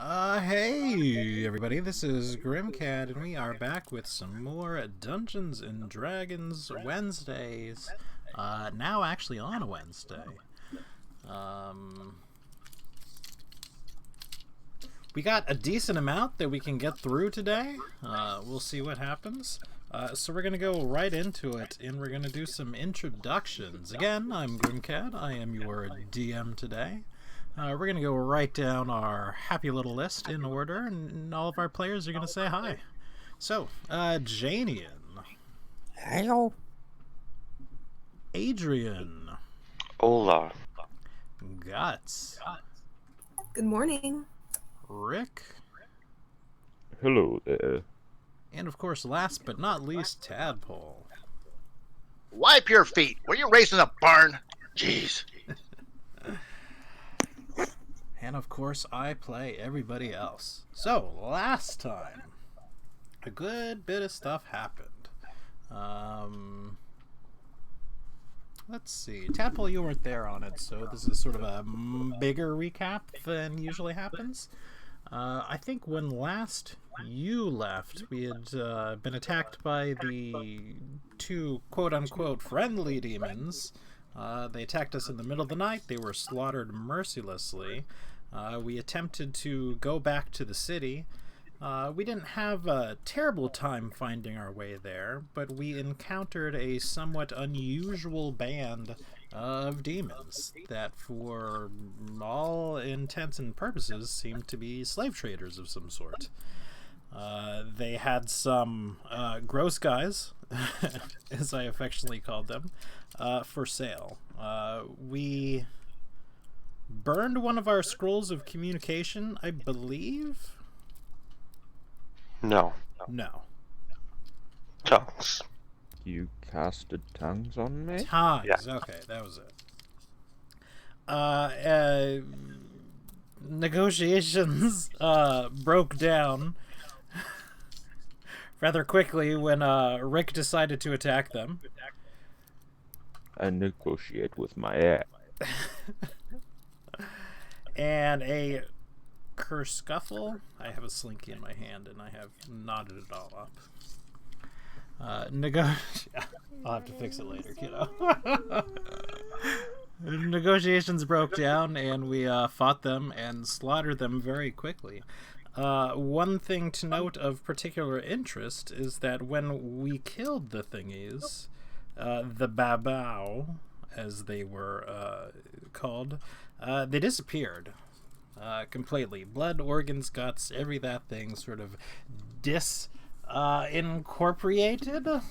Hey everybody, this is Grimcat, and we are back with some more Dungeons and Dragons Wednesdays. Now actually on a Wednesday. Um, we got a decent amount that we can get through today. We'll see what happens. So we're going to go right into it, and we're going to do some introductions. Again, I'm Grimcat. I am your DM today. We're going to go right down our happy little list in order, and all of our players are going to say hi. So, Janian. Hello. Adrian. Hola. Guts. Good morning. Rick. Hello there. And of course, last but not least, Tadpole. Wipe your feet. Were you raised in a barn? Jeez. And of course, I play everybody else. So, last time, a good bit of stuff happened. Let's see. Tadpole, you weren't there on it, so this is sort of a bigger recap than usually happens. I think when last you left, we had been attacked by the two quote-unquote friendly demons. They attacked us in the middle of the night. They were slaughtered mercilessly. We attempted to go back to the city. We didn't have a terrible time finding our way there, but we encountered a somewhat unusual band of demons that, for all intents and purposes, seemed to be slave traders of some sort. They had some gross guys, as I affectionately called them, for sale. We burned one of our scrolls of communication, I believe? No. No. Tongues. You casted tongues on me? Tongues. Yeah. Okay, that was it. Negotiations broke down rather quickly when Rick decided to attack them. I negotiate with my ass. And a kerscuffle. I have a slinky in my hand, and I have knotted it all up. I'll have to fix it later, kiddo. Negotiations broke down, and we fought them and slaughtered them very quickly. One thing to note of particular interest is that when we killed the thingies, the babao, as they were called, they disappeared completely. Blood, organs, guts, every that thing sort of incorporated. I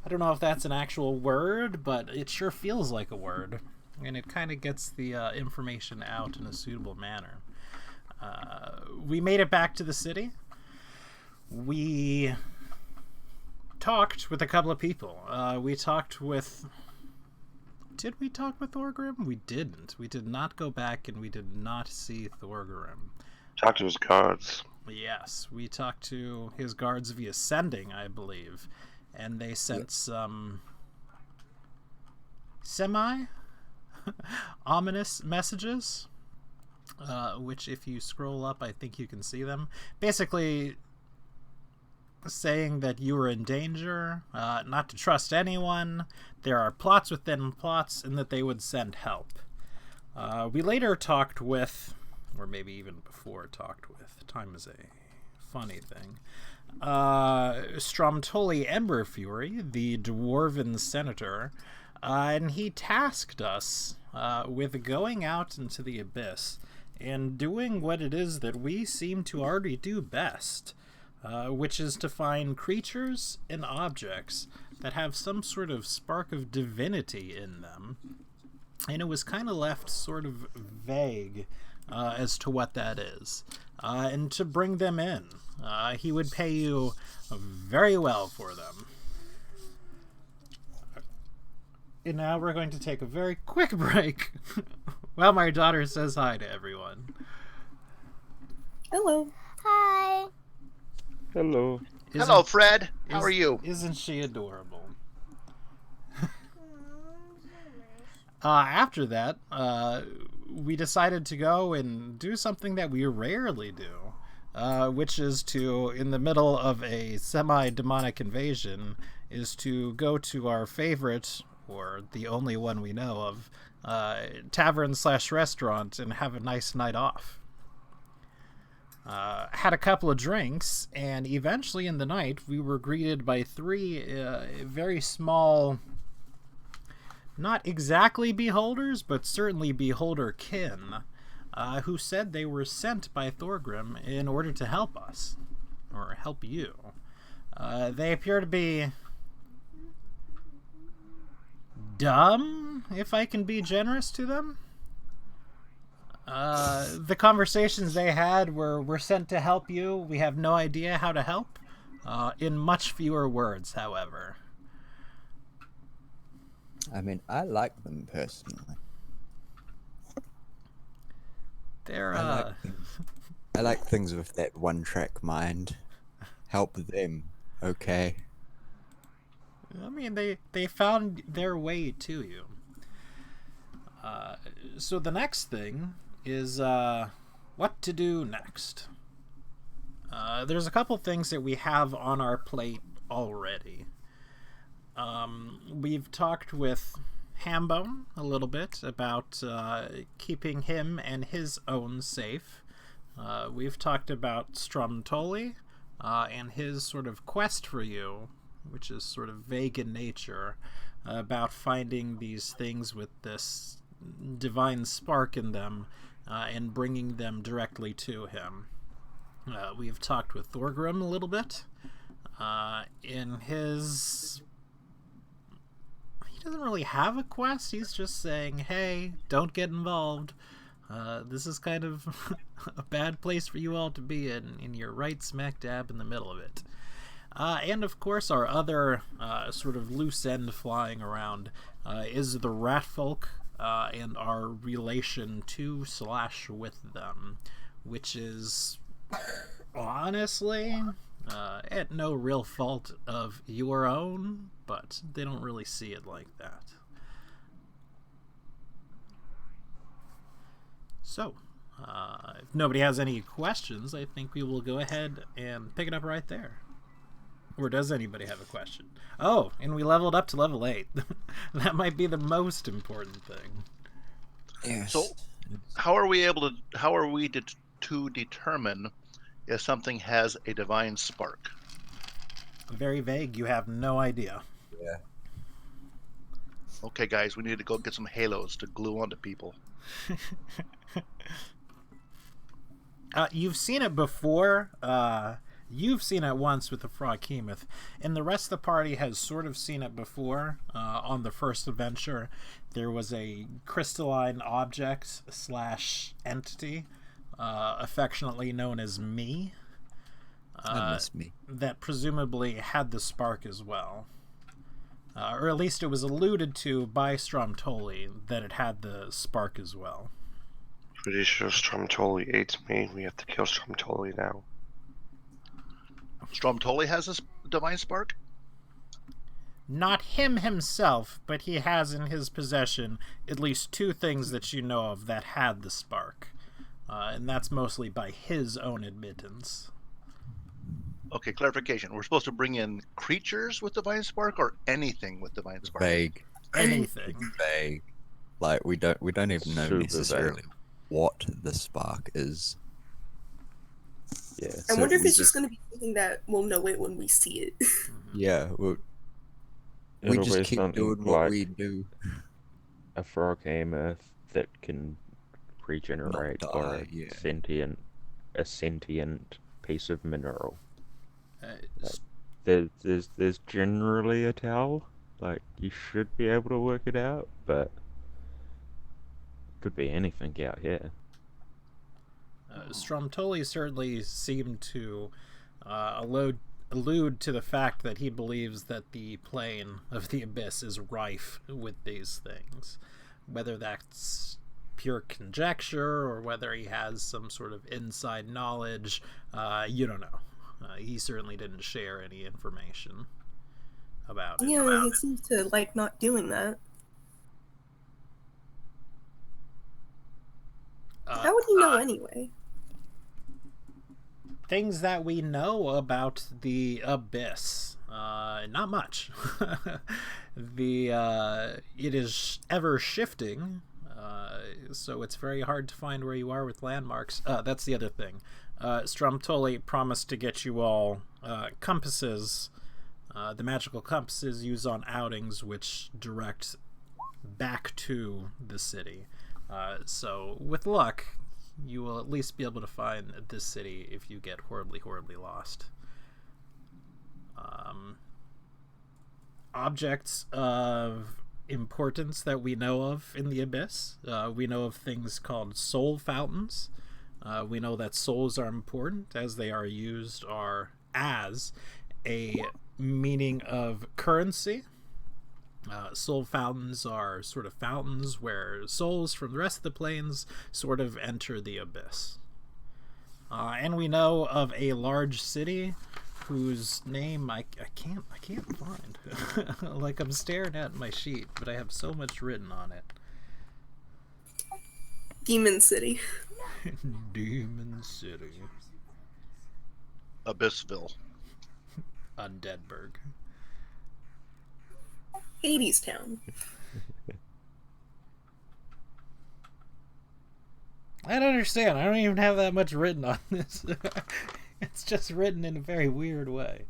don't know if that's an actual word, but it sure feels like a word. And it kind of gets the information out in a suitable manner. We made it back to the city. We talked with a couple of people. We talked with... Did we talk with Thorgrim? We didn't. We did not go back, and we did not see Thorgrim. Talk to his guards. Yes, we talked to his guards via sending, I believe, and they sent some semi-ominous messages, which if you scroll up, I think you can see them. Basically saying that you were in danger, not to trust anyone, there are plots within plots, and that they would send help. We later talked with, or maybe even before talked with, time is a funny thing, Stromtoli Emberfury, the dwarven senator, and he tasked us with going out into the abyss and doing what it is that we seem to already do best, which is to find creatures and objects that have some sort of spark of divinity in them. And it was kind of left sort of vague as to what that is. And to bring them in, he would pay you very well for them. And now we're going to take a very quick break while my daughter says hi to everyone. Hello. Hi. Hello. Hello, Fred. How are you? Isn't she adorable? After that, we decided to go and do something that we rarely do. which is to, in the middle of a semi-demonic invasion, is to go to our favorite, or the only one we know of, tavern/restaurant and have a nice night off. Had a couple of drinks, and eventually in the night we were greeted by three very small, not exactly beholders, but certainly beholder kin, who said they were sent by Thorgrim in order to help us, or help you. They appear to be dumb, if I can be generous to them. The conversations they had were, "We're sent to help you. We have no idea how to help." In much fewer words, however. I mean, I like them personally. They're, I like things with that one-track mind. Help them, okay? I mean, they found their way to you. So the next thing is what to do next. There's a couple things that we have on our plate already. We've talked with Hambone a little bit about keeping him and his own safe. We've talked about Stromtoli and his sort of quest for you, which is sort of vague in nature, about finding these things with this divine spark in them and bringing them directly to him. We've talked with Thorgrim a little bit. In his... He doesn't really have a quest. He's just saying, hey, don't get involved. This is kind of a bad place for you all to be in, and you're right smack dab in the middle of it. And of course, our other sort of loose end flying around is the Ratfolk and our relation to / with them, which is honestly at no real fault of your own, but they don't really see it like that. So, if nobody has any questions, I think we will go ahead and pick it up right there. Or does anybody have a question? Oh, and we leveled up to level 8. That might be the most important thing. Yes. So, how are we to determine if something has a divine spark? Very vague. You have no idea. Yeah. Okay, guys, we need to go get some halos to glue onto people. You've seen it before. You've seen it once with the Froghemoth, and the rest of the party has sort of seen it before. On the first adventure, there was a crystalline object / entity, affectionately known as Me, I miss me. that presumably had the spark as well. Or at least it was alluded to by Stromtoli that it had the spark as well. Pretty sure Stromtoli ate me. We have to kill Stromtoli now. Stromtoli has a divine spark? Not him himself, but he has in his possession at least 2 things that you know of that had the spark. And that's mostly by his own admittance. Okay, clarification. We're supposed to bring in creatures with divine spark or anything with divine spark? Vague. Anything. Vague. Like we don't even know Super necessarily vague. what the spark is. Yeah. I wonder if we it's just going to be something that we'll know it when we see it. Yeah, we It'll just be keep something doing what like we do. a Froghemoth that can regenerate, Not or die, yeah. a sentient piece of mineral. S- There's generally a tell. Like, you should be able to work it out, but could be anything out here. Stromtoli certainly seemed to allude to the fact that he believes that the plane of the abyss is rife with these things. Whether that's pure conjecture or whether he has some sort of inside knowledge, you don't know. He certainly didn't share any information about it. Yeah, he seems to like not doing that. Uh, How would he know anyway? things that we know about the abyss. Not much. It is ever shifting, so it's very hard to find where you are with landmarks. That's the other thing. Stromtoli promised to get you all compasses, the magical compasses used on outings, which direct back to the city. So with luck, you will at least be able to find this city if you get horribly, horribly lost. Objects of importance that we know of in the Abyss. We know of things called soul fountains. We know that souls are important as they are used as a meaning of currency. Soul fountains are sort of fountains where souls from the rest of the planes sort of enter the Abyss. And we know of a large city whose name I can't find. Like, I'm staring at my sheet, but I have so much written on it. Demon City. Demon City. Abyssville. Undeadburg. Hades Town. I don't understand. I don't even have that much written on this. It's just written in a very weird way.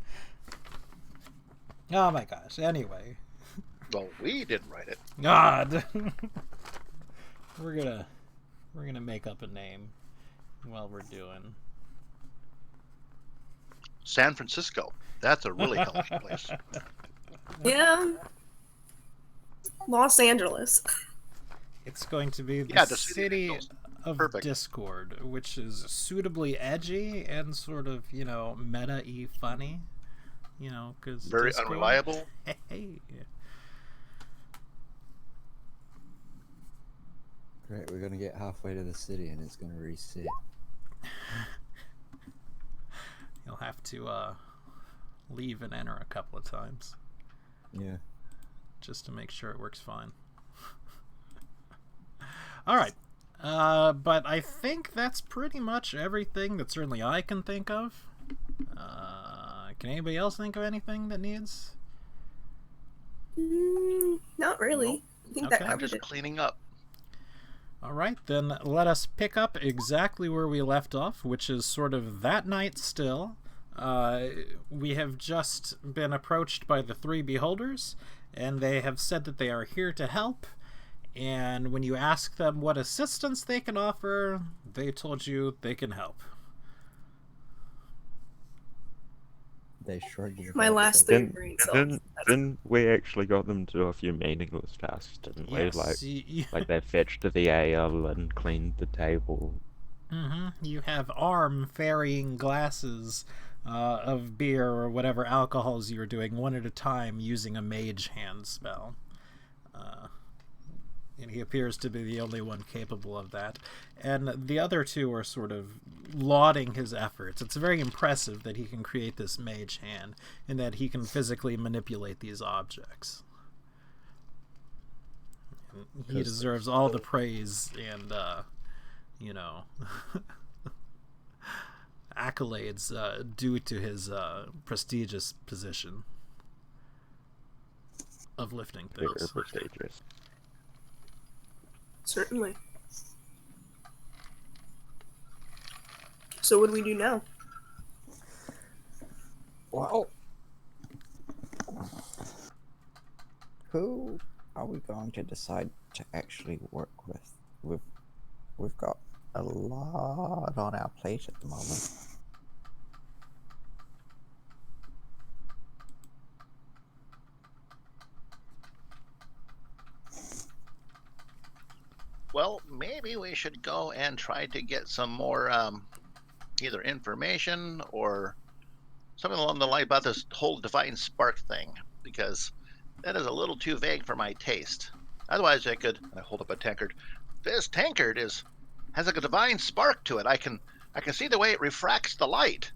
Oh my gosh. Anyway. Well, we didn't write it. God. We're gonna make up a name while we're doing. San Francisco. That's a really healthy place. Yeah. Los Angeles. It's going to be the, Yeah, the city feels of perfect. Discord, which is suitably edgy and sort of, meta-y funny. Because Very Discord, unreliable. Hey. Great, we're gonna get halfway to the city and it's gonna reset. You'll have to leave and enter a couple of times Yeah. just to make sure it works fine. All right. But I think that's pretty much everything that certainly I can think of. Can anybody else think of anything that needs? Not really. I think Okay. that I'm covered just it. cleaning up. All right, then let us pick up exactly where we left off, which is sort of that night still. We have just been approached by the three beholders, and they have said that they are here to help. And when you ask them what assistance they can offer, they told you they can help. They shrugged their My last shoulders. three brain cells. Then we actually got them to do a few meaningless tasks, didn't we? Like they fetched the ale and cleaned the table. You have arm ferrying glasses of beer or whatever alcohols you're doing one at a time using a mage hand spell. And he appears to be the only one capable of that. And the other two are sort of lauding his efforts. It's very impressive that he can create this mage hand and that he can physically manipulate these objects. And he deserves all the praise and, accolades due to his prestigious position of lifting Very things. prestigious. Certainly. So what do we do now? Well, who are we going to decide to actually work with? We've got a lot on our plate at the moment. Well, maybe we should go and try to get some more either information or something along the line about this whole divine spark thing, because that is a little too vague for my taste. Otherwise, I hold up a tankard. This tankard has like a divine spark to it. I can see the way it refracts the light.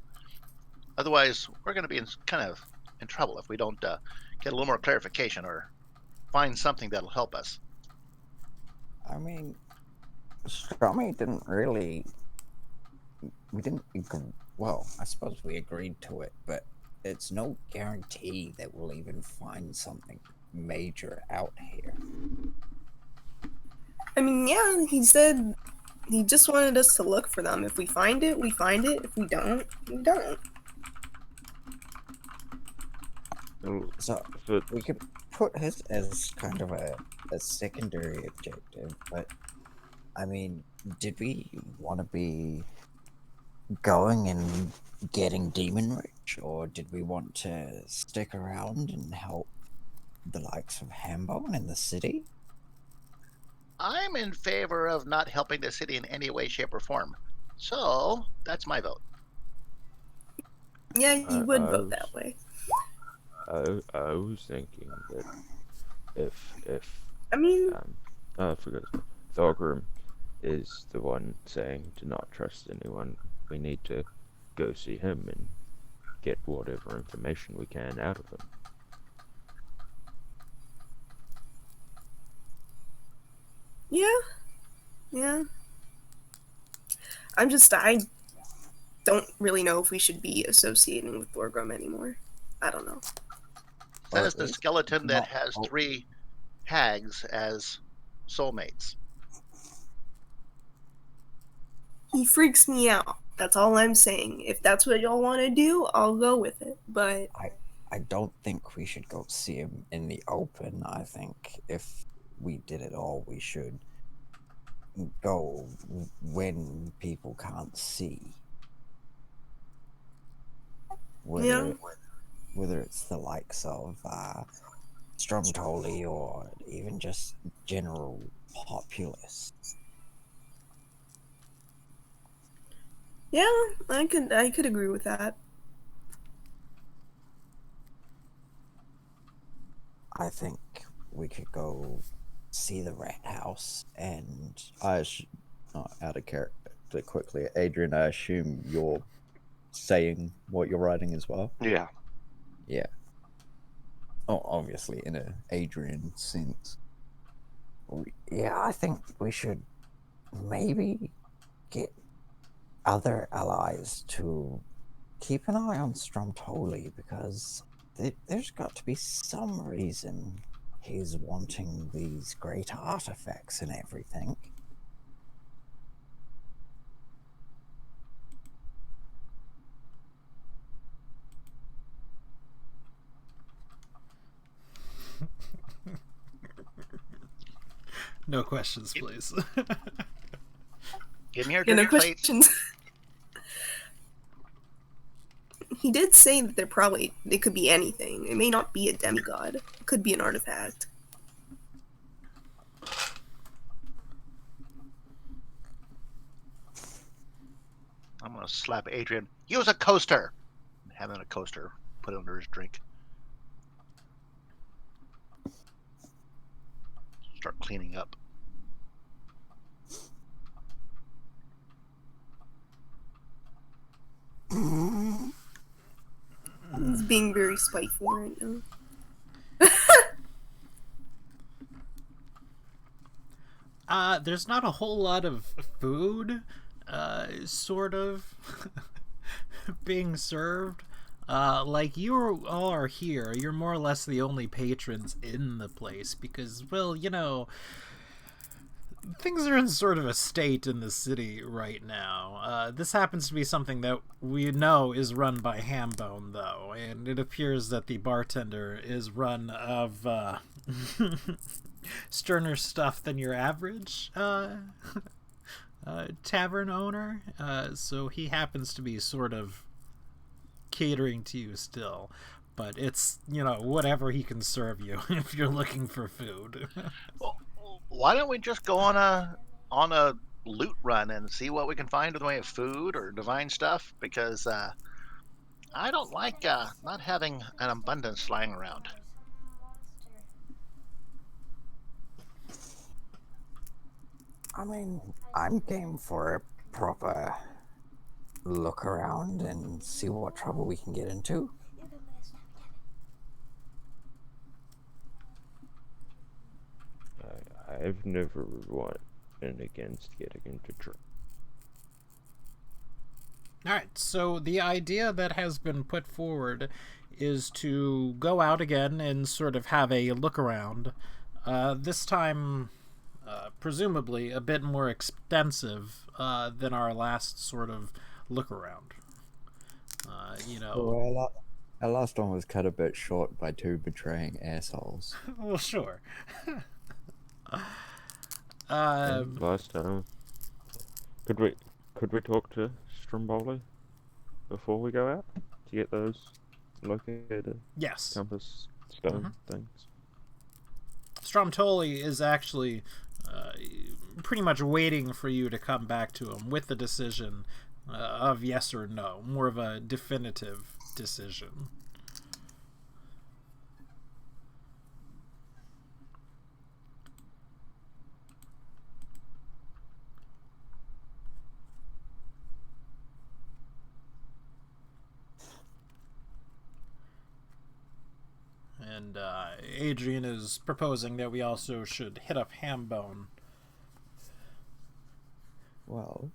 Otherwise, we're going to be kind of in trouble if we don't get a little more clarification or find something that'll help us. I mean, Strummy didn't really. We didn't well, I suppose we agreed to it, but it's no guarantee that we'll even find something major out here. I mean, yeah, he said he just wanted us to look for them. If we find it, we find it. If we don't, we don't. So we could put his as kind of a secondary objective, but I mean, did we want to be going and getting Demon Rich, or did we want to stick around and help the likes of Hambone in the city? I'm in favor of not helping the city in any way, shape, or form. So that's my vote. Yeah, you would vote that way. I was thinking that if I mean, I forgot. Thorgrim is the one saying to not trust anyone. We need to go see him and get whatever information we can out of him. yeah. I don't really know if we should be associating with Thorgrim anymore. I don't know. That is the skeleton that has 3 hags as soulmates. He freaks me out. That's all I'm saying. If that's what y'all want to do, I'll go with it. But I don't think we should go see him in the open. I think if we did it all, we should go when people can't see. Whether it's the likes of Stromtoli or even just general populace. yeah, I could agree with that. I think we could go see the rat house, and out of character quickly, Adrian, I assume you're saying what you're writing as well? Yeah. Yeah. Oh, obviously in a Adrian sense. Yeah, I think we should maybe get other allies to keep an eye on Stromtoli, because there's got to be some reason he's wanting these great artifacts and everything. No questions, please. Give me your Yeah, no dirty plates. questions. He did say that it could be anything. It may not be a demigod. It could be an artifact. I'm gonna slap Adrian. Use a coaster. Having a coaster put under his drink. Start cleaning up. He's being very spiteful right now. There's not a whole lot of food, sort of, being served. Like, you all are here. You're more or less the only patrons in the place because, well, you know, things are in sort of a state in the city right now. This happens to be something that we know is run by Hambone, though, and it appears that the bartender is run of, sterner stuff than your average, tavern owner. So he happens to be sort of catering to you still, but it's, you know, whatever he can serve you if you're looking for food. Well, why don't we just go on a loot run and see what we can find in the way of food or divine stuff? Because I don't like not having an abundance lying around. I mean, I'm game for a proper look around and see what trouble we can get into. I've never been against getting into trouble. All right, so the idea that has been put forward is to go out again and sort of have a look around. This time, presumably, a bit more extensive than our last sort of look around. Well, our last one was cut a bit short by two betraying assholes. Well, sure. Last time. Could we talk to Stromboli before we go out to get those located Yes. compass stone things? Stromtoli is actually pretty much waiting for you to come back to him with the decision of yes or no, more of a definitive decision. And Adrian is proposing that we also should hit up Hambone. Well,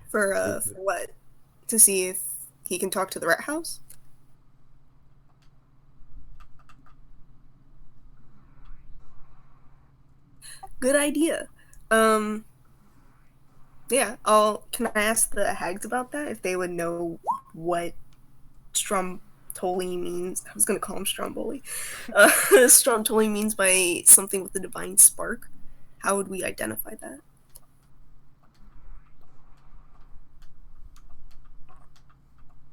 For what? To see if he can talk to the rat house? Good idea. Yeah, can I ask the hags about that? If they would know what Stromtoli means. I was gonna call him Stromboli. Stromtoli means by something with the divine spark. How would we identify that?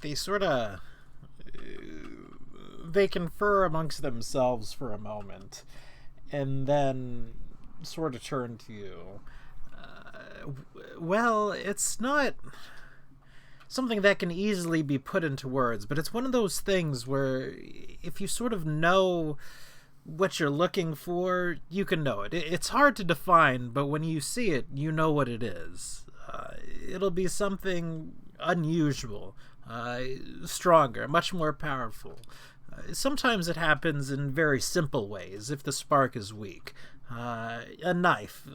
They sort of they confer amongst themselves for a moment, and then sort of turn to you. Well, it's not something that can easily be put into words, but it's one of those things where if you sort of know what you're looking for, you can know it. It's hard to define, but when you see it, you know what it is. It'll be something unusual, stronger, much more powerful. Sometimes it happens in very simple ways if the spark is weak. A knife,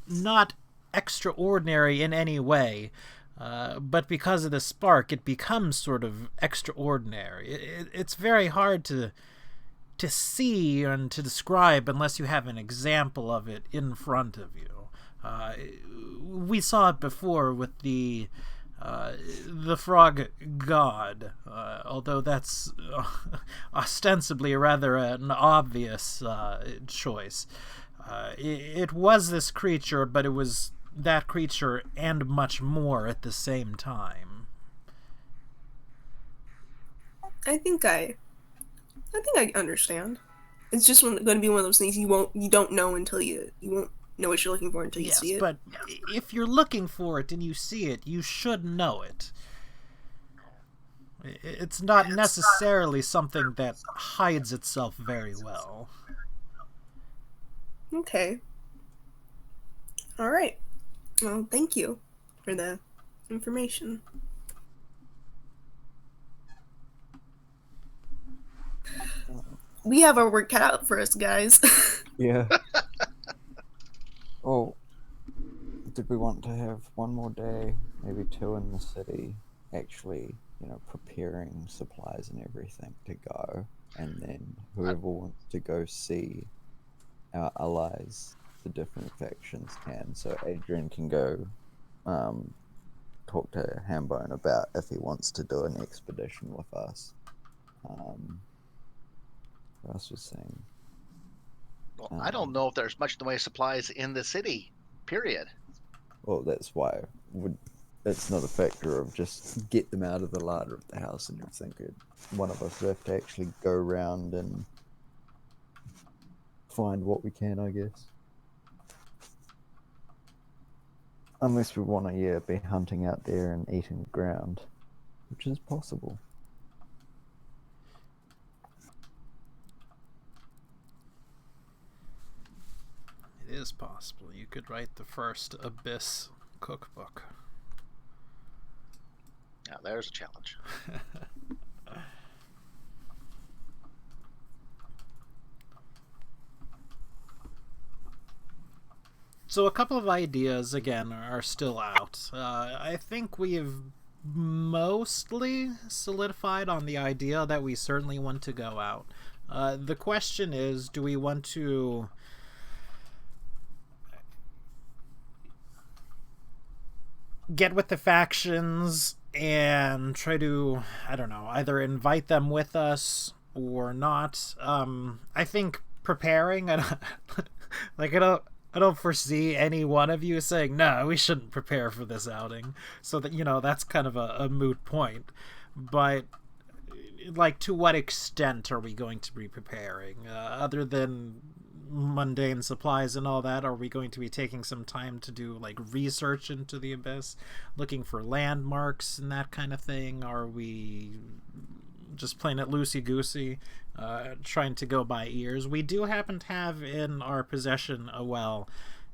not extraordinary in any way, but because of the spark, it becomes sort of extraordinary. It's very hard to see and to describe unless you have an example of it in front of you. We saw it before with the frog god, although that's ostensibly rather an obvious choice. It was this creature, but it was that creature and much more at the same time. I think I understand. It's just going to be one of those things you don't know until you won't know what you're looking for until you see it. But if you're looking for it and you see it, you should know it. It's not necessarily something that hides itself very well. Okay. All right. Well, thank you for the information. We have our work cut out for us, guys. yeah. Oh, did we want to have one more day, maybe two in the city, actually, preparing supplies and everything to go, and then whoever wants to go see our allies, the different factions can. So Adrian can go talk to Hambone about if he wants to do an expedition with us. What else was saying? Well, I don't know if there's much in the way of supplies in the city, period. Well, that's why it's not a factor of just get them out of the larder of the house and everything. One of us would have to actually go around and find what we can, I guess. Unless we want to, be hunting out there and eating ground, which is possible. It is possible. You could write the first Abyss cookbook. Now there's a challenge. So a couple of ideas again are still out. I think we've mostly solidified on the idea that we certainly want to go out. The question is, do we want to get with the factions and try to, I don't know, either invite them with us or not? I think preparing, like I don't foresee any one of you saying, no, we shouldn't prepare for this outing. So that, that's kind of a moot point. But, like, to what extent are we going to be preparing? Other than mundane supplies and all that, are we going to be taking some time to do, like, research into the Abyss? Looking for landmarks and that kind of thing? Are we just playing it loosey-goosey, trying to go by ears? We do happen to have in our possession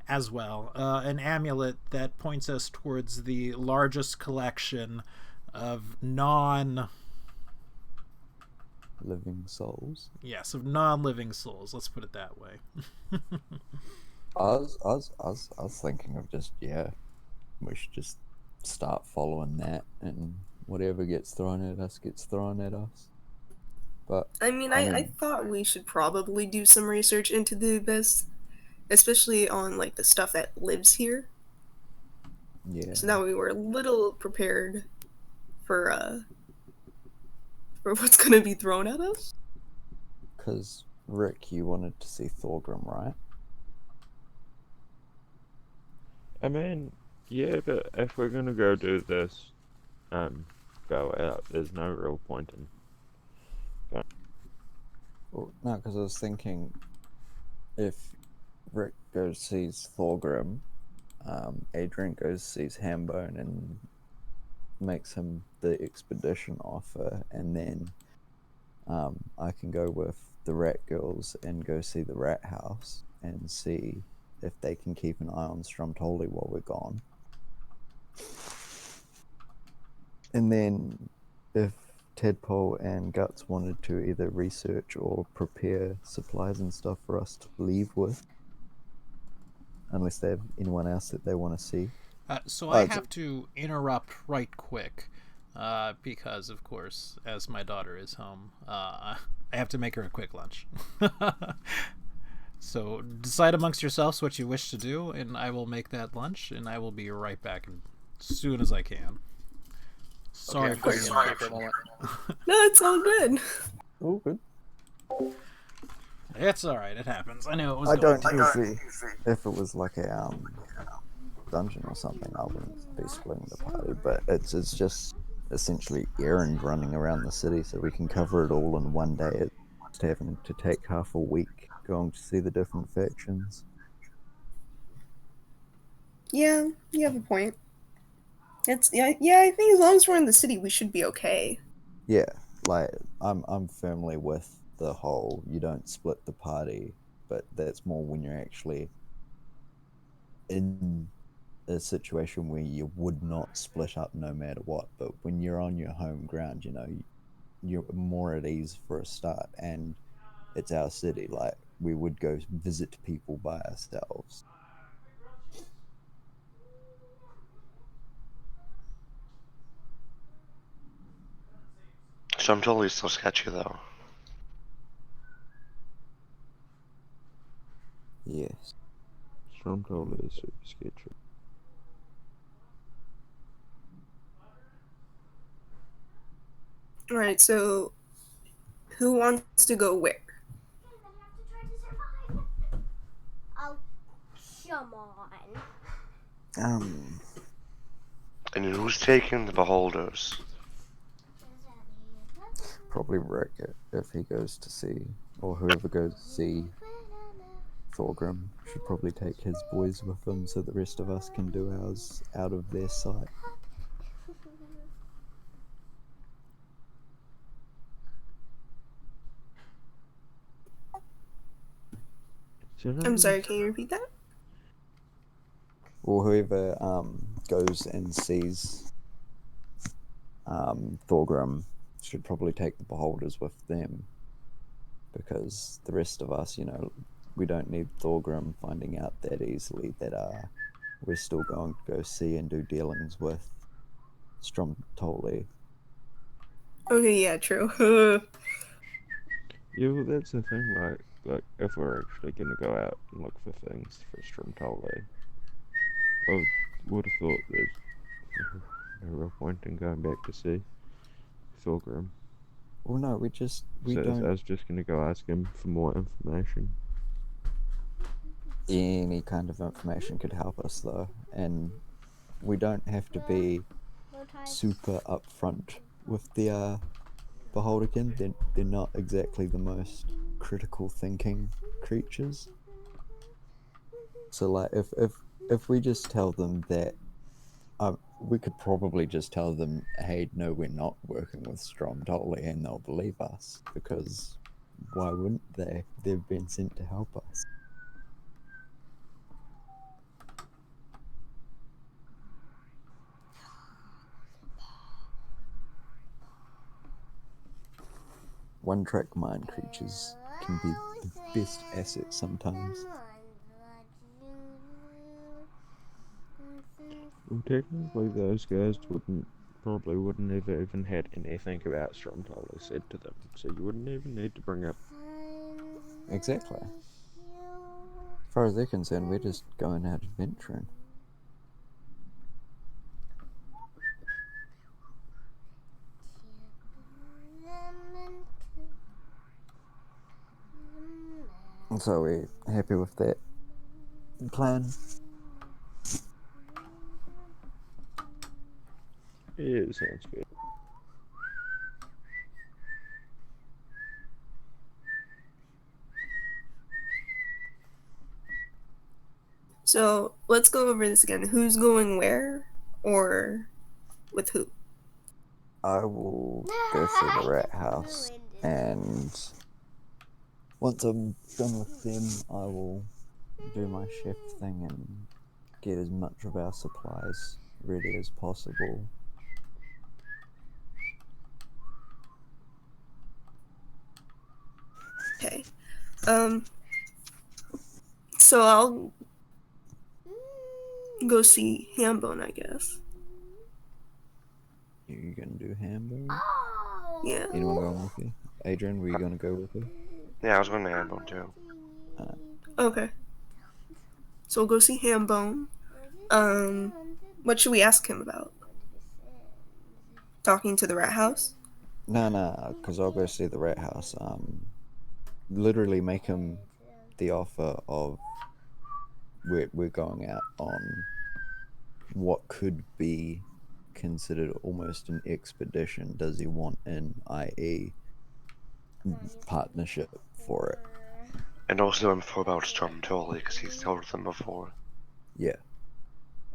as well, an amulet that points us towards the largest collection of non-living souls. Let's put it that way. I was thinking of just, we should just start following that, and whatever gets thrown at us gets thrown at us. But I thought we should probably do some research into the Abyss, especially on like the stuff that lives here. Yeah. So now we were a little prepared for what's gonna be thrown at us. Because Rick, you wanted to see Thorgrim, right? I mean, yeah, but if we're gonna go do this, go out, there's no real point in. Well, no, because I was thinking, if Rick goes sees Thorgrim, Adrian goes sees Hambone and makes him the expedition offer, and then I can go with the Rat Girls and go see the Rat House and see if they can keep an eye on Stromtoli while we're gone. And then if Tadpole and Guts wanted to either research or prepare supplies and stuff for us to leave with, unless they have anyone else that they want to see. So I have to interrupt right quick, because, of course, as my daughter is home, I have to make her a quick lunch. So decide amongst yourselves what you wish to do, and I will make that lunch, and I will be right back as soon as I can. Sorry for the interruption. No, it's all good. Oh, good. It's alright, it happens. I knew it was I going don't to. usually, if it was like a dungeon or something, I wouldn't be splitting the party, but it's just essentially errand running around the city, so we can cover it all in one day. It's having to take half a week going to see the different factions. Yeah, you have a point. I think as long as we're in the city, we should be okay. Yeah, like I'm firmly with the whole you don't split the party, but that's more when you're actually in a situation where you would not split up no matter what. But when you're on your home ground, you're more at ease for a start, and it's our city. Like, we would go visit people by ourselves. So I'm totally still sketchy though. Yes. Stromtoli is super sketchy. Alright, so who wants to go where? Oh, come on. And who's taking the beholders? Probably Rick if he goes to see, or whoever goes to see Thorgrim should probably take his boys with him, so the rest of us can do ours out of their sight. I'm sorry, can you repeat that? Or whoever goes and sees Thorgrim should probably take the beholders with them, because the rest of us, we don't need Thorgrim finding out that easily that we're still going to go see and do dealings with Stromtoli. Okay, yeah, true. Yeah, well, that's the thing. Like if we're actually gonna go out and look for things for Stromtoli, I would have thought there's no real point in going back to see Thorgrim. Well, no, we So don't. I was just gonna go ask him for more information. Any kind of information could help us, though, and we don't have to be super upfront with the Beholderkin. They're not exactly the most critical thinking creatures. So, like, if we just tell them that, we could probably just tell them, hey, no, we're not working with Stromtoli, and they'll believe us, because why wouldn't they? They've been sent to help us. One-track mind creatures can be the best asset sometimes. Well, technically, those guys probably wouldn't have even had anything about Stromtoli said to them, so you wouldn't even need to bring up. Exactly. As far as they're concerned, we're just going out adventuring. And so we're happy with that plan. Yeah, it sounds good. So let's go over this again. Who's going where, or with who? I will go through the rat house, and once I'm done with them, I will do my chef thing and get as much of our supplies ready as possible. Okay. So I'll go see Hambone, I guess. You gonna do Hamburg? Yeah. Anyone going with you? Adrian, were you gonna go with her? Yeah, I was going to Hambone too. Okay. So we'll go see Hambone. What should we ask him about? Talking to the rat house? No, because I'll go see the rat house. Literally make him the offer of we're going out on what could be considered almost an expedition. Does he want an i.e. partnership for it? And also info about Stromtoli, because he's told them before. Yeah.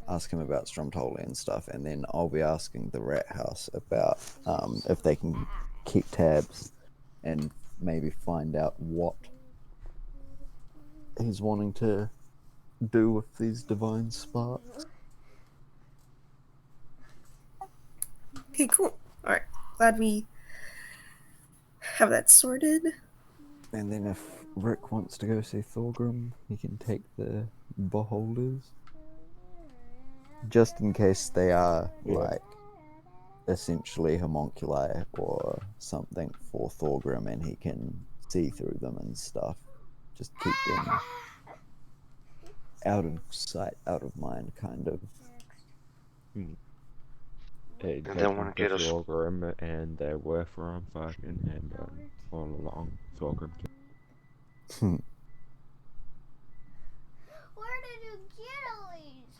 Ask him about Stromtoli and stuff, and then I'll be asking the rat house about if they can keep tabs and maybe find out what he's wanting to do with these divine sparks. Okay, cool. Alright. Glad we have that sorted. And then if Rick wants to go see Thorgrim, he can take the beholders. Just in case they are, like, essentially homunculi or something for Thorgrim and he can see through them and stuff. Just keep them out of sight, out of mind, kind of. Hey, And then want to get us. Thorgrim, and they were from fucking Hambone all along. Thorgrim. Where did you get all these?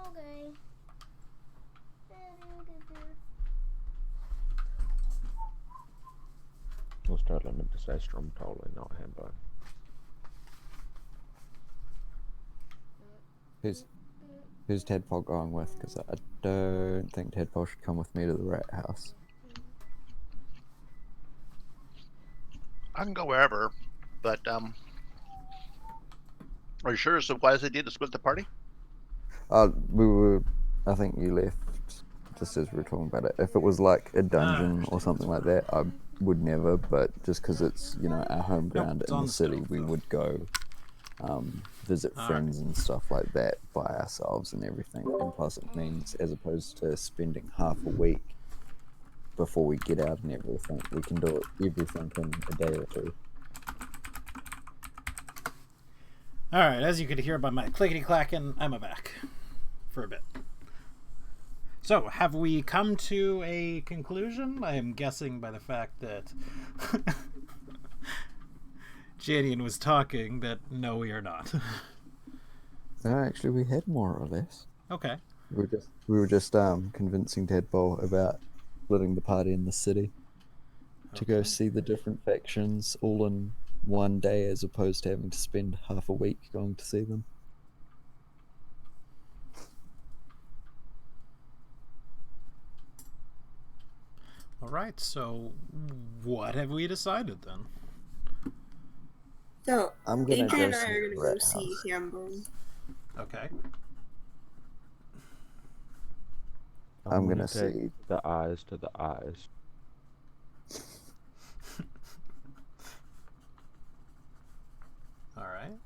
Okay. I was totally meant to say Stromtoli, not Hambone. Who's Tadpole going with? Because I don't think Tadpole should come with me to the rat house. I can go wherever, but are you sure it's a wise idea to split the party? We were. I think you left just as we were talking about it. If it was like a dungeon or something like that, I'd would never, but just because it's, you know, our home ground it's in on the the city, stove, we though. would go visit Alright. friends and stuff like that by ourselves and everything. And plus, it means as opposed to spending half a week before we get out and everything, we can do everything in a day or two. Alright, as you could hear by my clickety-clacking, I'm back for a bit. So, have we come to a conclusion? I am guessing by the fact that Jadian was talking that no, we are not. No, actually, we had more or less. Okay. We were just convincing Tadpole about splitting the party in the city to go Okay. see the different factions all in one day, as opposed to having to spend half a week going to see them. Alright, so what have we decided then? So, I'm gonna Adrian and go I see are the gonna go Rat see House. Hambone. Okay. I'm wanna gonna take see. the eyes to the eyes. Alright.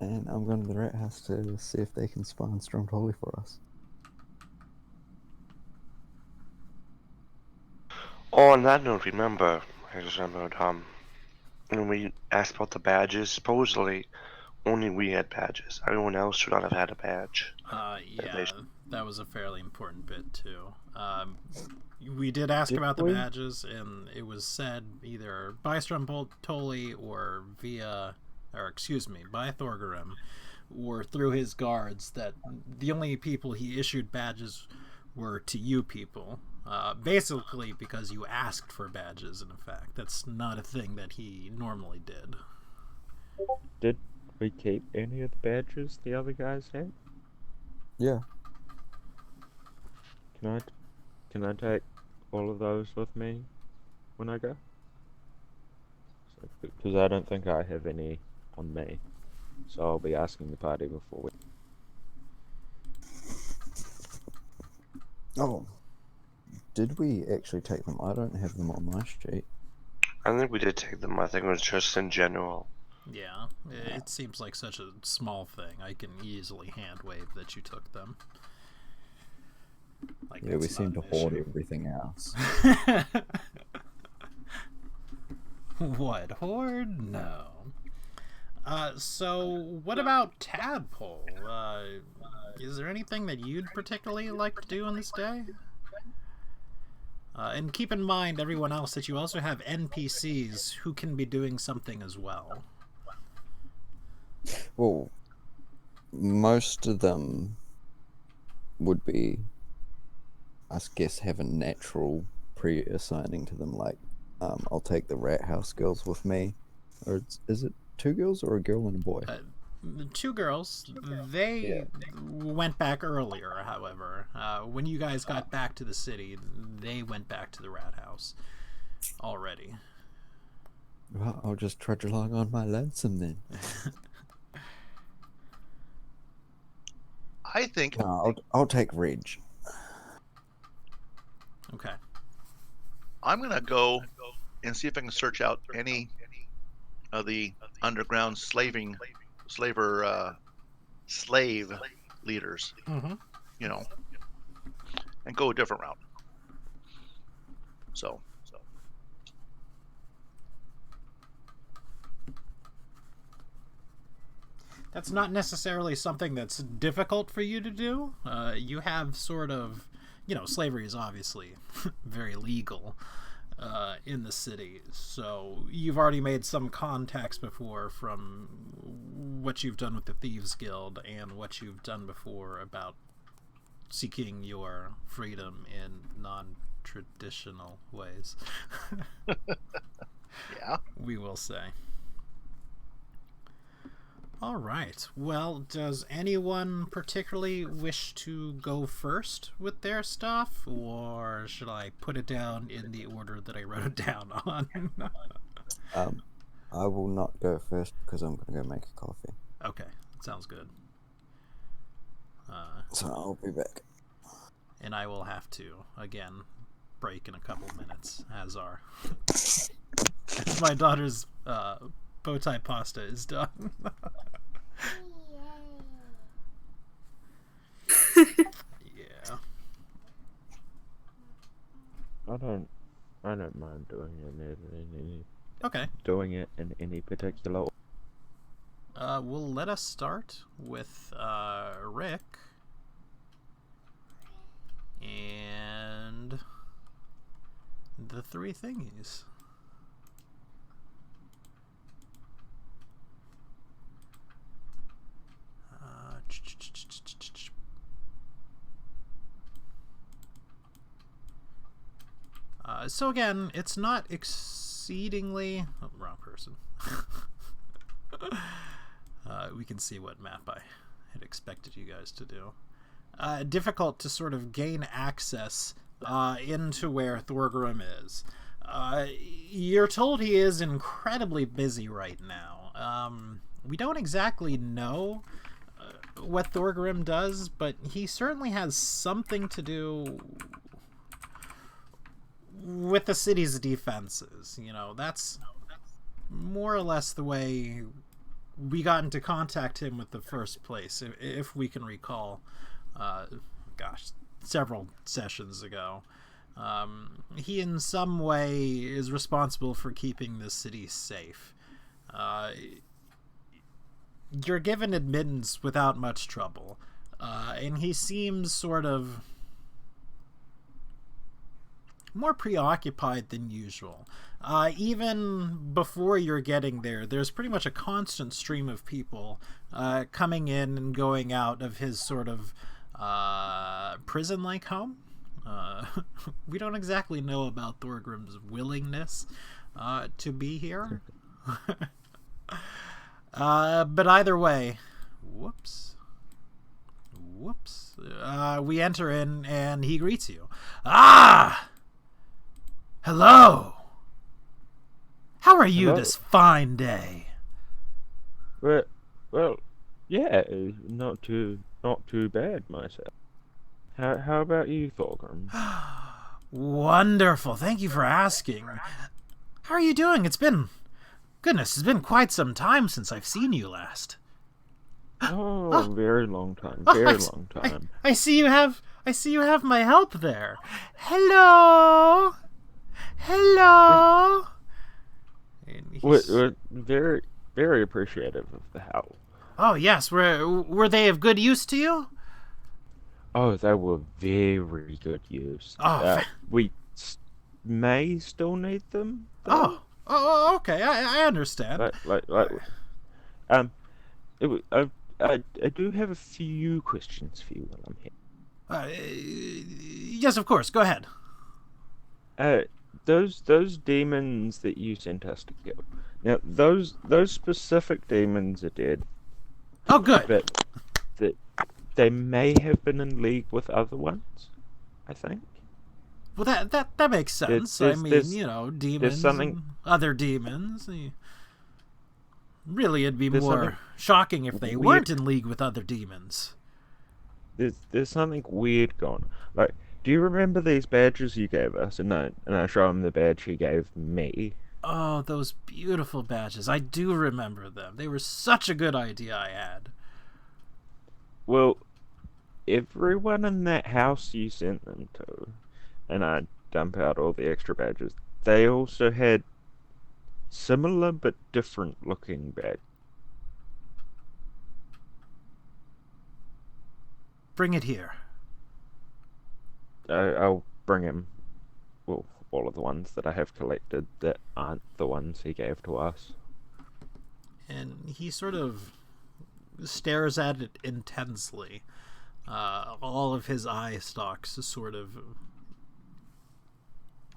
And I'm going to the Rat House to see if they can spawn Stromtoli for us. Oh, on that note, I just remembered, when we asked about the badges, supposedly only we had badges. Everyone else should not have had a badge. Yeah, that was a fairly important bit too. We did ask Did about the we? badges, and it was said either by Stromboli or by Thorgrim, or through his guards, that the only people he issued badges were to you people. Basically because you asked for badges, in effect. That's not a thing that he normally did. Did we keep any of the badges the other guys had? Yeah. Can I take all of those with me when I go? Because I don't think I have any on me, so I'll be asking the party before we. Oh. Did we actually take them? I don't have them on my sheet. I think we did take them. I think it was just in general. Yeah, it seems like such a small thing. I can easily hand wave that you took them. Like, Yeah, we that's seem to not an hoard issue. everything else. What, hoard? No. So what about Tadpole? Is there anything that you'd particularly like to do on this day? And keep in mind, everyone else, that you also have NPCs who can be doing something as well. Well, most of them would be, I guess, have a natural pre-assigning to them. Like, I'll take the Rat House girls with me. Or is it 2 girls or a girl and a boy? The 2 girls, they went back earlier, however. When you guys got back to the city, they went back to the Rat House already. Well, I'll just trudge along on my lonesome then. I think No, I'll take Reg. Okay. I'm gonna go and see if I can search out any of the underground slave leaders, Mm-hmm. you know, and go a different route. So That's not necessarily something that's difficult for you to do. You have sort of, slavery is obviously very legal in the city. So you've already made some contacts before from what you've done with the Thieves Guild and what you've done before about seeking your freedom in non-traditional ways. yeah. We will say. All right. Well, does anyone particularly wish to go first with their stuff, or should I put it down in the order that I wrote it down on? I will not go first because I'm going to go make a coffee. Okay, sounds good. So I'll be back. And I will have to, again, break in a couple minutes, as are. My daughter's bow tie pasta is done. Yeah. I don't mind Okay. doing it in any particular. Well, let us start with Rick and the three thingies. So again, it's not exceedingly... Oh, wrong person. We can see what map I had expected you guys to do. Difficult to sort of gain access into where Thorgrim is. You're told he is incredibly busy right now. We don't exactly know what Thorgrim does, but he certainly has something to do with the city's defenses. You know, that's more or less the way we got into contact him with the first place, if we can recall, several sessions ago. He in some way is responsible for keeping the city safe. You're given admittance without much trouble, and he seems sort of more preoccupied than usual. Even before you're getting there, there's pretty much a constant stream of people coming in and going out of his sort of prison-like home. We don't exactly know about Thorgrim's willingness to be here. But either way, whoops, we enter in and he greets you. Ah! Hello! How are you this fine day? Well, yeah, not too bad myself. How about you, Thorgrim? Wonderful. Thank you for asking. How are you doing? It's been quite some time since I've seen you last. Oh, very long time. Long time. I see you have my help there. Hello. We're very, very appreciative of the help. Oh yes, were they of good use to you? Oh, they were very good use. Oh, we may still need them. Though. Oh, okay. I understand. I do have a few questions for you while I'm here. Yes, of course. Go ahead. Those demons that you sent us to kill. Now, those specific demons are dead. Oh, good. But they may have been in league with other ones, I think. Well, that makes sense. Demons, and other demons. Really, it'd be more shocking if they weren't in league with other demons. There's something weird going on. Like, do you remember these badges you gave us? And I show him the badge he gave me. Oh, those beautiful badges. I do remember them. They were such a good idea I had. Well, everyone in that house you sent them to, and I dump out all the extra badges, they also had similar but different looking badges. Bring it here. I'll bring him, well, all of the ones that I have collected that aren't the ones he gave to us. And he sort of stares at it intensely. All of his eye stalks sort of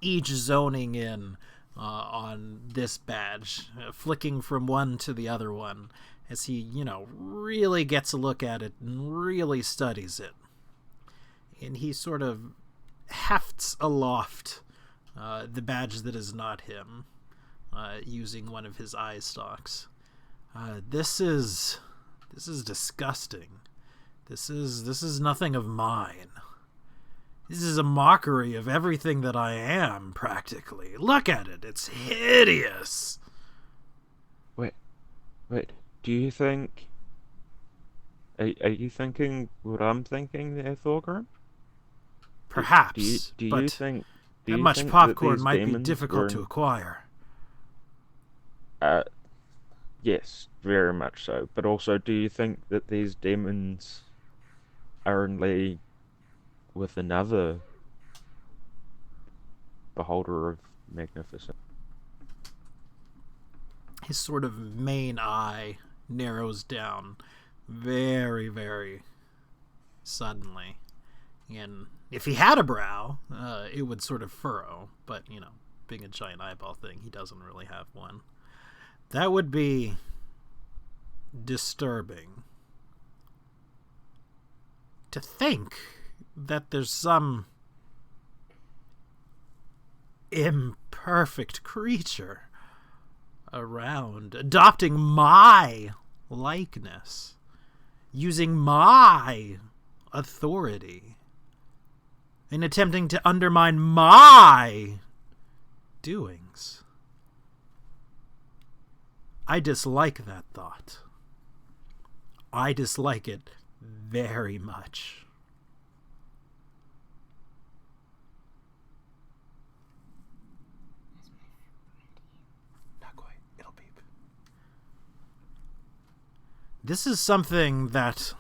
each zoning in on this badge, flicking from one to the other one as he, really gets a look at it and really studies it. And he sort of hefts aloft the badge that is not him, using one of his eye stalks. This is disgusting. This is nothing of mine. This is a mockery of everything that I am, practically. Look at it. It's hideous. Wait, do you think... Are you thinking what I'm thinking there, Thorgrim? Perhaps, Do you but think... Do that you much think that popcorn these might be demons difficult were to in- acquire. Yes, very much so. But also, do you think that these demons are in league with another beholder of magnificence? His sort of main eye narrows down very, very suddenly. And if he had a brow, it would sort of furrow. But, you know, being a giant eyeball thing, he doesn't really have one. That would be disturbing. To think that there's some imperfect creature around, adopting my likeness, using my authority, and attempting to undermine my doings. I dislike that thought. I dislike it very much. Not quite. It'll beep. This is something that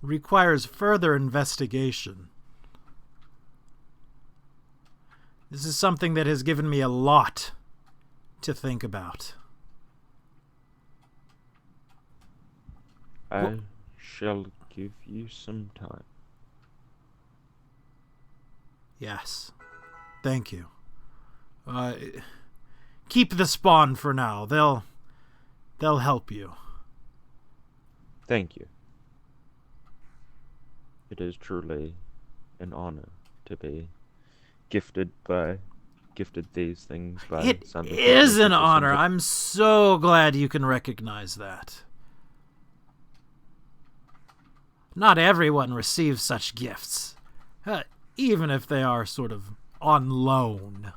requires further investigation. This is something that has given me a lot to think about. I shall give you some time. Yes. Thank you. Keep the spawn for now. They'll help you. Thank you. It is truly an honor to be gifted these things by It some is an magnificent- honor. I'm so glad you can recognize that. Not everyone receives such gifts, even if they are sort of on loan.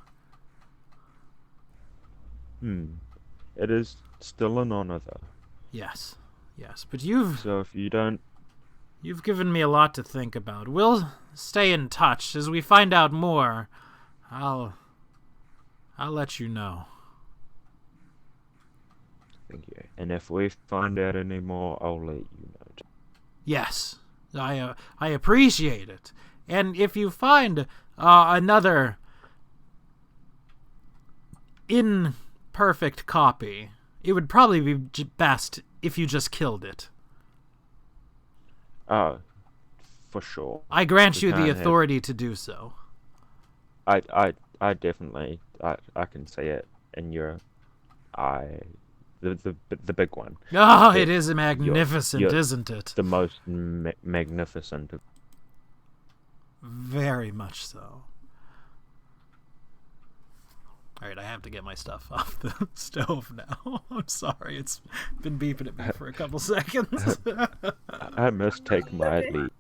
It is still an honor, though. Yes, but you've So if you don't... given me a lot to think about. We'll stay in touch. As we find out more, I'll let you know. Thank you. And if we find out any more, I'll let you know. Yes, I appreciate it. And if you find another imperfect copy, it would probably be best if you just killed it. Oh, for sure. I grant We you the can't have- authority to do so. I definitely, I can see it in your eye. The big one. Oh, It- it is magnificent, you're- isn't it? The most magnificent of... Very much so. Alright, I have to get my stuff off the stove now. I'm sorry, it's been beeping at me for a couple seconds. I must take my leave.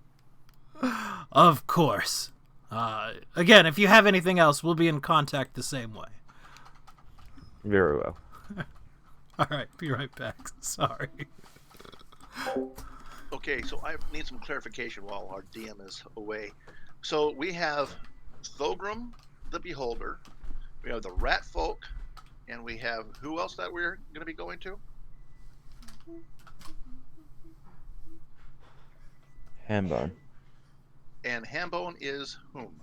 Of course. Again, if you have anything else, we'll be in contact the same way. Very well. Alright, be right back. Sorry. Okay, so I need some clarification while our DM is away. So we have Thogrum the Beholder, we have the Rat Folk, and we have who else that we're going to be going to? Hambone. And Hambone is whom?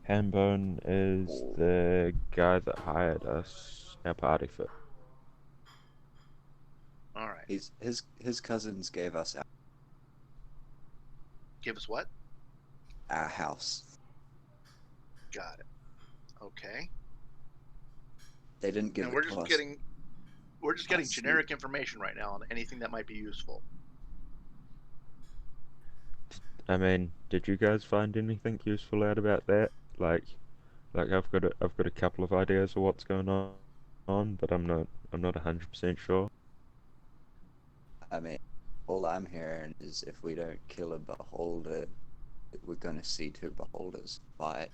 Hambone is the guy that hired us, our party for. All right. His cousins gave us Give us what? our house. Got it. Okay. They didn't give And it we're to just us. getting I see. generic information right now on anything that might be useful. I mean, did you guys find anything useful out about that? Like I've got a couple of ideas of what's going on, but I'm not 100% sure. I mean, all I'm hearing is if we don't kill a beholder, we're gonna see two beholders fight.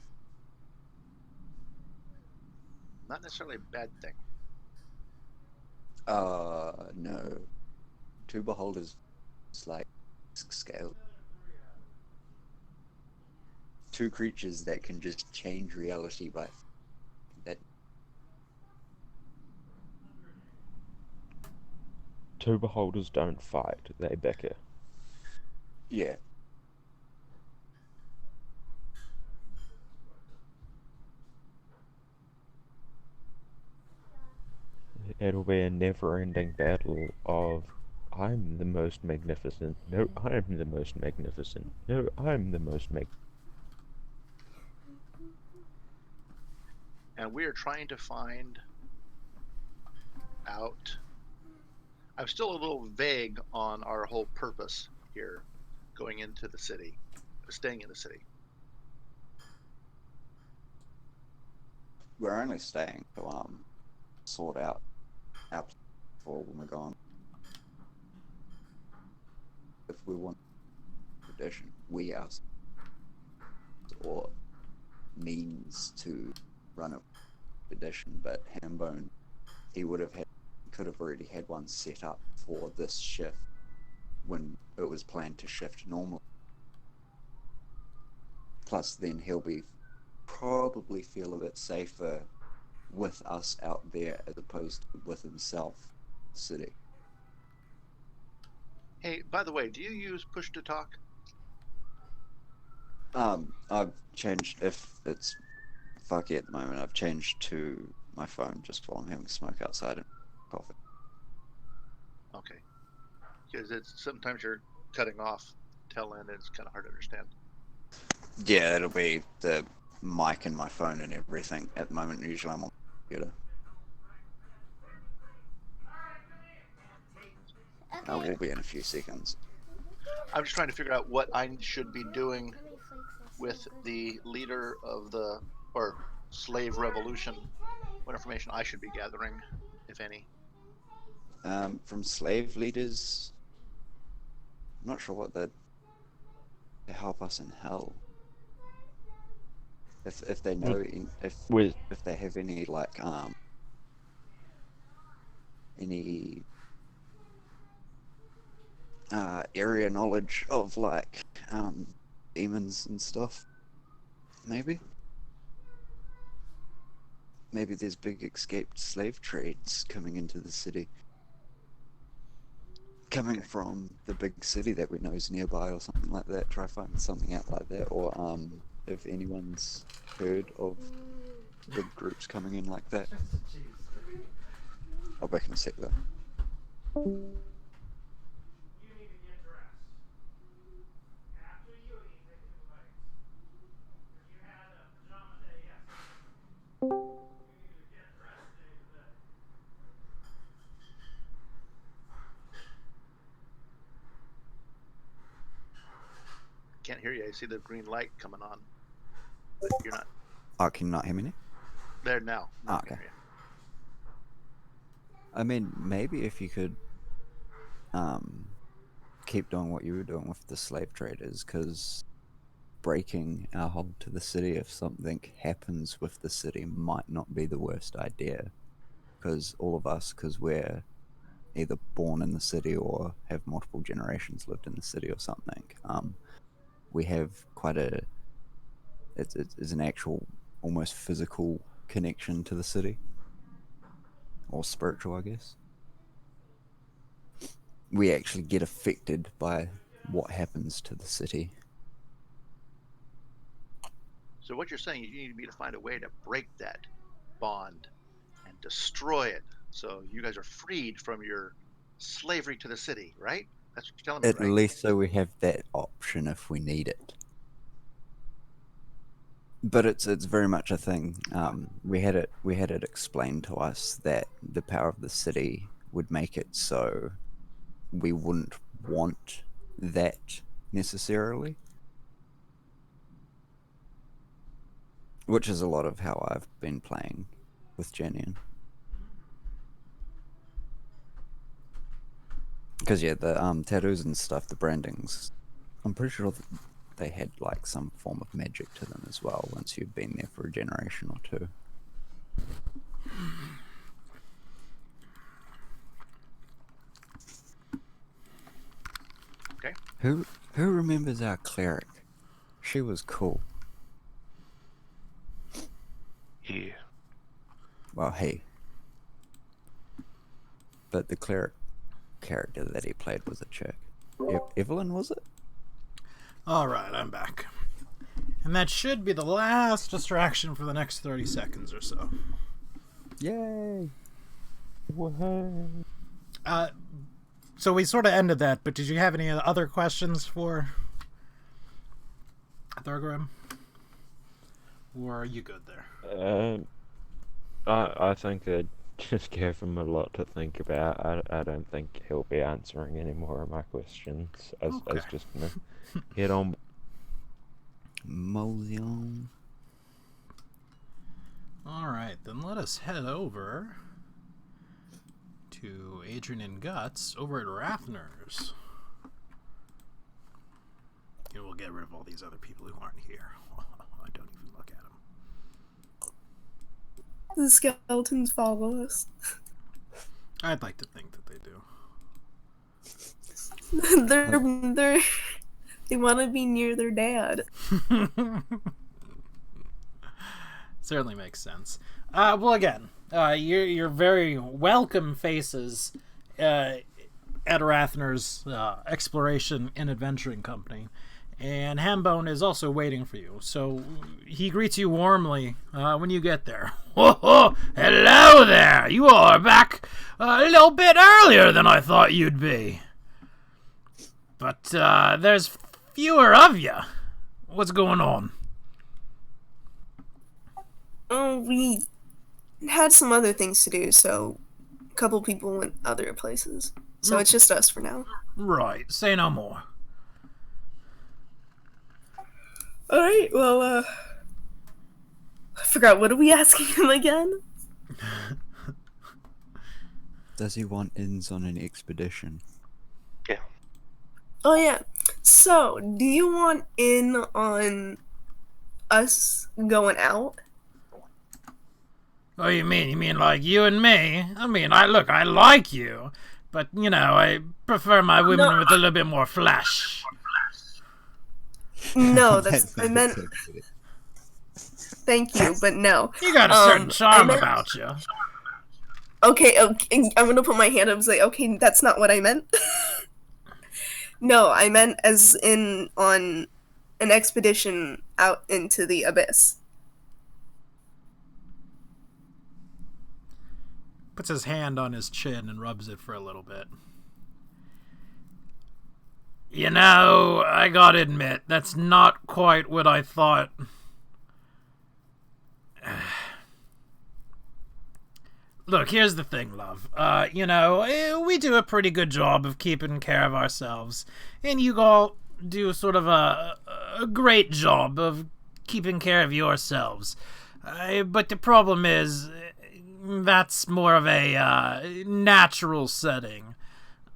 Not necessarily a bad thing. No. Two beholders is like scale. Two creatures that can just change reality by that. Two beholders don't fight, they bicker. Yeah. It'll be a never-ending battle of I'm the most magnificent. No, I'm the most magnificent. No, I'm the most And we are trying to find out. I'm still a little vague on our whole purpose here, going into the city, staying in the city. We're only staying to sort out our plan for when we're gone. If we want tradition, we ourselves or means to run a tradition, but Hambone, he could have already had one set up for this shift when it was planned to shift normally. Plus, then he'll be probably feel a bit safer with us out there as opposed to with himself sitting. Hey, by the way, do you use push to talk? I've changed, if it's fucky at the moment, I've changed to my phone just while I'm having a smoke outside and coffee. Okay. Because it's sometimes you're cutting off tail end and it's kind of hard to understand. Yeah, it'll be the mic and my phone and everything at the moment. Usually I'm on the computer. I will be in a few seconds. I'm just trying to figure out what I should be doing with the leader of the slave revolution. What information I should be gathering, if any. From slave leaders, I'm not sure what to help us in hell. If they know if they have any like any area knowledge of like demons and stuff, maybe there's big escaped slave trades coming into the city, coming from the big city that we know is nearby or something like that. Try find something out like that, or if anyone's heard of big groups coming in like that. I'll back in a sec though. Can't hear you. I see the green light coming on. But you're not Oh, can you not hear me now? there now. Oh, okay. I mean, maybe if you could keep doing what you were doing with the slave traders, because breaking our hold to the city, if something happens with the city, might not be the worst idea. Because all of us, because we're either born in the city or have multiple generations lived in the city or something, we have quite it's an actual, almost physical connection to the city. Or spiritual, I guess. We actually get affected by what happens to the city. So what you're saying is you need me to find a way to break that bond and destroy it, so you guys are freed from your slavery to the city, right? That's what you're telling me, At right? least so we have that option if we need it. But it's very much a thing. We had it explained to us that the power of the city would make it so we wouldn't want that necessarily. Which is a lot of how I've been playing with Jenian. Because yeah, the tattoos and stuff, the brandings, I'm pretty sure that they had like some form of magic to them as well. Once you've been there for a generation or two. Okay. Who remembers our cleric? She was cool. Yeah. Well, he. But the cleric character that he played was a chick. Evelyn, was it? Alright, I'm back. And that should be the last distraction for the next 30 seconds or so. Yay! Whoa. So we sort of ended that, but did you have any other questions for Thorgrim? Or are you good there? I think I'd just gave him a lot to think about. I don't think he'll be answering any more of my questions. I was Okay. just gonna head on. Mosey on. Alright, then let us head over to Adrian and Guts over at Rathner's. And we'll get rid of all these other people who aren't here. I don't even look at them. The skeletons follow us. I'd like to think that they They want to be near their dad. do. Certainly makes sense. Well, again, you're very welcome faces at Rathner's Exploration and Adventuring Company. And Hambone is also waiting for you, so he greets you warmly when you get there. Oh, hello there! You all are back a little bit earlier than I thought you'd be. But there's fewer of you. What's going on? Oh, we had some other things to do, so a couple people went other places. So it's just us for now. Right, say no more. Alright, well, I forgot, what are we asking him again? Does he want ins on an expedition? Oh yeah, so, do you want in on us going out? Oh, you mean? You mean like you and me? I mean, I like you, but, you know, I prefer my women No. with a little bit more flesh. No, I meant, thank you, but no. You got a certain charm meant- about you. Okay, I'm gonna put my hand up and say, okay, that's not what I meant. No, I meant as in on an expedition out into the abyss. Puts his hand on his chin and rubs it for a little bit. You know, I gotta admit, that's not quite what I thought. Look, here's the thing, love. You know, we do a pretty good job of keeping care of ourselves. And you all do sort of a great job of keeping care of yourselves. But the problem is, that's more of a natural setting.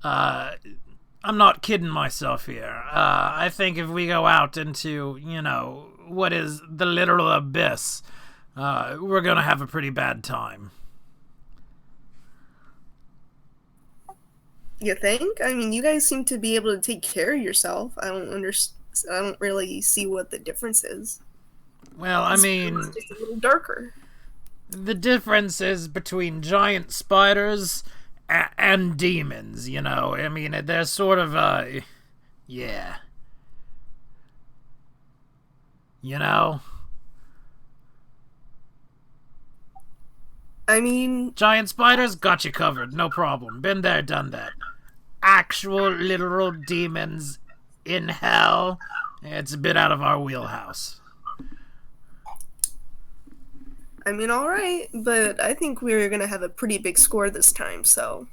I'm not kidding myself here. I think if we go out into, you know, what is the literal abyss, we're gonna have a pretty bad time. You think? I mean, you guys seem to be able to take care of yourself. I don't really see what the difference is. Well, I mean, It's just a little darker. the difference is between giant spiders and demons, you know. I mean, they're sort of, yeah. You know? I mean, Giant spiders, got you covered, no problem. Been there, done that. Actual, literal demons in hell, it's a bit out of our wheelhouse. alright, but I think we're gonna have a pretty big score this time, so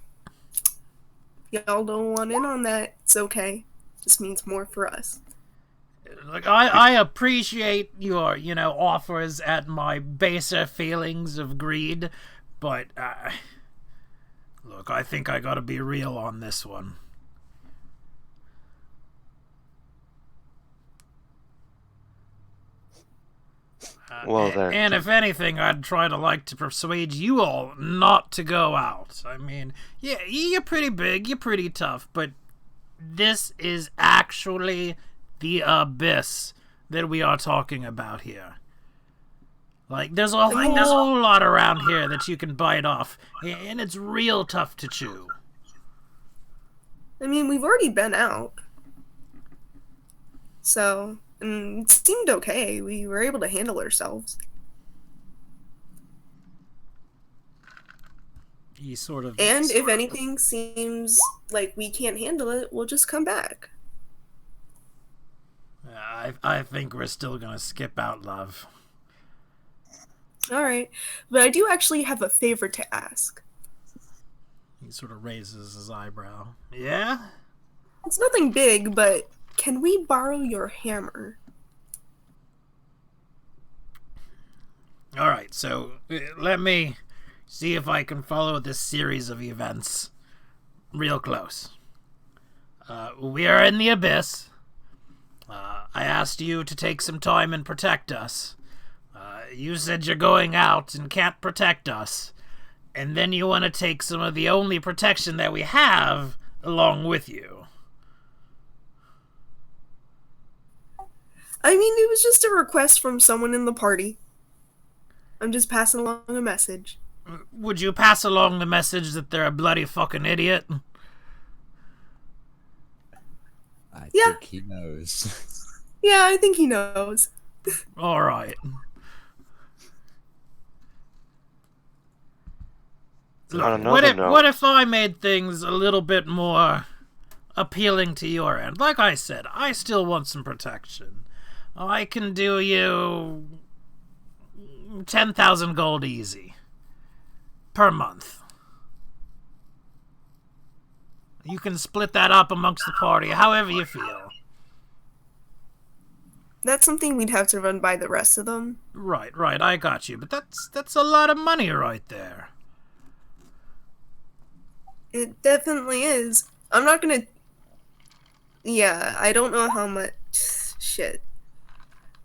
y'all don't want in on that. It's okay. Just means more for us. Look, I appreciate your, you know, offers at my baser feelings of greed, but, look, I think I gotta be real on this one. Well, then. And if anything, I'd try to persuade you all not to go out. I mean, yeah, you're pretty big, you're pretty tough, but this is actually the abyss that we are talking about here. Like, there's a whole lot around here that you can bite off, and it's real tough to chew. I mean, we've already been out. So, and it seemed okay. We were able to handle ourselves. He sort of... And if anything seems like we can't handle it, we'll just come back. I think we're still gonna skip out, love. Alright. But I do actually have a favor to ask. He sort of raises his eyebrow. Yeah? It's nothing big, but can we borrow your hammer? Alright, so let me see if I can follow this series of events real close. We are in the abyss. I asked you to take some time and protect us. You said you're going out and can't protect us. And then you want to take some of the only protection that we have along with you. I mean, it was just a request from someone in the party. I'm just passing along a message. Would you pass along the message that they're a bloody fucking idiot? I Yeah. think he knows. Yeah, I think he knows. Alright. On What another note, if I made things a little bit more appealing to your end? Like I said, I still want some protection. I can do you 10,000 gold easy per month. You can split that up amongst the party however you feel. That's something we'd have to run by the rest of them. Right, I got you. But that's a lot of money right there. It definitely is. I'm not gonna... Yeah, I don't know how much... Shit.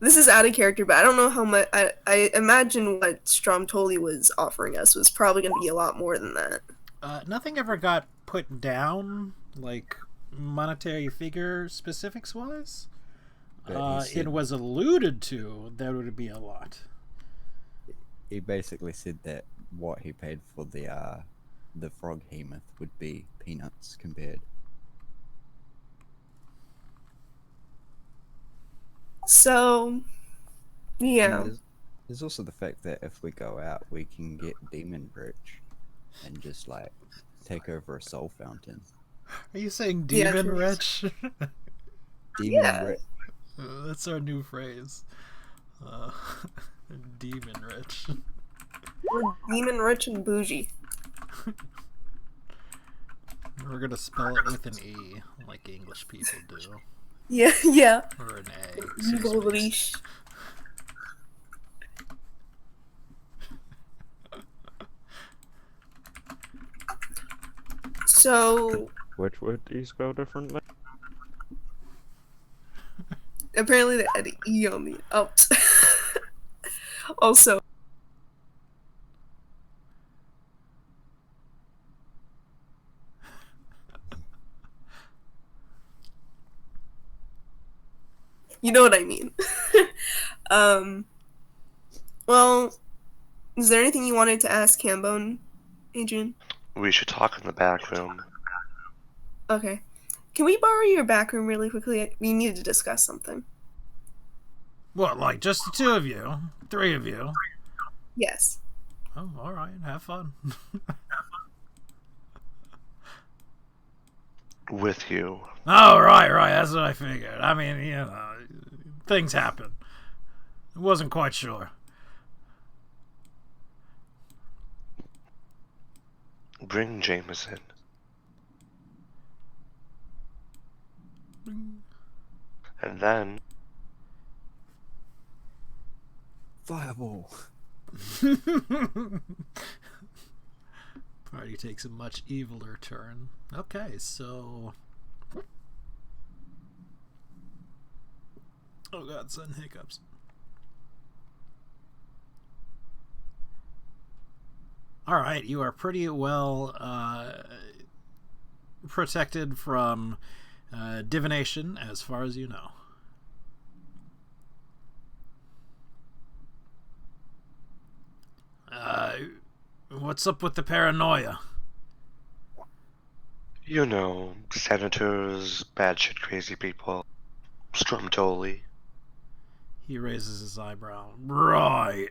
This is out of character, but I don't know how much... I imagine what Stromtoli was offering us was probably gonna be a lot more than that. Nothing ever got put down, like, monetary figure specifics-wise. But he It said- was alluded to that it would be a lot. He basically said that what he paid for the frog hemoth would be peanuts compared. So... Yeah. And there's also the fact that if we go out, we can get demon rich and just like take over a soul fountain. Are you saying Yeah, demon true. rich? Demon Yeah. rich. That's our new phrase. Demon rich. We're demon rich and bougie. We're gonna spell it with an E, like English people do. Yeah, yeah. Or an A. Evil excuse me. leash. So, Which word do you spell differently? apparently they had an E on the out. Also, you know what I mean. Well, is there anything you wanted to ask Cambone, Adrian? we should talk in the back room. Okay. Can we borrow your back room really quickly? We need to discuss something. What, like just the two of you? Three of you? Yes. Oh, alright, have fun. With you. Oh, right, that's what I figured. I mean, you know, things happen. I wasn't quite sure. Bring Jameson. And then Fireball. Party takes a much eviler turn. Okay, so... Oh god, son, hiccups. All right, you are pretty well protected from divination as far as you know. What's up with the paranoia? You know, senators, bad shit crazy people. Strumtoli. He raises his eyebrow. Right.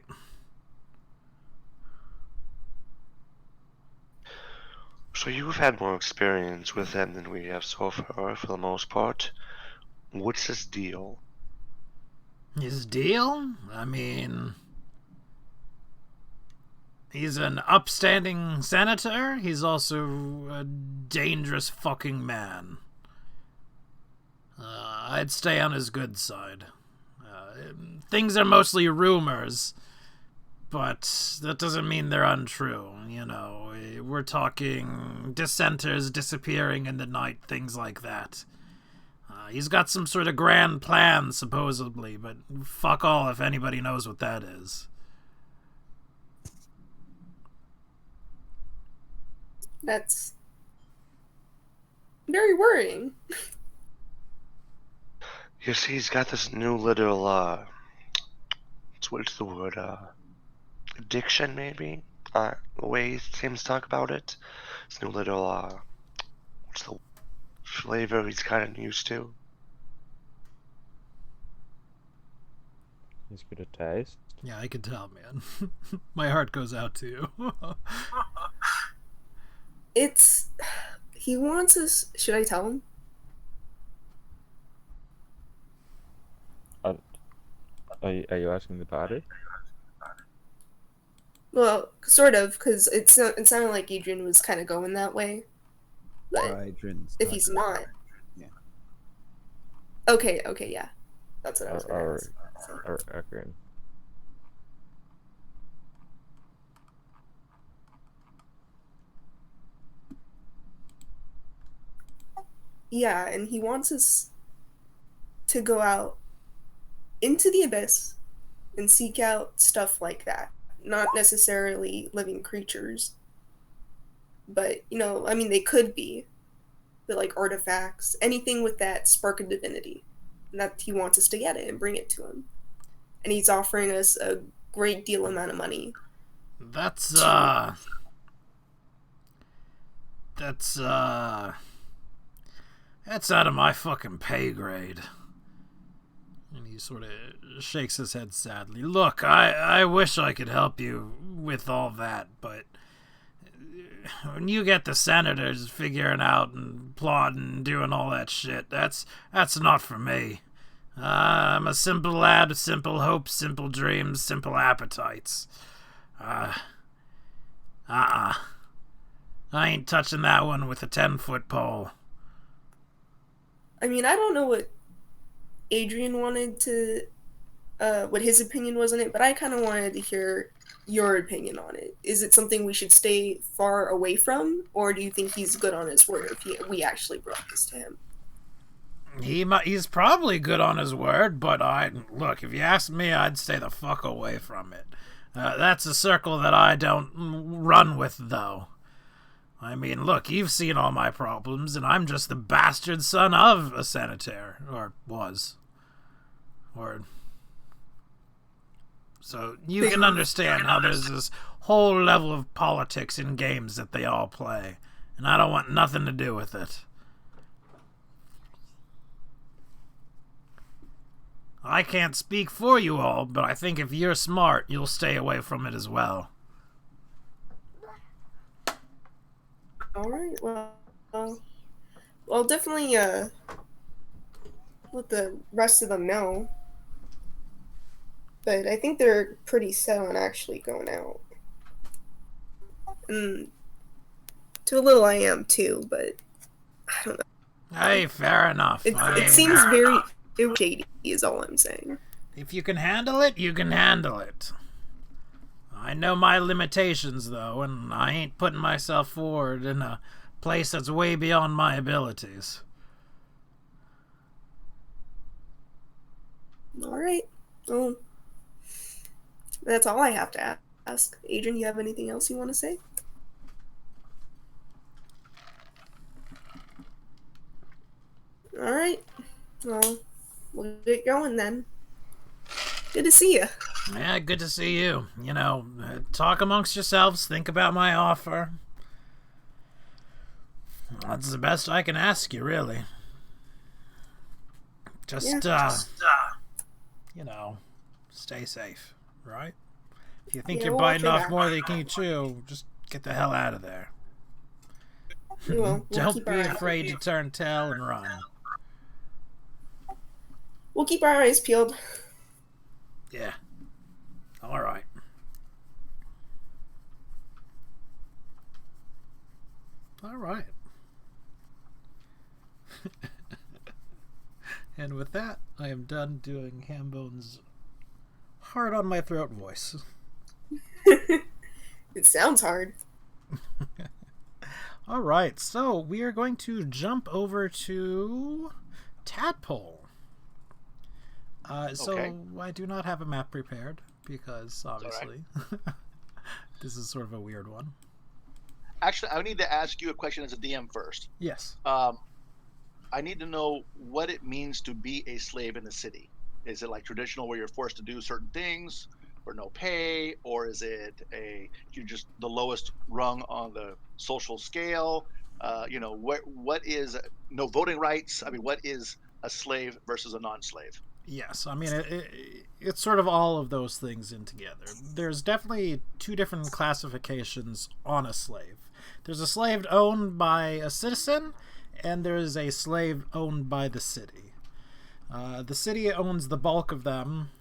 So you've had more experience with them than we have so far, for the most part. What's his deal? His deal? I mean, he's an upstanding senator. He's also a dangerous fucking man. I'd stay on his good side. Things are mostly rumors, but that doesn't mean they're untrue. You know, we're talking dissenters disappearing in the night, things like that. He's got some sort of grand plan, supposedly, but fuck all if anybody knows what that is. That's very worrying. You see, he's got this new little, what's the word, addiction, maybe? The way he seems to talk about it. This new little, what's the flavor he's kind of used to? He's good at taste. Yeah, I can tell, man. My heart goes out to you. He wants us. Should I tell him? Are you asking the party? Well, sort of, because it sounded like Adrian was kind of going that way. But Adrian's if he's not, Yeah. Okay, yeah, that's what I was going to Or, ask. So. or Akron. Yeah, and he wants us to go out into the abyss and seek out stuff like that. Not necessarily living creatures, but, you know, I mean, they could be. But, like, artifacts, anything with that spark of divinity. And that he wants us to get it and bring it to him. And he's offering us a great deal amount of money. That's out of my fucking pay grade. And he sort of shakes his head sadly. Look, I wish I could help you with all that, but when you get the senators figuring out and plotting and doing all that shit, that's not for me. I'm a simple lad with simple hopes, simple dreams, simple appetites. I ain't touching that one with a 10-foot pole. I mean, I don't know what Adrian wanted to, what his opinion was on it, but I kind of wanted to hear your opinion on it. Is it something we should stay far away from, or do you think he's good on his word if we actually brought this to him? He's probably good on his word, but look, if you ask me, I'd stay the fuck away from it. That's a circle that I don't run with, though. I mean, look, you've seen all my problems, and I'm just the bastard son of a senator, or was. So you can understand how there's this whole level of politics in games that they all play, and I don't want nothing to do with it. I can't speak for you all, but I think if you're smart, you'll stay away from it as well. All right, well, definitely let the rest of them know. But I think they're pretty set on actually going out. And to a little I am too, but I don't know. Hey, fair enough. It seems very shady is all I'm saying. If you can handle it, you can handle it. I know my limitations, though, and I ain't putting myself forward in a place that's way beyond my abilities. All right. Well, that's all I have to ask. ask. Adrian, you have anything else you want to say? All right. Well, we'll get going then. Good to see you. Yeah, good to see you. You know, talk amongst yourselves, think about my offer. That's the best I can ask you, really. Just, you know, stay safe, right? If you think Yeah, you're we'll biting watch off your more than you can chew, just get the hell out of there. We will. We'll Don't keep be our afraid to turn tail and run. We'll keep our eyes peeled. Yeah. All right. All right. And with that, I am done doing Hambone's hard on my throat voice. It sounds hard. All right, so we are going to jump over to Tadpole. So Okay. I do not have a map prepared because obviously this is sort of a weird one. Actually, I need to ask you a question as a DM first. Yes. I need to know what it means to be a slave in the city. Is it like traditional where you're forced to do certain things for no pay, or is it you're just the lowest rung on the social scale? You know, what is no voting rights? I mean, what is a slave versus a non-slave? Yes, I mean, it's sort of all of those things in together. There's definitely two different classifications on a slave. There's a slave owned by a citizen, and there's a slave owned by the city. The city owns the bulk of them.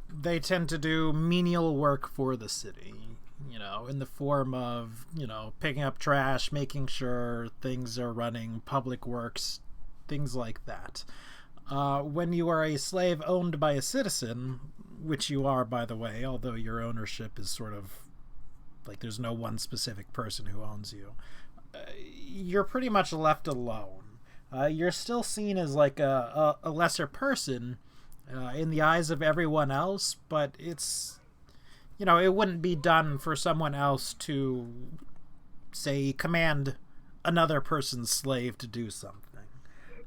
They tend to do menial work for the city, you know, in the form of, you know, picking up trash, making sure things are running, public works, things like that. When you are a slave owned by a citizen, which you are, by the way, although your ownership is sort of like there's no one specific person who owns you, you're pretty much left alone. You're still seen as like a lesser person in the eyes of everyone else, but it's, you know, it wouldn't be done for someone else to, say, command another person's slave to do something.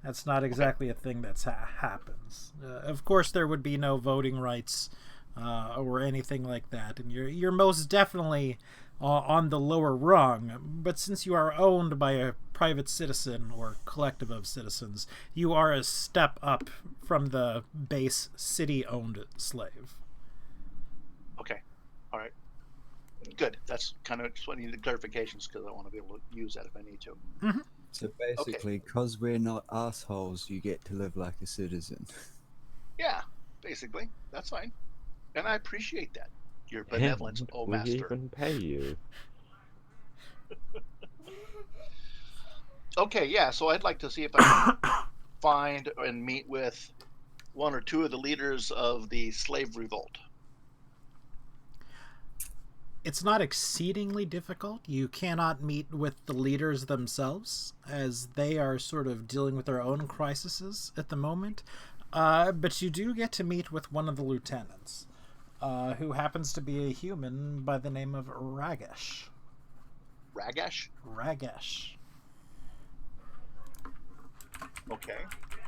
That's not exactly a thing that happens. Of course, there would be no voting rights or anything like that, and you're most definitely on the lower rung. But since you are owned by a private citizen or collective of citizens, you are a step up from the base city-owned slave. Okay, all right, good. That's kind of just what I need the clarifications because I want to be able to use that if I need to. Mm-hmm. So basically, because we're not assholes, you get to live like a citizen. Yeah, basically, that's fine, and I appreciate that. Your benevolence, And oh we master. even pay you. Okay, yeah. So I'd like to see if I can find and meet with one or two of the leaders of the slave revolt. It's not exceedingly difficult. You cannot meet with the leaders themselves, as they are sort of dealing with their own crises at the moment. But you do get to meet with one of the lieutenants, who happens to be a human by the name of Ragesh. Ragesh? Ragesh. Okay.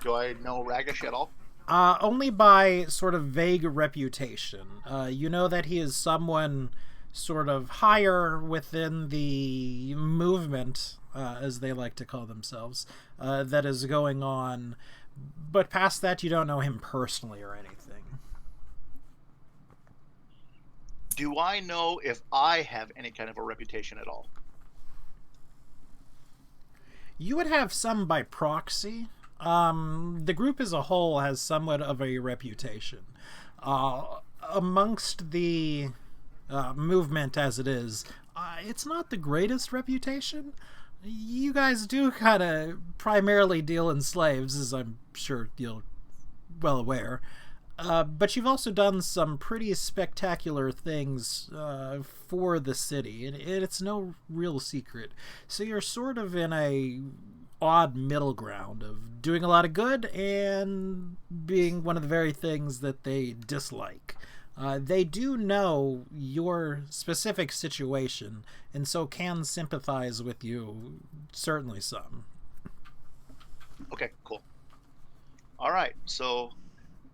Do I know Ragesh at all? Only by sort of vague reputation. You know that he is someone sort of higher within the movement, as they like to call themselves, that is going on. But past that, you don't know him personally or anything. Do I know if I have any kind of a reputation at all? You would have some by proxy. The group as a whole has somewhat of a reputation. Amongst the movement as it is, it's not the greatest reputation. You guys do kind of primarily deal in slaves, as I'm sure you're well aware. But you've also done some pretty spectacular things for the city, and it's no real secret. So you're sort of in a odd middle ground of doing a lot of good and being one of the very things that they dislike. They do know your specific situation, and so can sympathize with you, certainly some. Okay, cool. All right, so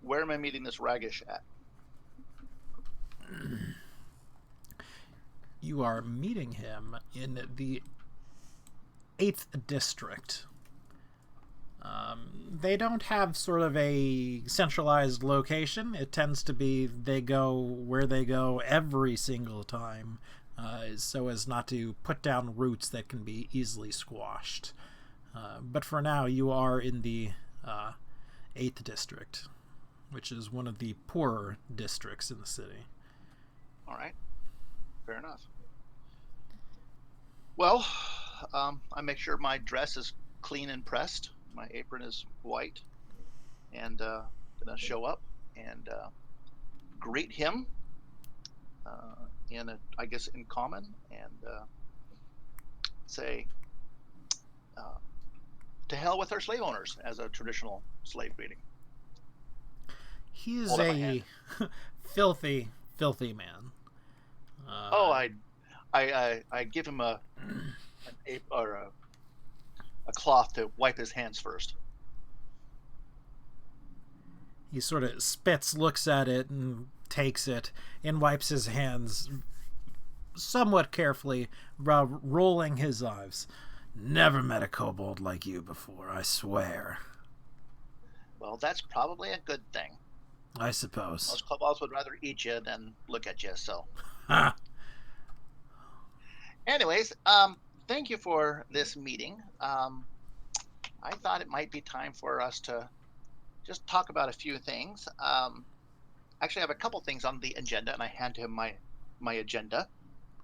where am I meeting this Ragish at? You are meeting him in the 8th District. They don't have sort of a centralized location. It tends to be they go where they go every single time, so as not to put down roots that can be easily squashed. But for now, you are in the 8th District, which is one of the poorer districts in the city. All right, fair enough. Well, I make sure my dress is clean and pressed. My apron is white, and gonna show up and greet him I guess in common, and say, "To hell with our slave owners," as a traditional slave greeting. He is Hold up my a hand. filthy, filthy man. I give him a cloth to wipe his hands first. He sort of spits, looks at it, and takes it, and wipes his hands somewhat carefully, rolling his eyes. Never met a kobold like you before, I swear. Well, that's probably a good thing. I suppose. Most kobolds would rather eat you than look at you, so. Ha! Anyways, thank you for this meeting. I thought it might be time for us to just talk about a few things. Actually, I have a couple things on the agenda, and I hand him my agenda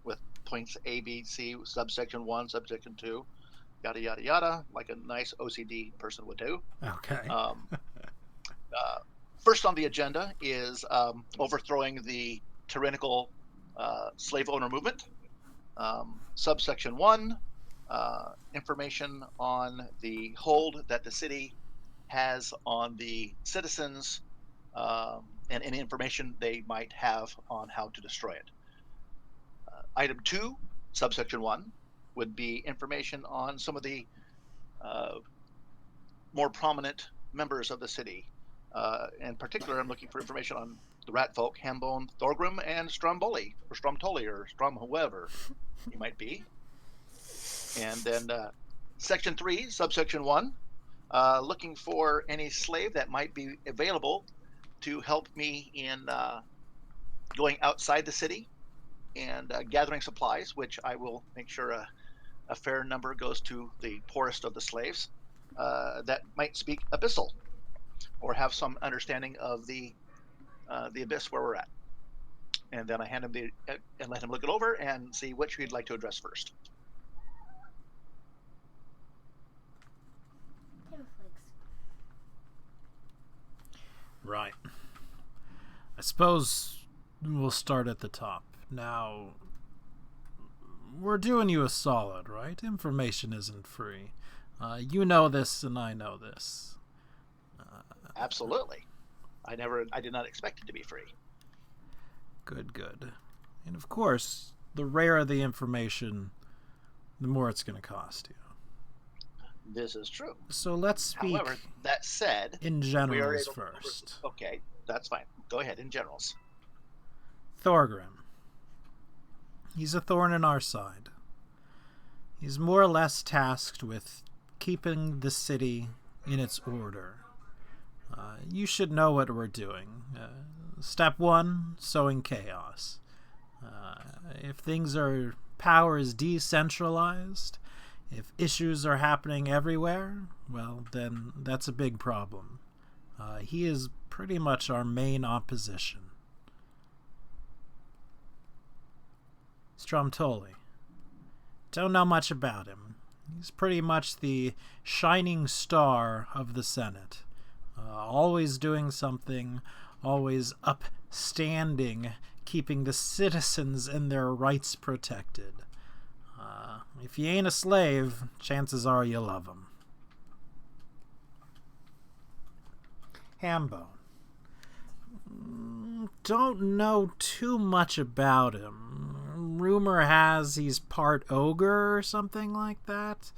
with points A, B, C, subsection 1, subsection 2, yada, yada, yada, like a nice OCD person would do. Okay. First on the agenda is overthrowing the tyrannical slave owner movement. Subsection 1, information on the hold that the city has on the citizens, and any information they might have on how to destroy it. Item 2, subsection 1, would be information on some of the more prominent members of the city. In particular, I'm looking for information on the rat folk, Hambone, Thorgrim, and Stromboli, or Stromtoli, or Strom whoever he might be. And then section 3, subsection 1, looking for any slave that might be available to help me in going outside the city and gathering supplies, which I will make sure a fair number goes to the poorest of the slaves that might speak Abyssal or have some understanding of the abyss where we're at. And then I hand him and let him look it over and see which he'd like to address first. Right. I suppose we'll start at the top. Now, we're doing you a solid, right? Information isn't free. You know this, and I know this. Absolutely. I did not expect it to be free. Good. And of course, the rarer the information, the more it's going to cost you. This is true. So let's speak. However, that said, in we are generals able to- first. Okay, that's fine. Go ahead in generals. Thorgrim. He's a thorn in our side. He's more or less tasked with keeping the city in its order. You should know what we're doing. Step 1, sowing chaos. If power is decentralized, if issues are happening everywhere, well, then that's a big problem. He is pretty much our main opposition. Stromtoli. Don't know much about him. He's pretty much the shining star of the Senate. Always doing something, always upstanding, keeping the citizens and their rights protected. If you ain't a slave, chances are you love him. Hambone. Don't know too much about him. Rumor has he's part ogre or something like that.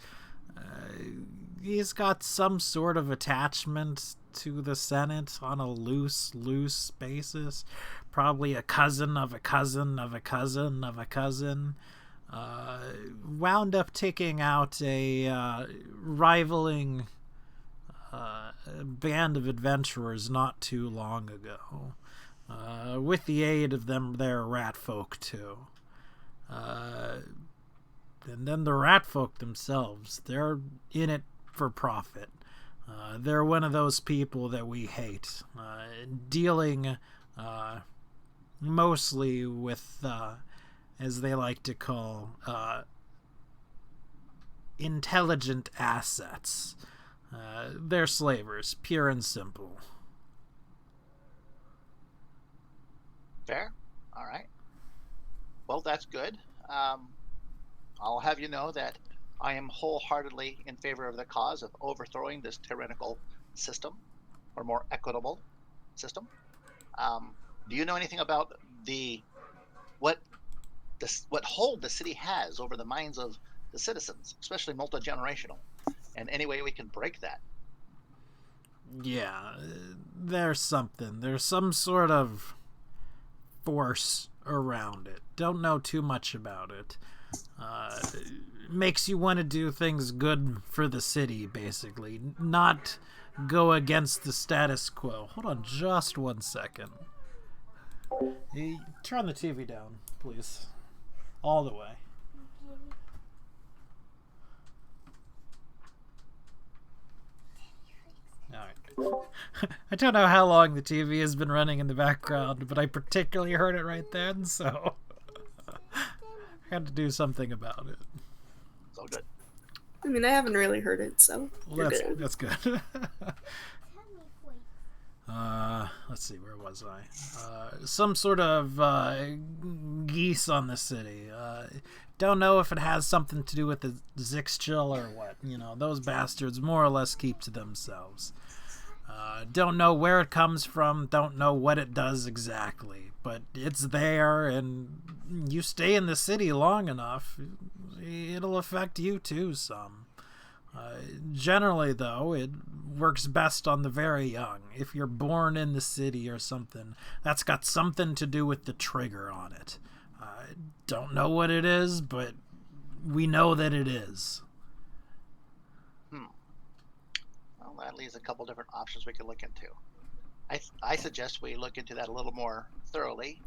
He's got some sort of attachment to the Senate on a loose basis. Probably a cousin of a cousin of a cousin of a cousin. Wound up taking out a rivaling band of adventurers not too long ago. With the aid of their rat folk too. And then the rat folk themselves, they're in it for profit. They're one of those people that we hate, dealing mostly with, as they like to call, intelligent assets. They're slavers, pure and simple. Fair. All right. Well, that's good. I'll have you know that I am wholeheartedly in favor of the cause of overthrowing this tyrannical system, or more equitable system. Do you know anything about what hold the city has over the minds of the citizens, especially multi-generational, and any way we can break that? Yeah, there's something. There's some sort of force around it. Don't know too much about it. Makes you want to do things good for the city, basically. Not go against the status quo. Hold on just 1 second. Turn the TV down, please. All the way. Alright. I don't know how long the TV has been running in the background, but I particularly heard it right then, so I had to do something about it. So good. I mean, I haven't really heard it, so Well, that's good. Let's see, where was I? Some sort of geese on the city. Don't know if it has something to do with the Zixchill or what. You know, those bastards more or less keep to themselves. Don't know where it comes from, don't know what it does exactly, but it's there, and you stay in the city long enough, it'll affect you too some. Generally, though, it works best on the very young. If you're born in the city or something, that's got something to do with the trigger on it. Don't know what it is, but we know that it is. Well, that leaves a couple different options we could look into. I suggest we look into that a little more thoroughly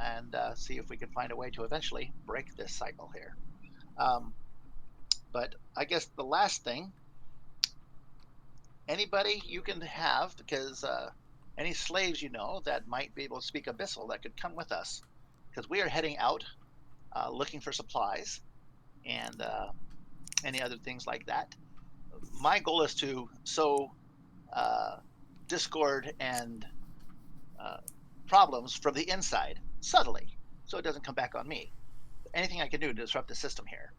and see if we can find a way to eventually break this cycle here. But I guess the last thing, anybody you can have, because any slaves you know that might be able to speak Abyssal that could come with us, because we are heading out looking for supplies and any other things like that. My goal is to sow discord and problems from the inside, subtly, so it doesn't come back on me. Anything I can do to disrupt the system here.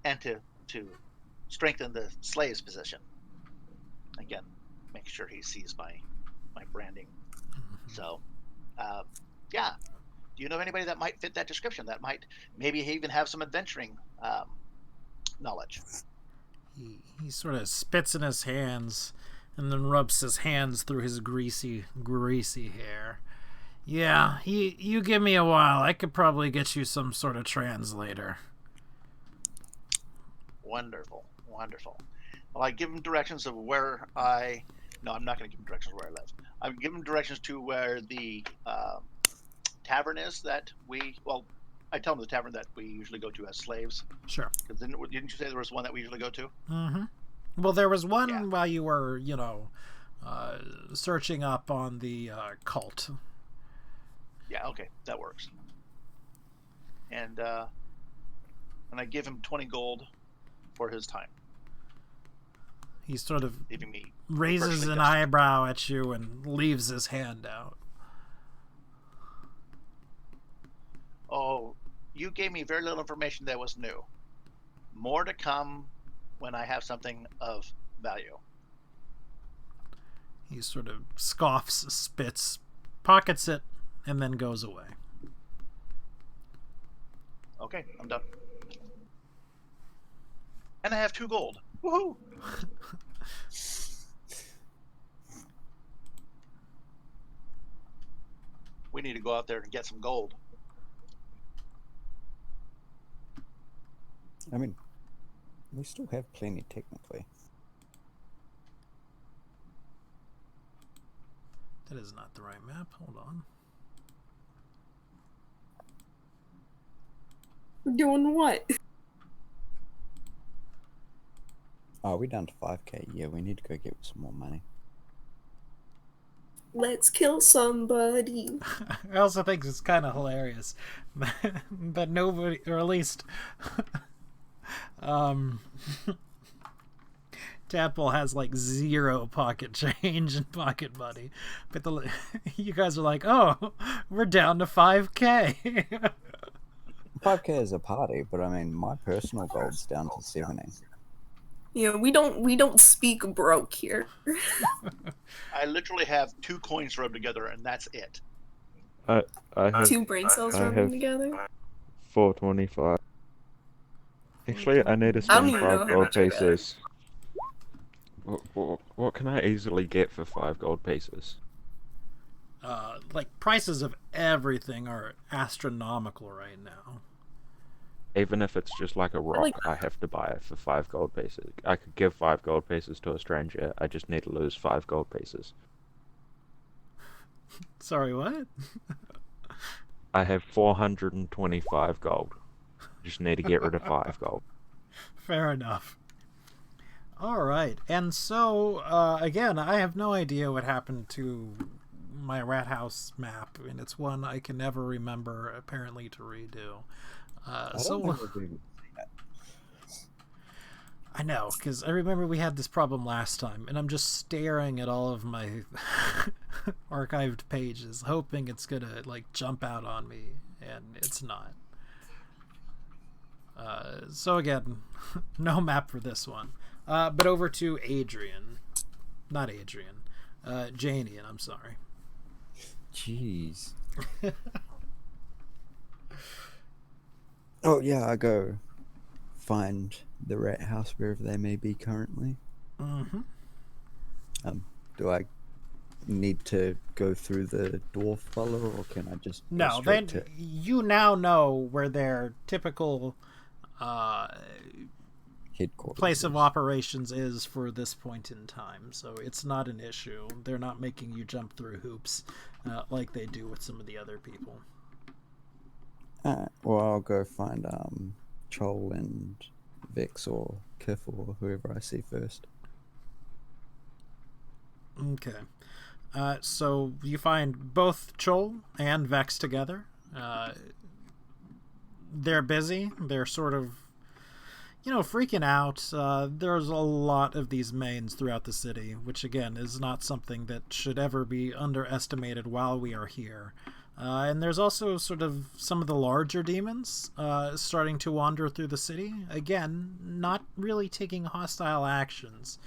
And to strengthen the slave's position. Again, make sure he sees my branding. So, yeah. Do you know anybody that might fit that description? That might maybe even have some adventuring knowledge. He sort of spits in his hands and then rubs his hands through his greasy hair. Yeah, you give me a while. I could probably get you some sort of translator. Wonderful. Well, I give him directions of where I... No, I'm not going to give him directions where I live. I'm giving him directions to where the tavern is that we... Well, I tell him the tavern that we usually go to as slaves. Sure. Because didn't you say there was one that we usually go to? Mm-hmm. Well, there was one while you were, searching up on the cult. Yeah, okay. That works. And I give him 20 gold for his time. He sort of leaving me raises an eyebrow at you and leaves his hand out. Oh, you gave me very little information that was new. More to come when I have something of value. He sort of scoffs, spits, pockets it, and then goes away. Okay, I'm done. And I have 2 gold. Woohoo! We need to go out there and get some gold. I mean, we still have plenty technically. That is not the right map. Hold on. We're doing what? Oh, we're down to 5k. Yeah, we need to go get some more money. Let's kill somebody. I also think it's kind of hilarious that nobody, or at least, Tadpole has like 0 pocket change and pocket money, but you guys are like, oh, we're down to 5k. 5k is a party, but I mean, my personal gold's down to 70. Yeah, we don't speak broke here. I literally have 2 coins rubbed together, and that's it. I have 2 brain cells I rubbing have together. 425. Actually, I need to I don't spend even know 5 how gold much I got. pieces. What can I easily get for 5 gold pieces? Like prices of everything are astronomical right now. Even if it's just like a rock, I have to buy it for 5 gold pieces. I could give 5 gold pieces to a stranger. I just need to lose 5 gold pieces. Sorry, what? I have 425 gold. Just need to get rid of 5 gold. Fair enough. All right, and so again, I have no idea what happened to my rat house map, and it's one I can never remember apparently to redo. I know, because I remember we had this problem last time, and I'm just staring at all of my archived pages, hoping it's gonna like jump out on me, and it's not. So again, no map for this one. But over to Adrian. Not Adrian. Janian, I'm sorry. Jeez. Oh yeah, I go find the rat house wherever they may be currently. Mm-hmm. Do I need to go through the dwarf fellow, or can I just go No, straight to... you now know where their typical headquarters place of is? operations is for this point in time, so it's not an issue. They're not making you jump through hoops like they do with some of the other people. Alright, well, I'll go find Chol and Vex or Kif or whoever I see first. Okay. So you find both Chol and Vex together. They're busy. They're sort of, freaking out. There's a lot of these mains throughout the city, which again is not something that should ever be underestimated while we are here. And there's also sort of some of the larger demons starting to wander through the city. Again, not really taking hostile actions.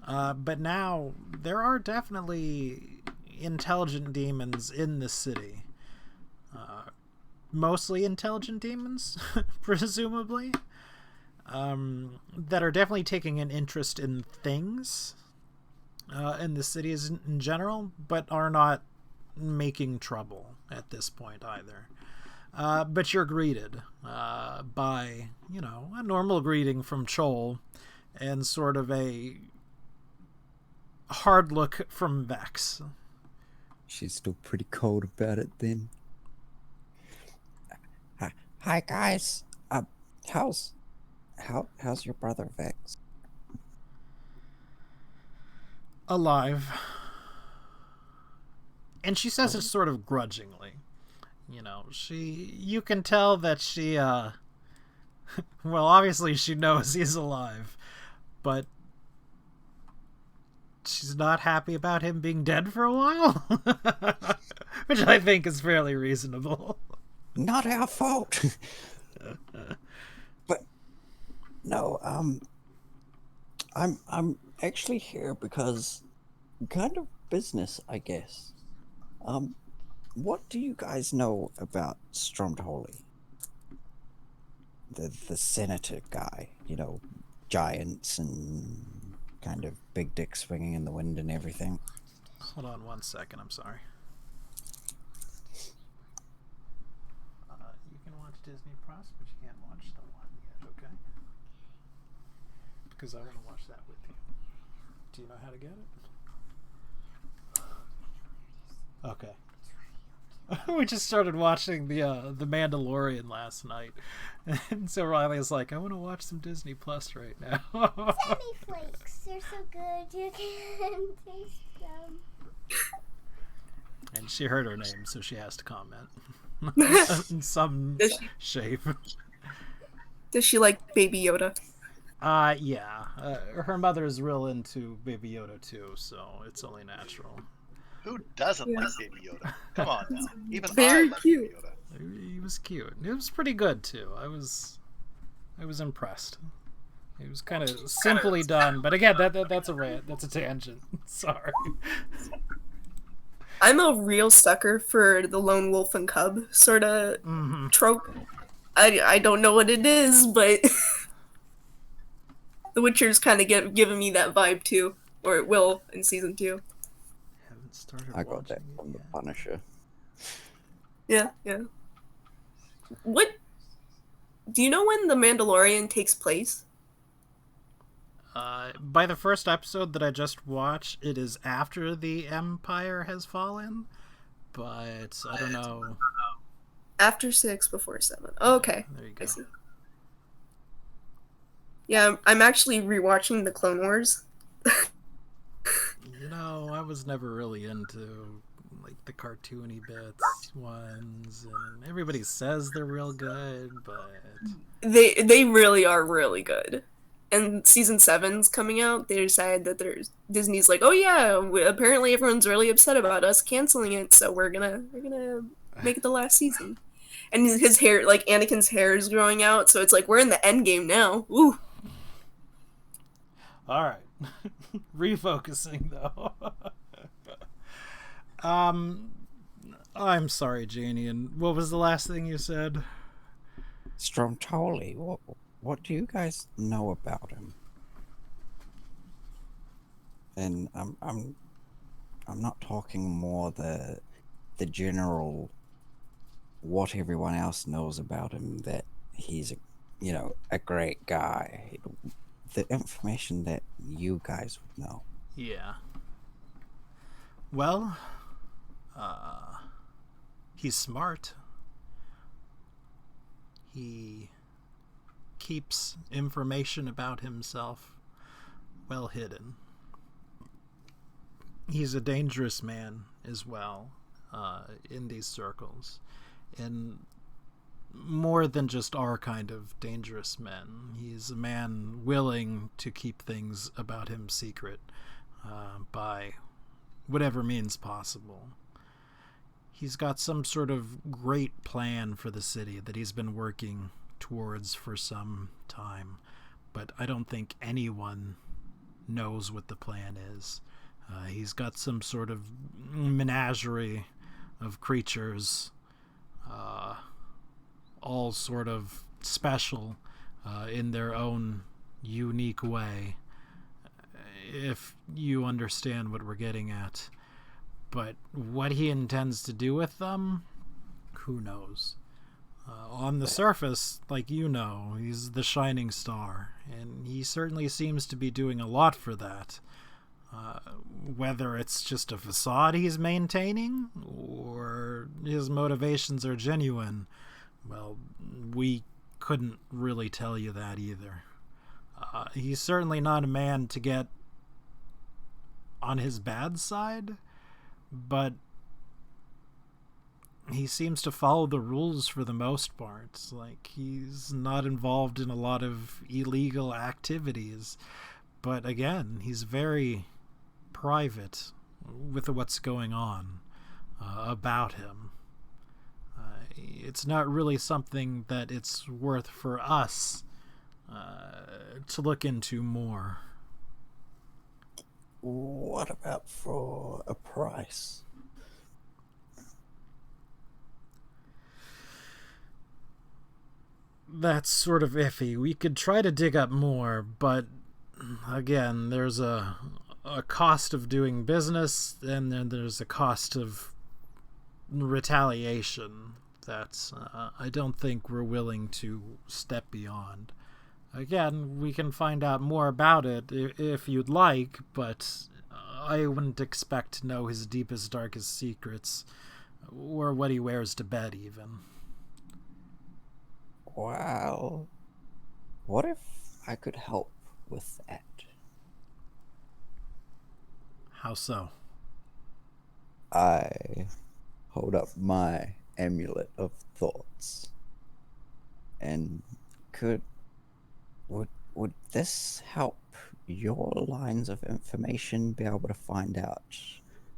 But now there are definitely intelligent demons in the city. Mostly intelligent demons, presumably. That are definitely taking an interest in things in the cities in general, but are not making trouble at this point either. But you're greeted by, a normal greeting from Chol and sort of a hard look from Vex. She's still pretty cold about it then. Hi guys. How's your brother Vex? Alive. And she says it sort of grudgingly. You can tell that she, well, obviously she knows he's alive, but she's not happy about him being dead for a while, which I think is fairly reasonable. Not our fault. But no, I'm actually here because I'm kind of business, I guess. What do you guys know about Stromtoli? The senator guy, you know, giants and kind of big dick swinging in the wind and everything. Hold on 1 second, I'm sorry. You can watch Disney Plus, but you can't watch the one yet, okay? Because I want to watch that with you. Do you know how to get it? Okay. We just started watching the Mandalorian last night, and so Riley is like, "I want to watch some Disney Plus right now." Sammy flakes, they're so good. You can taste them. And she heard her name, so she has to comment in some shape. Does she like Baby Yoda? Yeah. Her mother is real into Baby Yoda too, so it's only natural. Who doesn't like Baby Yoda? Come on now. Even Very I love cute. Baby Yoda. He was cute. It was pretty good too. I was impressed. It was kind of simply done, but again, that's a rant. That's a tangent. Sorry. I'm a real sucker for the lone wolf and cub sort of trope. I don't know what it is, but The Witcher's kind of giving me that vibe too, or it will in season 2. Haven't started I got that watching it from the yet. Punisher. Yeah. What? Do you know when The Mandalorian takes place? By the first episode that I just watched, it is after the Empire has fallen, but I don't know. After 6, before 7. Oh, okay. There you go. I see. Yeah, I'm actually rewatching the Clone Wars. You know, I was never really into like the cartoony bits ones, and everybody says they're real good, but They really are really good. And season 7's coming out. They decided that Disney's like, oh yeah, apparently everyone's really upset about us canceling it, so we're gonna make it the last season. And his hair, like Anakin's hair, is growing out, so it's like we're in the end game now. Ooh. all right. Refocusing though. I'm sorry, Janie. And what was the last thing you said? Stromtoli, what do you guys know about him? And I'm not talking more the general what everyone else knows about him, that he's a great guy. The information that you guys would know. Yeah. Well, he's smart. He keeps information about himself well hidden. He's a dangerous man as well, in these circles. And more than just our kind of dangerous men. He's a man willing to keep things about him secret by whatever means possible. He's got some sort of great plan for the city that he's been working towards for some time, but I don't think anyone knows what the plan is. He's got some sort of menagerie of creatures, all sort of special in their own unique way, if you understand what we're getting at. But what he intends to do with them, who knows? On the surface, like he's the shining star, and he certainly seems to be doing a lot for that. Whether it's just a facade he's maintaining, or his motivations are genuine, well, we couldn't really tell you that either. He's certainly not a man to get on his bad side, but he seems to follow the rules for the most part. Like, he's not involved in a lot of illegal activities, but again, he's very private with what's going on about him. It's not really something that it's worth for us to look into more. What about for a price? That's sort of iffy. We could try to dig up more, but again, there's a cost of doing business, and then there's a cost of retaliation that I don't think we're willing to step beyond. Again, we can find out more about it if you'd like, but I wouldn't expect to know his deepest, darkest secrets, or what he wears to bed, even. Well, what if I could help with that? How so? I hold up my amulet of thoughts, and would this help your lines of information be able to find out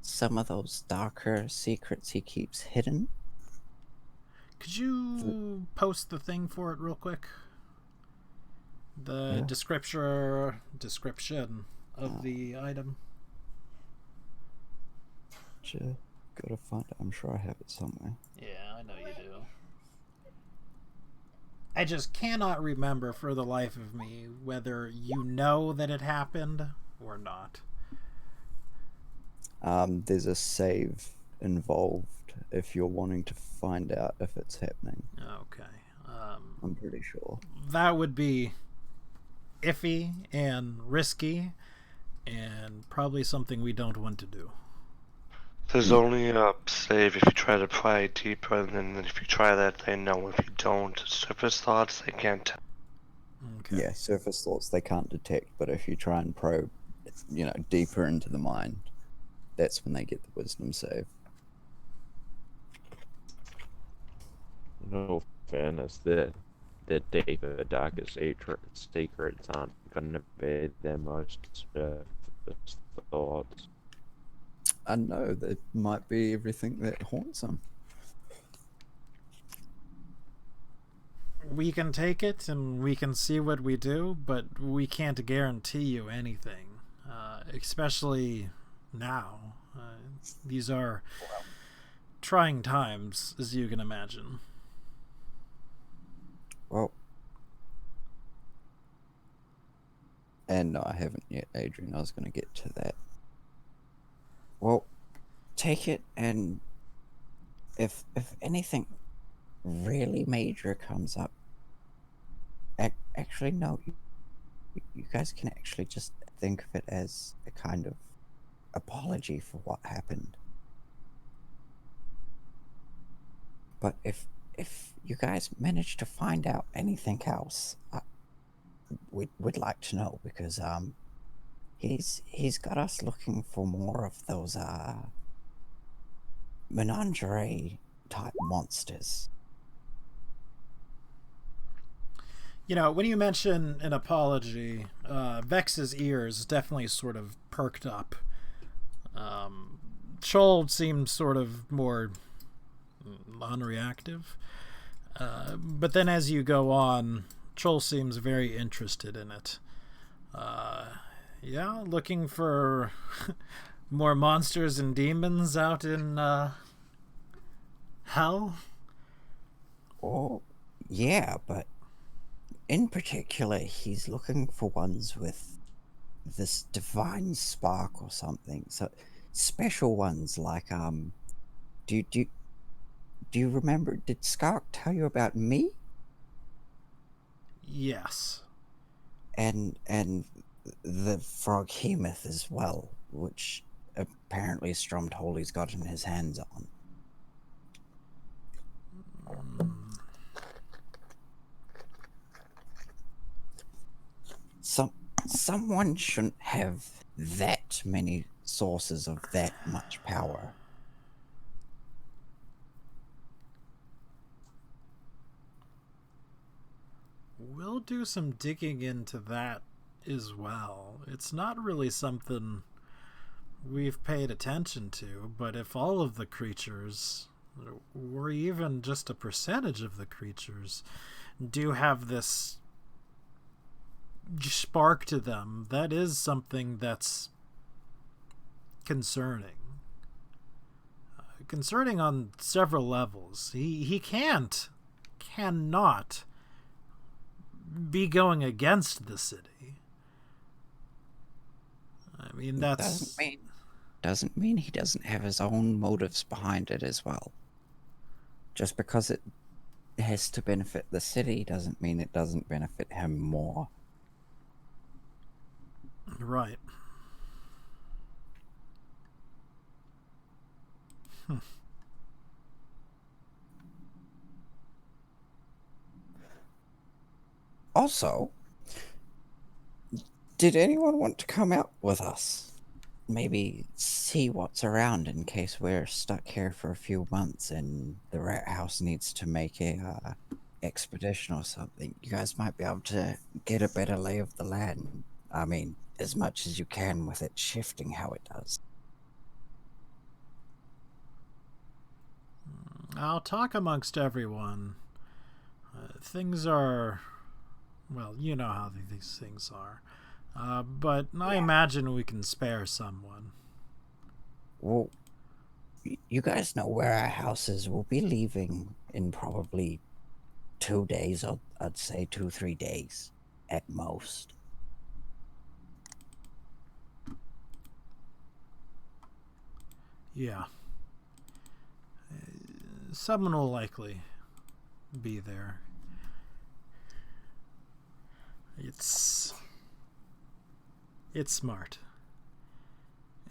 some of those darker secrets he keeps hidden? Could you post the thing for it real quick? The Yeah. description of the item. Gotta find it. I'm sure I have it somewhere. Yeah, I know you do. I just cannot remember for the life of me whether you know that it happened or not. There's a save involved if you're wanting to find out if it's happening. Okay. I'm pretty sure. That would be iffy and risky, and probably something we don't want to do. There's only a save if you try to pry deeper, and then if you try that, they know. If you don't, surface thoughts, they can't tell. Okay. Yeah, surface thoughts they can't detect, but if you try and probe, deeper into the mind, that's when they get the wisdom save. No fairness, the deeper, darkest secrets aren't gonna be their most thoughts. I know that might be everything that haunts them. We can take it and we can see what we do, but we can't guarantee you anything, especially now. These are trying times, as you can imagine. Well, and no, I haven't yet, Adrian. I was going to get to that. Well, take it, and if anything really major comes up, actually no, you guys can actually just think of it as a kind of apology for what happened. But if you guys manage to find out anything else, we'd like to know, because he's got us looking for more of those menagerie type monsters. You know, when you mention an apology, Vex's ears definitely sort of perked up. Chol seemed sort of more non-reactive. But then as you go on, Chol seems very interested in it. Yeah, looking for more monsters and demons out in hell? Oh, yeah, but in particular, he's looking for ones with this divine spark or something. So special ones like do you remember? Did Skark tell you about me? Yes. And the Froghemoth as well, which apparently Stromtoli's got in his hands on. Someone shouldn't have that many sources of that much power. We'll do some digging into that as well. It's not really something we've paid attention to, but if all of the creatures, or even just a percentage of the creatures, do have this spark to them, that is something that's concerning. Concerning on several levels. He cannot be going against the city. I mean, that's... Doesn't mean he doesn't have his own motives behind it as well. Just because it has to benefit the city doesn't mean it doesn't benefit him more. Right. Also, did anyone want to come out with us? Maybe see what's around in case we're stuck here for a few months and the Rat House needs to make a expedition or something. You guys might be able to get a better lay of the land. I mean, as much as you can with it shifting how it does. I'll talk amongst everyone. Things are... Well, you know how these things are. But I imagine we can spare someone. Well, you guys know where our house is. We'll be leaving in probably 2 days, or I'd say 2-3 days at most. Yeah. Someone will likely be there. It's smart.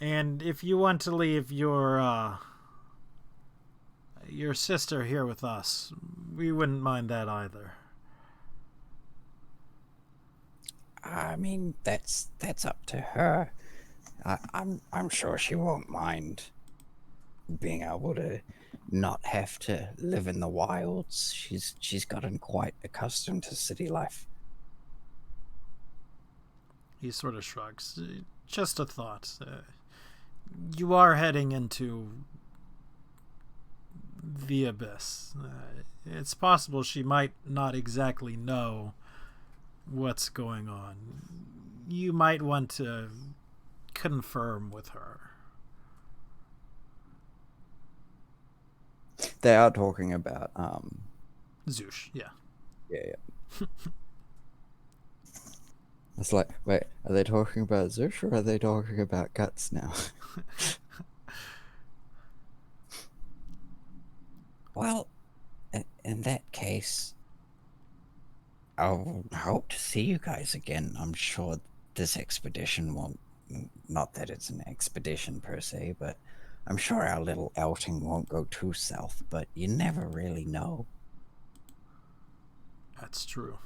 And if you want to leave your sister here with us, we wouldn't mind that either. I mean, that's up to her. I'm sure she won't mind being able to not have to live in the wilds. She's gotten quite accustomed to city life. He sort of shrugs. Just a thought. You are heading into the abyss. It's possible she might not exactly know what's going on. You might want to confirm with her. They are talking about Zoosh, yeah. Yeah. It's like, wait, are they talking about Zoosh or are they talking about Guts now? Well, in that case, I'll hope to see you guys again. I'm sure this expedition won't, not that it's an expedition per se, but I'm sure our little outing won't go too south, but you never really know. That's true.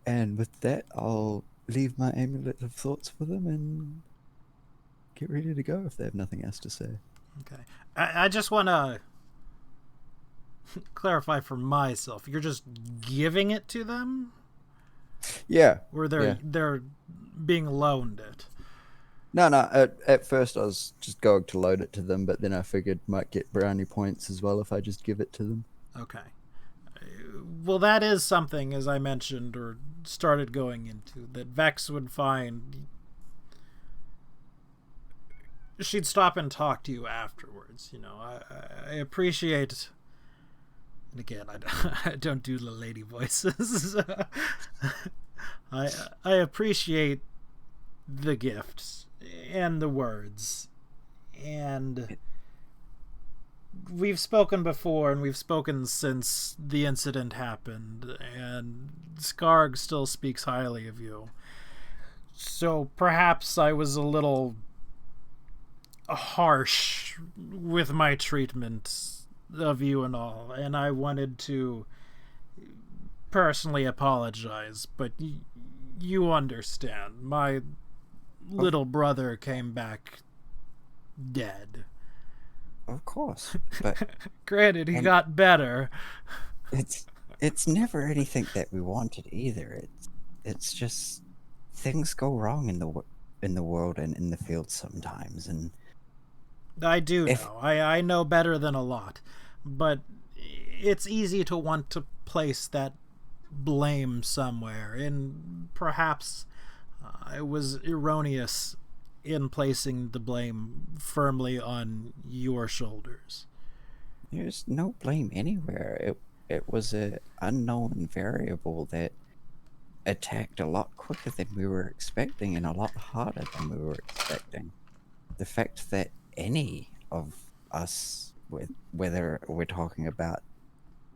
And with that, I'll leave my amulet of thoughts for them and get ready to go if they have nothing else to say. Okay. I just want to clarify for myself. You're just giving it to them? Yeah. Or they're being loaned it? No. At first I was just going to load it to them, but then I figured might get brownie points as well if I just give it to them. Okay. Well, that is something, as I mentioned, or started going into, that Vex would find. She'd stop and talk to you afterwards. You know, I appreciate. And again, I don't do the lady voices. I appreciate the gifts and the words, and we've spoken before, and we've spoken since the incident happened, and Skarg still speaks highly of you. So perhaps I was a little harsh with my treatment of you and all, and I wanted to personally apologize, but you understand. My little brother came back dead. Of course, but granted, he got better. It's never anything that we wanted either. It's just things go wrong in the world and in the field sometimes, and I do know. I know better than a lot, but it's easy to want to place that blame somewhere, and perhaps I was erroneous in placing the blame firmly on your shoulders. There's no blame anywhere. It was a unknown variable that attacked a lot quicker than we were expecting and a lot harder than we were expecting. The fact that any of us, whether we're talking about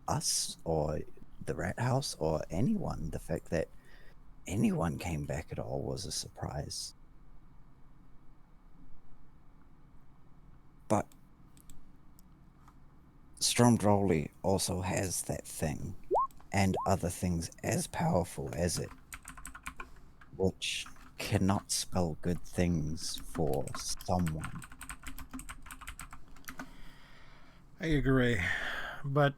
us or the Rat House or anyone, the fact that anyone came back at all was a surprise. But Stromdrolli also has that thing, and other things as powerful as it, which cannot spell good things for someone. I agree, but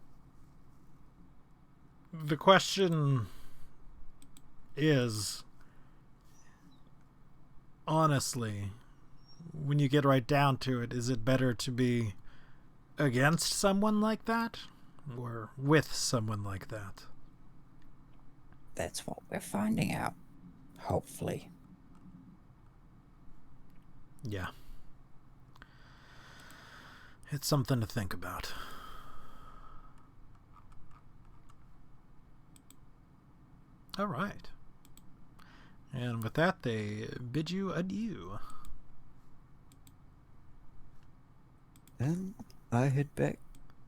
the question is, honestly, when you get right down to it, is it better to be against someone like that or with someone like that? That's what we're finding out, hopefully. Yeah. It's something to think about. All right. And with that, they bid you adieu. And I head back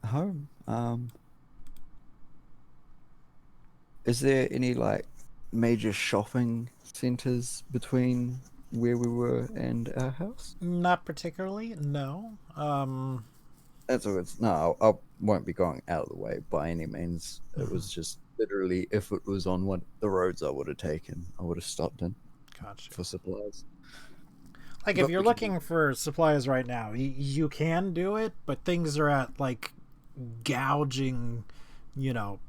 home. Is there any like major shopping centers between where we were and our house? Not particularly, no. That's all. No, I won't be going out of the way by any means. It was just literally, if it was on one the roads I would have taken, I would have stopped in Gotcha. for supplies. Like, if you're looking for supplies right now, you can do it, but things are at, like, gouging,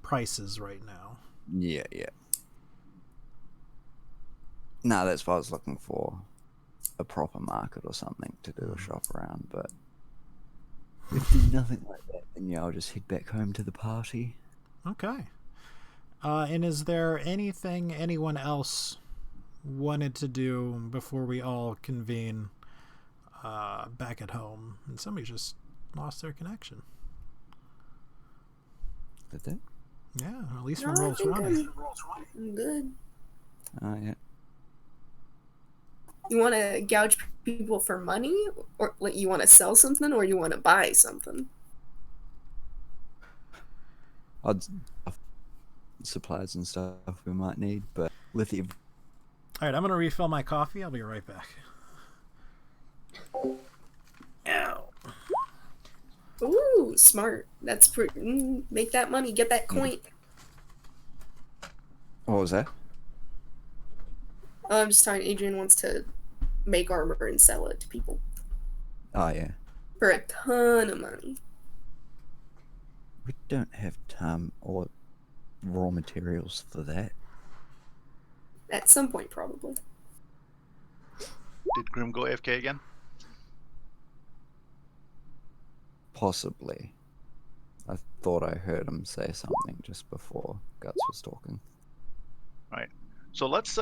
prices right now. Yeah. No, that's what I was looking for. A proper market or something to do a shop around, but if there's nothing like that, then yeah, I'll just head back home to the party. Okay. And is there anything anyone else wanted to do before we all convene back at home? And somebody just lost their connection. Did that? Yeah, at least from No, I Roll think 20. I'm good. Oh, yeah. You want to gouge people for money, or like you want to sell something, or you want to buy something? Supplies and stuff we might need, but lithium. All right, I'm going to refill my coffee. I'll be right back. Ow. Ooh, smart. That's pretty. Make that money. Get that coin. What was that? I'm just talking. Adrian wants to make armor and sell it to people Oh, yeah. for a ton of money. We don't have time or raw materials for that. At some point, probably. Did Grim go AFK again? Possibly. I thought I heard him say something just before Guts was talking. Right. So let's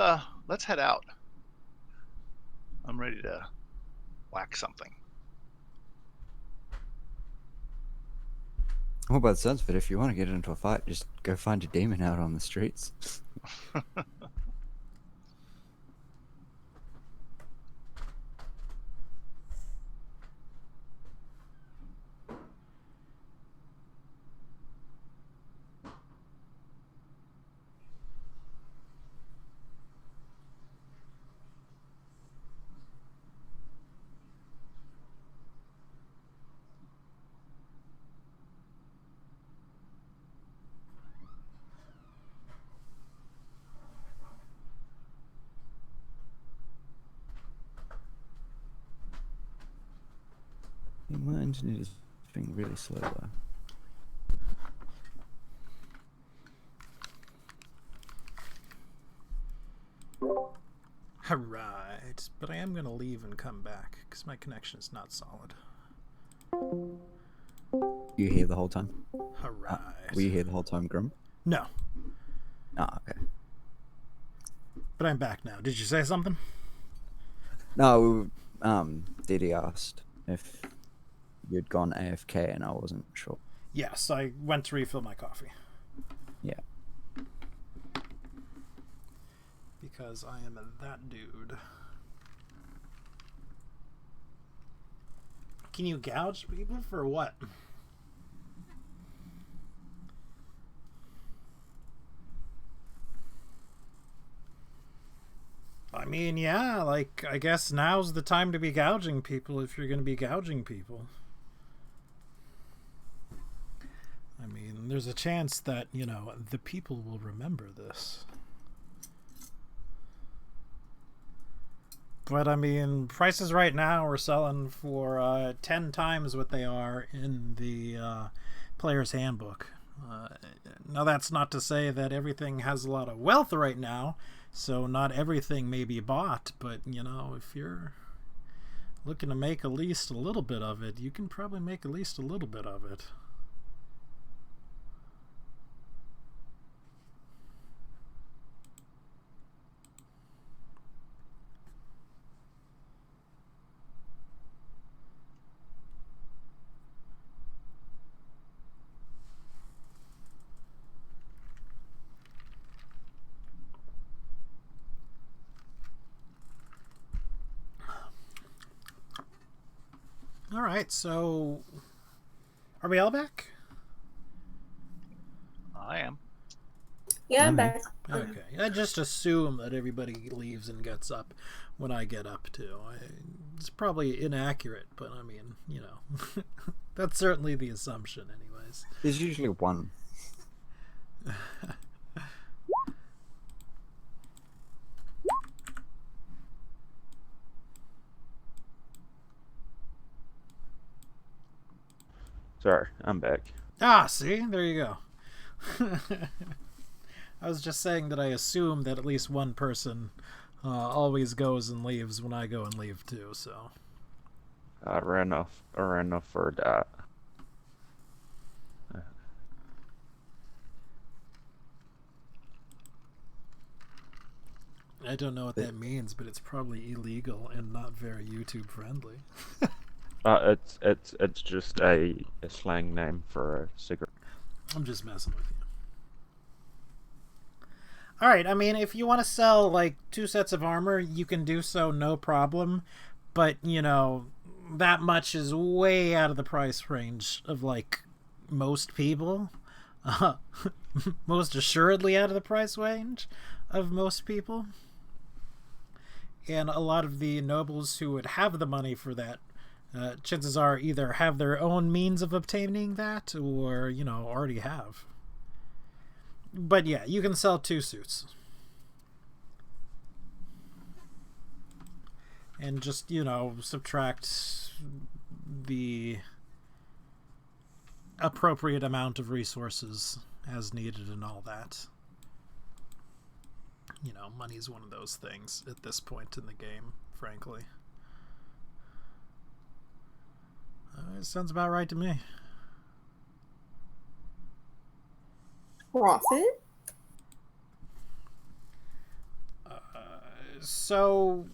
head out. I'm ready to whack something. Well, by the sounds of it, if you want to get into a fight, just go find a demon out on the streets. My internet is being really slow though. Alright, but I am going to leave and come back because my connection is not solid. You here the whole time? Alright. Were you here the whole time, Grim? No. Ah, okay. But I'm back now. Did you say something? No, Diddy asked if you'd gone AFK, and I wasn't sure. Yes, I went to refill my coffee. Yeah. Because I am that dude. Can you gouge people for what? I mean, yeah, like, I guess now's the time to be gouging people if you're going to be gouging people. I mean, there's a chance that, you know, the people will remember this. But, I mean, prices right now are selling for 10 times what they are in the player's handbook. Now, that's not to say that everything has a lot of wealth right now, so not everything may be bought, but, you know, if you're looking to make at least a little bit of it, you can probably make at least a little bit of it. All right, so are we all back? I am. Yeah, I'm Mhm. back. Okay, I just assume that everybody leaves and gets up when I get up too. It's probably inaccurate, but I mean, you know, that's certainly the assumption, anyways. There's usually one. Sorry, I'm back. Ah, see, there you go. I was just saying that I assume that at least one person always goes and leaves when I go and leave too. So I ran off for that. I don't know what that means, but it's probably illegal and not very YouTube friendly. It's just a slang name for a cigarette. I'm just messing with you. Alright, I mean, if you want to sell, like, 2 sets of armor, you can do so, no problem. But, you know, that much is way out of the price range of, like, most people. Most assuredly out of the price range of most people. And a lot of the nobles who would have the money for that, chances are either have their own means of obtaining that or, you know, already have. But yeah, you can sell 2 suits. And just, you know, subtract the appropriate amount of resources as needed and all that. You know, money's one of those things at this point in the game, frankly. It sounds about right to me. Profit? So,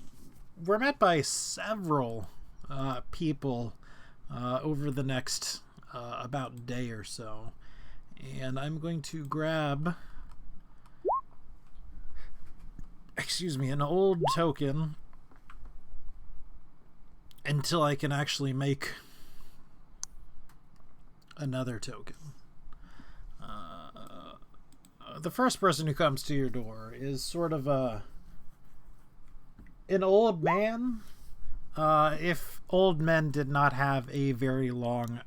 we're met by several people over the next about day or so. And I'm going to grab, an old token until I can actually make another token. The first person who comes to your door is sort of an old man. If old men did not have a very long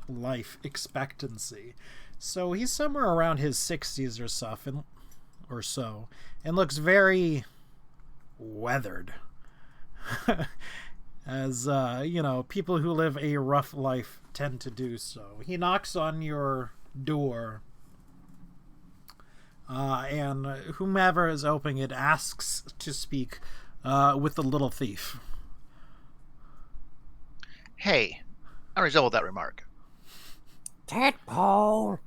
life expectancy, so he's somewhere around his 60s or so, and looks very weathered. As you know, people who live a rough life tend to do so. He knocks on your door. And whomever is opening it asks to speak with the little thief. Hey, I resemble that remark. Tadpole,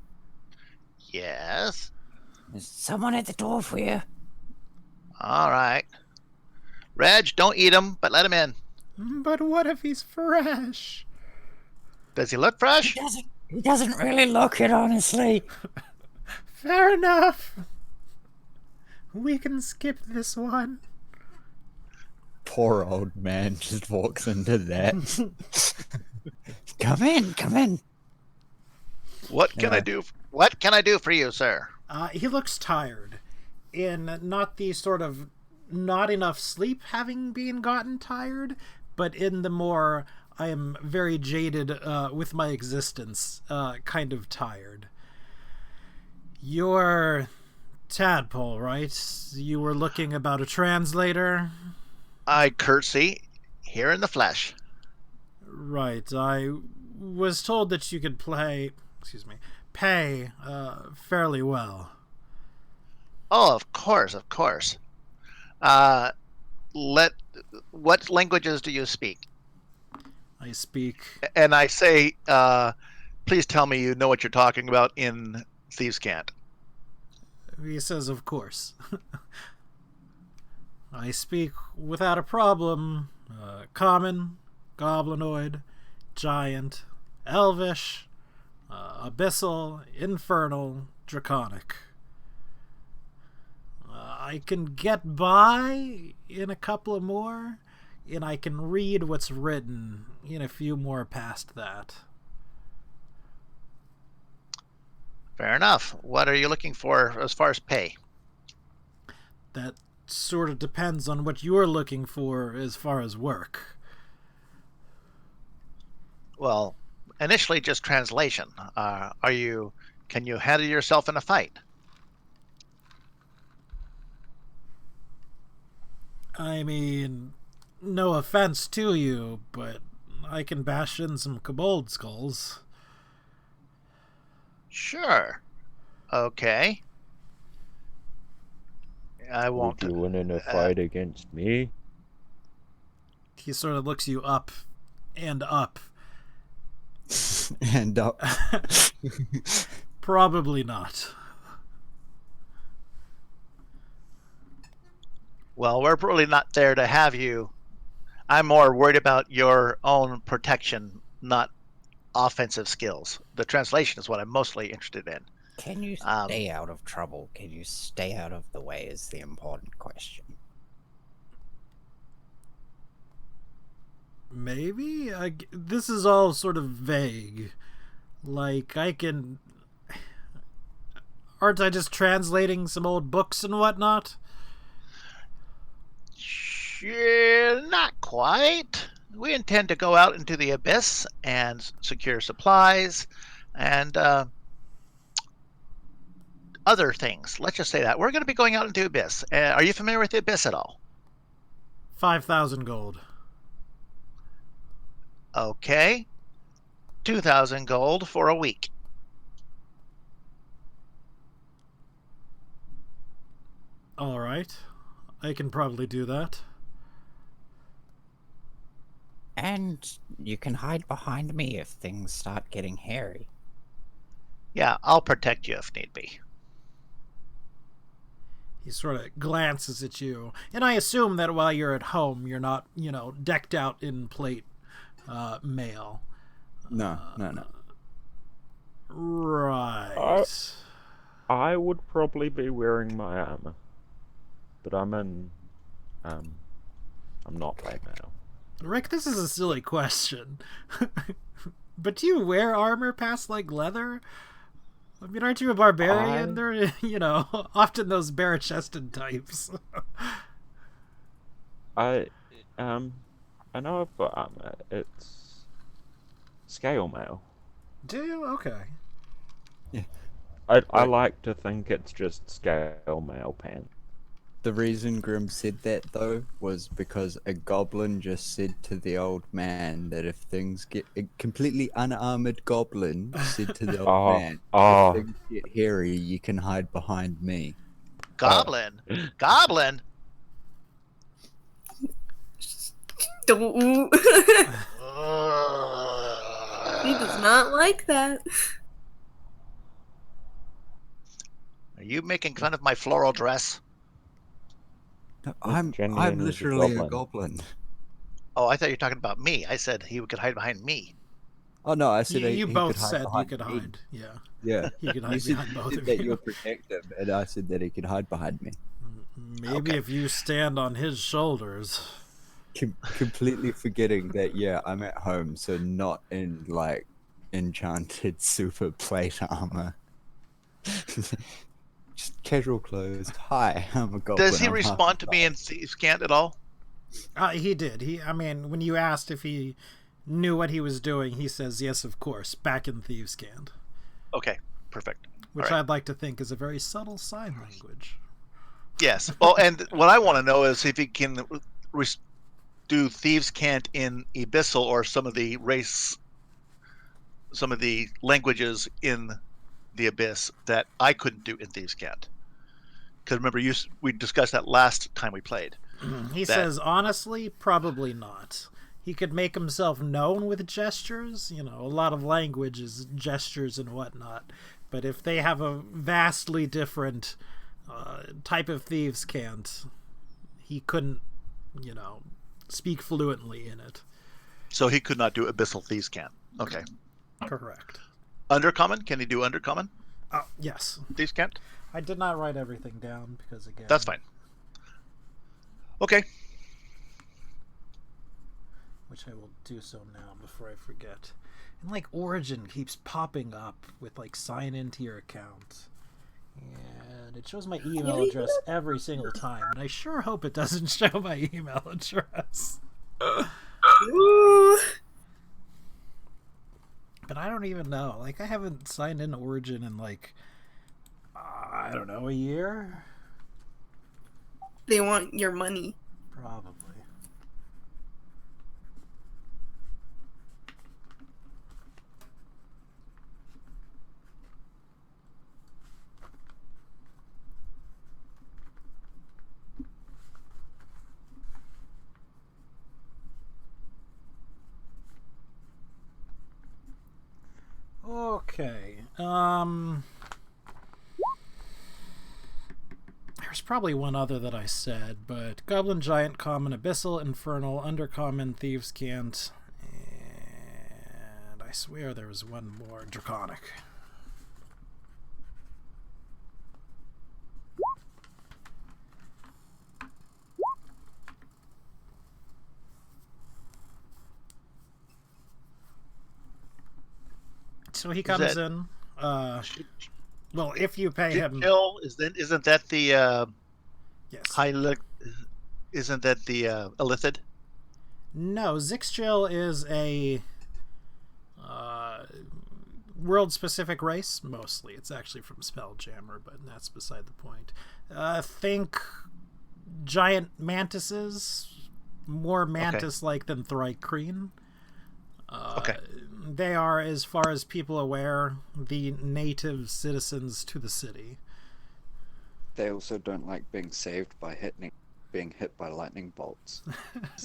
Yes. is someone at the door for you? All right. Reg, don't eat him, but let him in. But what if he's fresh? Does he look fresh? He doesn't really look it, honestly. Fair enough. We can skip this one. Poor old man just walks into that. Come in. What can I Yeah. do? What can I do for you, sir? He looks tired. In not the sort of not enough sleep having been gotten tired, but in the more I am very jaded with my existence kind of tired. You're Tadpole, right? You were looking about a translator? I curtsy here in the flesh. Right. I was told that you could pay fairly well. Oh, of course. What languages do you speak? I speak. And I say, please tell me you know what you're talking about in Thieves' Cant. He says, of course. I speak without a problem. Common, goblinoid, giant, elvish, abyssal, infernal, draconic. I can get by in a couple of more, and I can read what's written in a few more past that. Fair enough. What are you looking for as far as pay? That sort of depends on what you're looking for as far as work. Well, initially just translation. Can you handle yourself in a fight? I mean, no offense to you, but I can bash in some kobold skulls. Sure. Okay. I won't. Would you win in a fight against me? He sort of looks you up and up. And Probably not. Well, we're probably not there to have you. I'm more worried about your own protection, not offensive skills. The translation is what I'm mostly interested in. Can you stay out of trouble? Can you stay out of the way is the important question. Maybe? This is all sort of vague. Like, I can... Aren't I just translating some old books and whatnot? Sure, not quite. We intend to go out into the abyss and secure supplies and other things. Let's just say that. We're going to be going out into abyss. Are you familiar with the abyss at all? 5,000 gold. Okay. 2,000 gold for a week. All right. I can probably do that. And you can hide behind me if things start getting hairy. Yeah, I'll protect you if need be. He sort of glances at you. And I assume that while you're at home, you're not, decked out in plate mail. no. Right. I would probably be wearing my armor, but I'm not right now. Rick, this is a silly question. But do you wear armor past, leather? I mean, aren't you a barbarian? They're, often those bare-chested types. I know I've got armor. It's scale mail. Do you? Okay. I like to think it's just scale mail pants. The reason Grim said that, though, was because a goblin just said to the old man that if things get... A completely unarmored goblin said to the old man, if things get hairy, you can hide behind me. Goblin? Goblin? Don't. He does not like that. Are you making fun of my floral dress? I'm genuinely a literally a goblin. goblin. Oh, I thought you were talking about me. I said he could hide behind me. Oh no, I said You he both could hide said you behind could me. hide. Yeah, Yeah. he could You hide said, behind both said of that you. you'll protect him, and I said that he could hide behind me. Maybe Okay. if you stand on his shoulders. Completely forgetting that, yeah, I'm at home, so not in, like, enchanted super plate armor. Just casual clothes. Hi, I'm a goblin. Does he I'm half respond to the me in Scant at all? He did. I mean, when you asked if he knew what he was doing, he says, yes, of course, back in Thieves' Cant. Okay, perfect. Which All right. I'd like to think is a very subtle sign language. Yes. Well, and what I want to know is if he can do Thieves' Cant in Abyssal or some of the languages in the Abyss that I couldn't do in Thieves' Cant. Because remember, we discussed that last time we played. He says, honestly, probably not. He could make himself known with gestures. You know, a lot of language is gestures and whatnot. But if they have a vastly different type of Thieves' Cant, he couldn't, you know, speak fluently in it. So he could not do Abyssal Thieves' Cant. Okay. Correct. Undercommon? Can he do Undercommon Yes. Thieves' Cant? I did not write everything down because, again... That's fine. Okay. Which I will do so now before I forget. And, like, Origin keeps popping up with, like, sign into your account. And it shows my email address every single time. And I sure hope it doesn't show my email address. Ooh. But I don't even know. Like, I haven't signed in Origin in, like, I don't know, a year? They want your money. Probably. Okay. There's probably one other that I said, but Goblin Giant, Common, Abyssal, Infernal, Undercommon, Thieves' Cant, and I swear there was one more, Draconic. So he comes in. Well, if you pay him, Jill, isn't that the yes. Isn't that the Illithid? No, Zixchil is a world-specific race, mostly. It's actually from Spelljammer, but that's beside the point. Think giant mantises, more mantis-like than Thri-kreen. Okay. They are, as far as people aware, the native citizens to the city. They also don't like being saved by being hit by lightning bolts.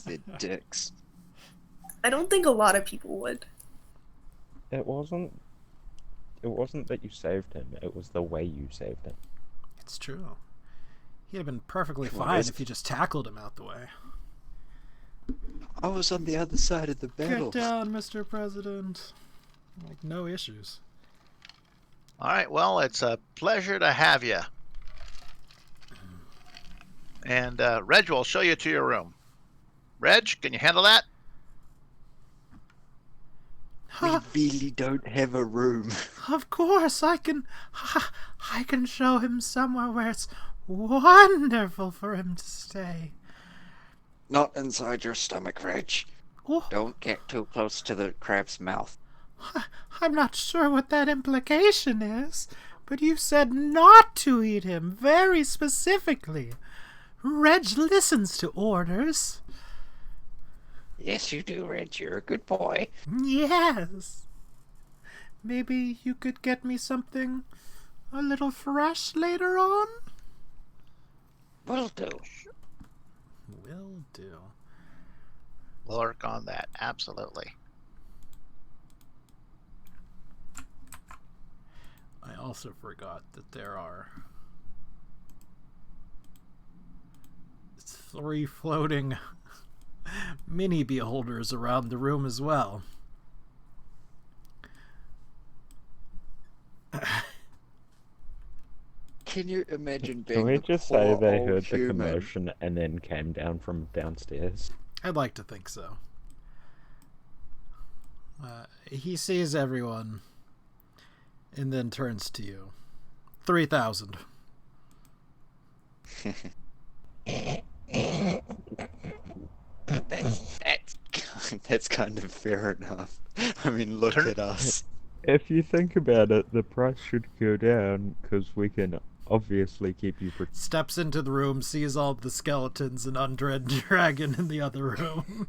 They're dicks. I don't think a lot of people would. It wasn't that you saved him, it was the way you saved him. It's true. He'd have been perfectly Come on, fine guys. if you just tackled him out the way. I was on the other side of the battle. Get down, Mr. President. Like, no issues. All right. Well, it's a pleasure to have you. And Reg will show you to your room. Reg, can you handle that? We really don't have a room. Of course, I can show him somewhere where it's wonderful for him to stay. Not inside your stomach, Reg. Oh, Don't get too close to the crab's mouth. I'm not sure what that implication is, but you said not to eat him very specifically. Reg listens to orders. Yes, you do, Reg. You're a good boy. Yes. Maybe you could get me something a little fresh later on? Will do. Will do. We'll work on that. Absolutely. I also forgot that there are 3 floating mini beholders around the room as well. Can you imagine being Can we the just say poor they old heard the human? commotion and then came down from downstairs? I'd like to think so. He sees everyone and then turns to you. 3,000. That's kind of fair enough. I mean, look at us. If you think about it, the price should go down because we can obviously keep you protected. Steps into the room, sees all the skeletons and undead dragon in the other room.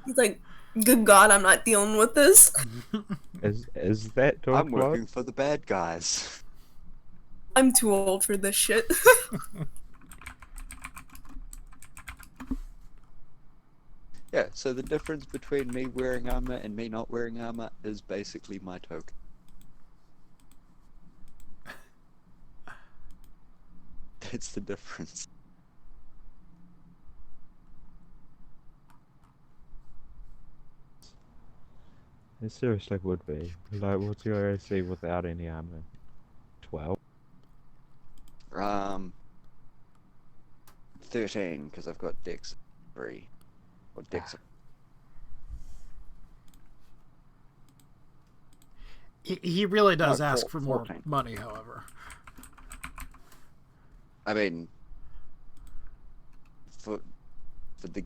He's like, good God, I'm not dealing with this. Is that dog I'm blood? working for the bad guys. I'm too old for this shit. Yeah, so the difference between me wearing armor and me not wearing armor is basically my token. That's the difference. It seriously would be. Like, what's your AC without any armor? 12? 13, because I've got Dex 3. Or Dex. He really does No, ask for more 14. money, however. I mean, for the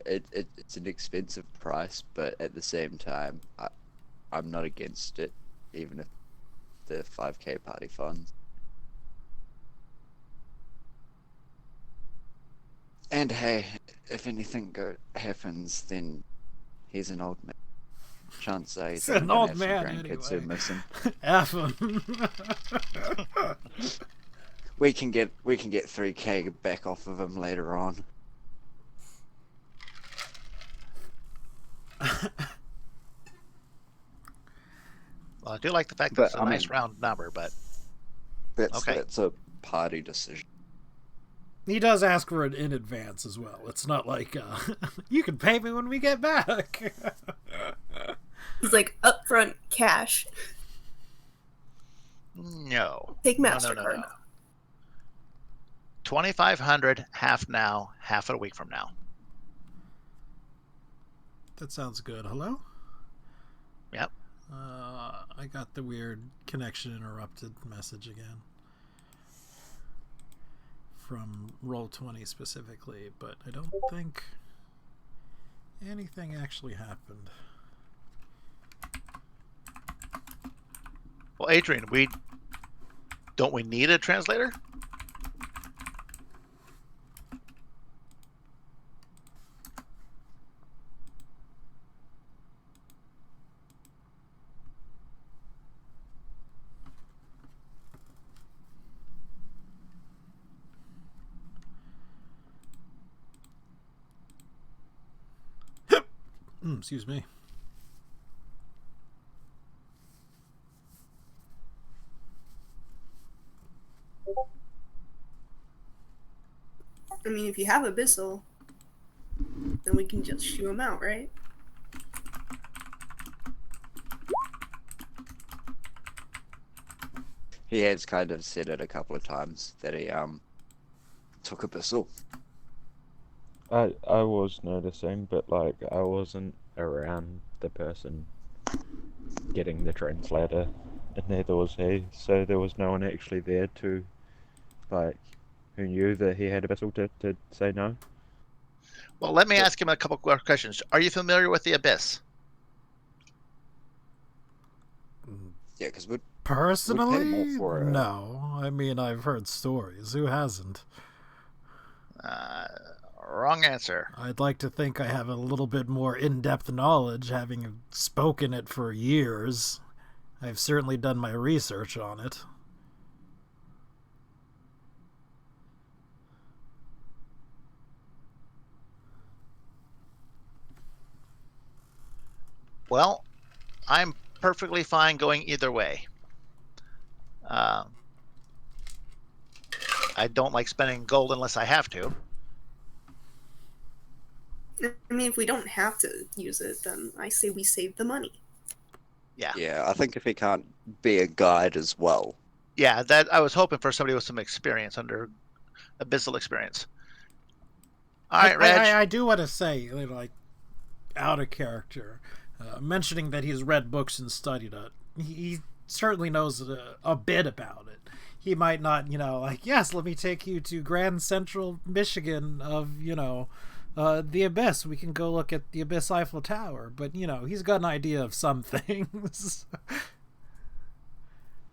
it's an expensive price, but at the same time, I'm not against it, even if the 5k party funds. And hey, if anything happens, then he's an old man. Chances are he's an gonna old have some man grandkids who anyway. miss him. F him. We can get 3k back off of him later on. Well, I do like the fact that But, it's a I nice mean- round number, but That's Okay. a party decision. He does ask for it in advance as well. It's not like, you can pay me when we get back. He's like, upfront cash. no. Take No, MasterCard. no. 2,500, half now, half a week from now. That sounds good. Hello? Yep. I got the weird connection interrupted message again. From Roll20 specifically, but I don't think anything actually happened. Well, Adrian, don't we need a translator? Excuse me. I mean, if you have Abyssal, then we can just shoo him out, right? He has kind of said it a couple of times that he took Abyssal. I was noticing, but like I wasn't around the person getting the translator, and neither was he. So there was no one actually there to, like, who knew that he had a vessel to say no. Well, let me ask him a couple more questions. Are you familiar with the Abyss? Yeah, because we'd Personally, more for it. no. I mean, I've heard stories. Who hasn't? Wrong answer. I'd like to think I have a little bit more in-depth knowledge, having spoken it for years. I've certainly done my research on it. Well, I'm perfectly fine going either way. I don't like spending gold unless I have to. I mean, if we don't have to use it, then I say we save the money. Yeah. Yeah, I think if he can't be a guide as well. Yeah, that I was hoping for somebody with some experience under abyssal experience. All right, Reg. I do want to say, like, out of character, mentioning that he's read books and studied it. He certainly knows a bit about it. He might not, like, yes, let me take you to Grand Central Michigan of, the Abyss. We can go look at the Abyss Eiffel Tower. But, he's got an idea of some things.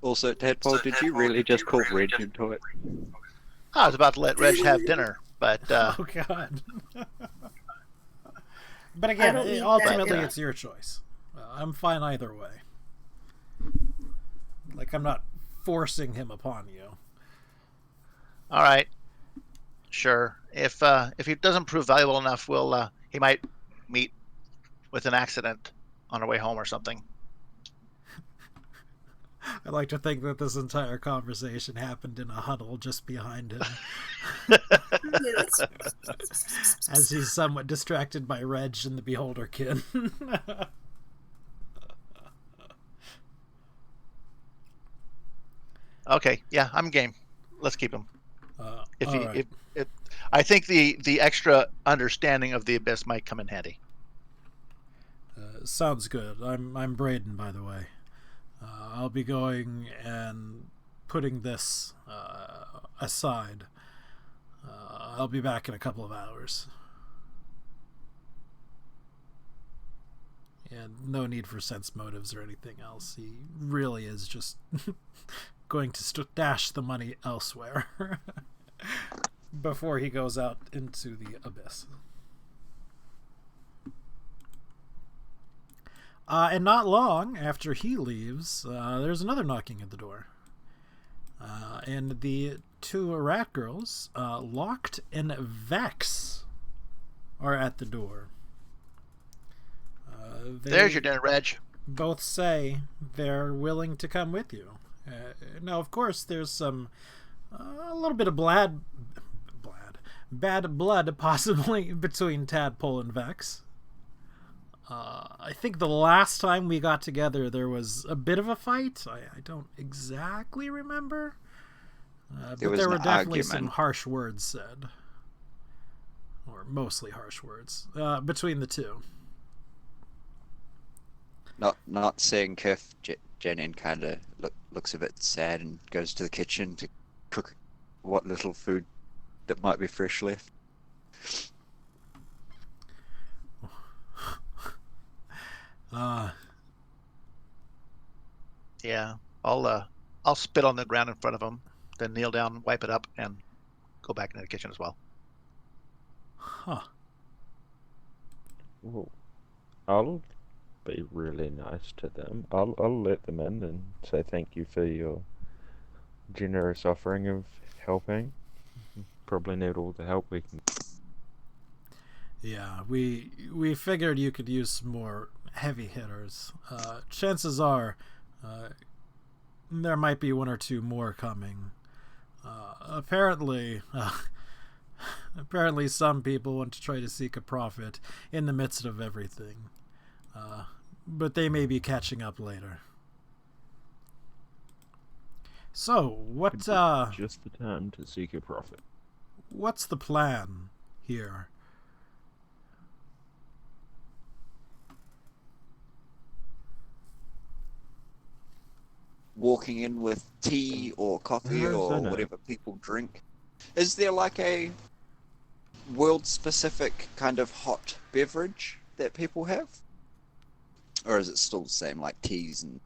Also, Tadpole, did you really just call Reg into it? I was about to let Reg have dinner, but Oh, God. But again, don't need that, ultimately, yeah. it's your choice. I'm fine either way. Like, I'm not forcing him upon you. all right, sure. If he doesn't prove valuable enough, he might meet with an accident on our way home or something. I like to think that this entire conversation happened in a huddle just behind him, as he's somewhat distracted by Reg and the Beholderkin. Okay, yeah, I'm game. Let's keep him. All right. If I think the extra understanding of the abyss might come in handy. Sounds good. I'm Braden, by the way. I'll be going and putting this aside. I'll be back in a couple of hours. And no need for sense motives or anything else. He really is just going to stash the money elsewhere before he goes out into the abyss. And not long after he leaves, there's another knocking at the door. And the two rat girls, Locked and Vex, are at the door. There's your dinner, Reg. Both say they're willing to come with you. Now, of course, there's some a little bit of bad blood possibly between Tadpole and Vex. I think the last time we got together, there was a bit of a fight. I don't exactly remember, but was there were an definitely some argument. harsh words said, or mostly harsh words between the two. Not seeing Kirf, Jenin kind of looks a bit sad and goes to the kitchen to cook what little food that might be fresh left. Yeah, I'll spit on the ground in front of him, then kneel down, wipe it up, and go back into the kitchen as well. Huh. Well, I'll be really nice to them. I'll let them in and say thank you for your generous offering of helping. Probably need all the help we can. Yeah, we figured you could use some more heavy hitters. Chances are there might be one or two more coming. Apparently some people want to try to seek a profit in the midst of everything. But they may be catching up later. So, Just the time to seek a profit. what's the plan here? Walking in with tea or coffee Yes, I or know. whatever people drink. Is there like a world-specific kind of hot beverage that people have? Or is it still the same, like teas and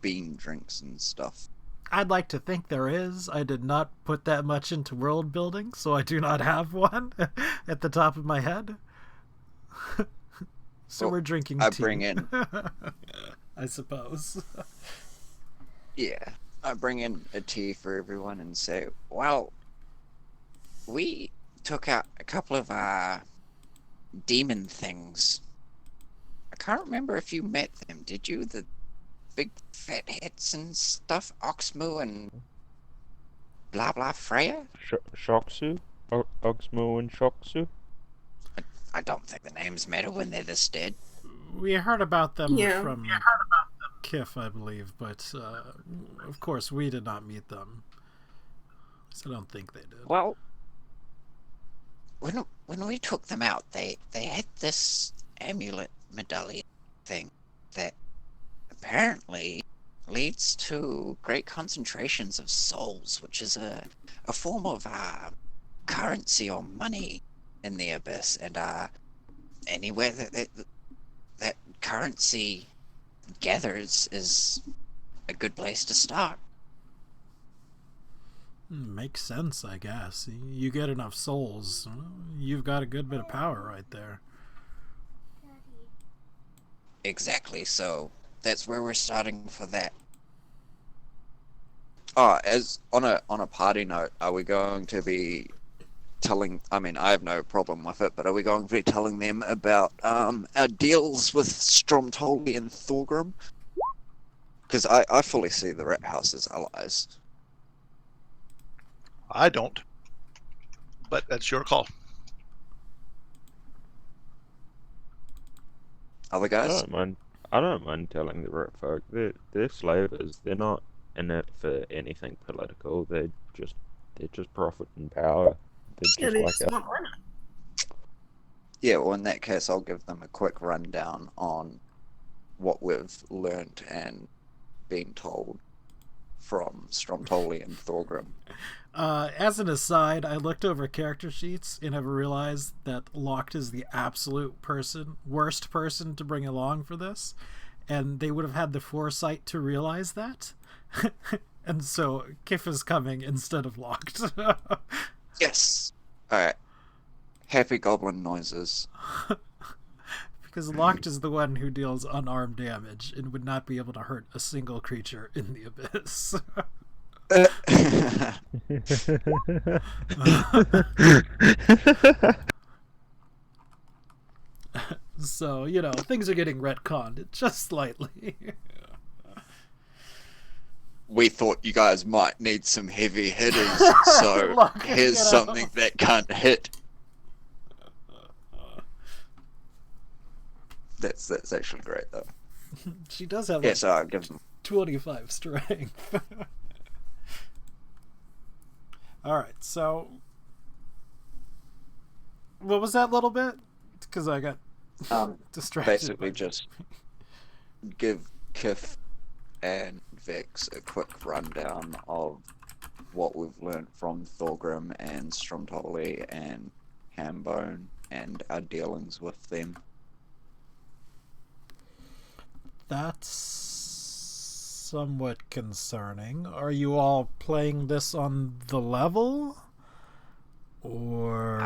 bean drinks and stuff? I'd like to think there is. I did not put that much into world building, so I do not have one at the top of my head. So Well, we're drinking I tea. bring in- I suppose. Yeah, I bring in a tea for everyone and say, well, we took out a couple of demon things. I can't remember if you met them, did you? The big fat heads and stuff, Oxmoo and blah blah Freya? Shoxu? Oxmo and Shoxu? I don't think the names matter when they're this dead. We heard about them Yeah. from Kif, I believe, but of course we did not meet them. So I don't think they did. Well, when we took them out, they had this amulet medallion thing that apparently leads to great concentrations of souls, which is a form of currency or money in the abyss, and anywhere that currency gathers is a good place to start. Makes sense, I guess. You get enough souls, you've got a good bit of power right there. Exactly, so that's where we're starting for that. Oh, as on a party note, are we going to be telling, I mean, I have no problem with it, but are we going to be telling them about our deals with Stromtoli and Thorgrim? Because I fully see the Rat House as allies. I don't. But that's your call. Other I guys? don't mind. I don't mind telling the rat folk. They're slavers. They're not in it for anything political. They're just profit and power. Yeah, They're they just just like want money. Yeah, well, in that case, I'll give them a quick rundown on what we've learnt and been told from Stromtoli and Thorgrim. As an aside, I looked over character sheets and have realized that Locked is the absolute worst person to bring along for this, and they would have had the foresight to realize that. And so Kif is coming instead of Locked. Yes. Alright. Happy goblin noises. Because Locked is the one who deals unarmed damage and would not be able to hurt a single creature in the abyss. So, things are getting retconned just slightly. We thought you guys might need some heavy hitters, so Look, here's something that can't hit. That's actually great, though. She does have Yes, I'll give them. 25 strength. Alright, so what was that little bit? Because I got distracted. Basically just give Kif and Vex a quick rundown of what we've learned from Thorgrim and Stromtoli and Hambone and our dealings with them. That's somewhat concerning. Are you all playing this on the level? Or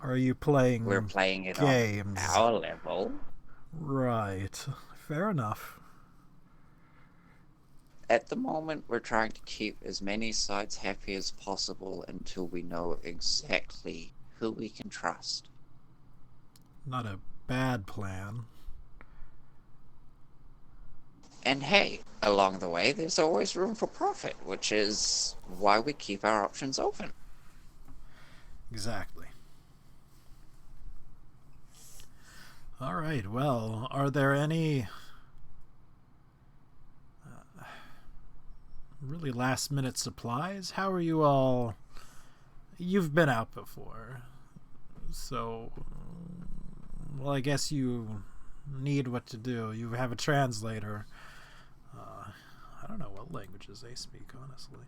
are you playing We're playing it games? on our level. Right. Fair enough. At the moment, we're trying to keep as many sides happy as possible until we know exactly who we can trust. Not a bad plan. And hey, along the way, there's always room for profit, which is why we keep our options open. Exactly. Alright, well, are there any really last minute supplies? How are you all? You've been out before, so well, I guess you need what to do. You have a translator. I don't know what languages they speak, honestly.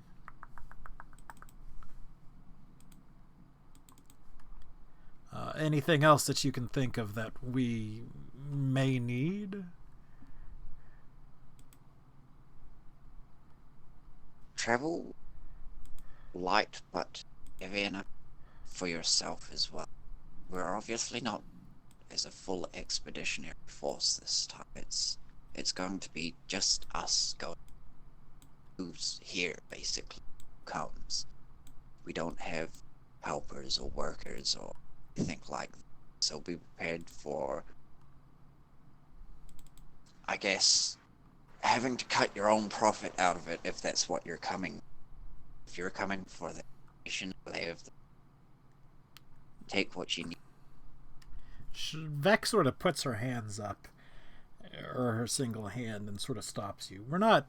Anything else that you can think of that we may need? Travel light, but heavy enough for yourself as well. We're obviously not as a full expeditionary force this time. It's going to be just us going. Who's here, basically, comes. We don't have helpers or workers or anything like that. So be prepared for, I guess, having to cut your own profit out of it if that's what you're coming. If you're coming for the nation, take what you need. Vec sort of puts her hands up, or her single hand, and sort of stops you. We're not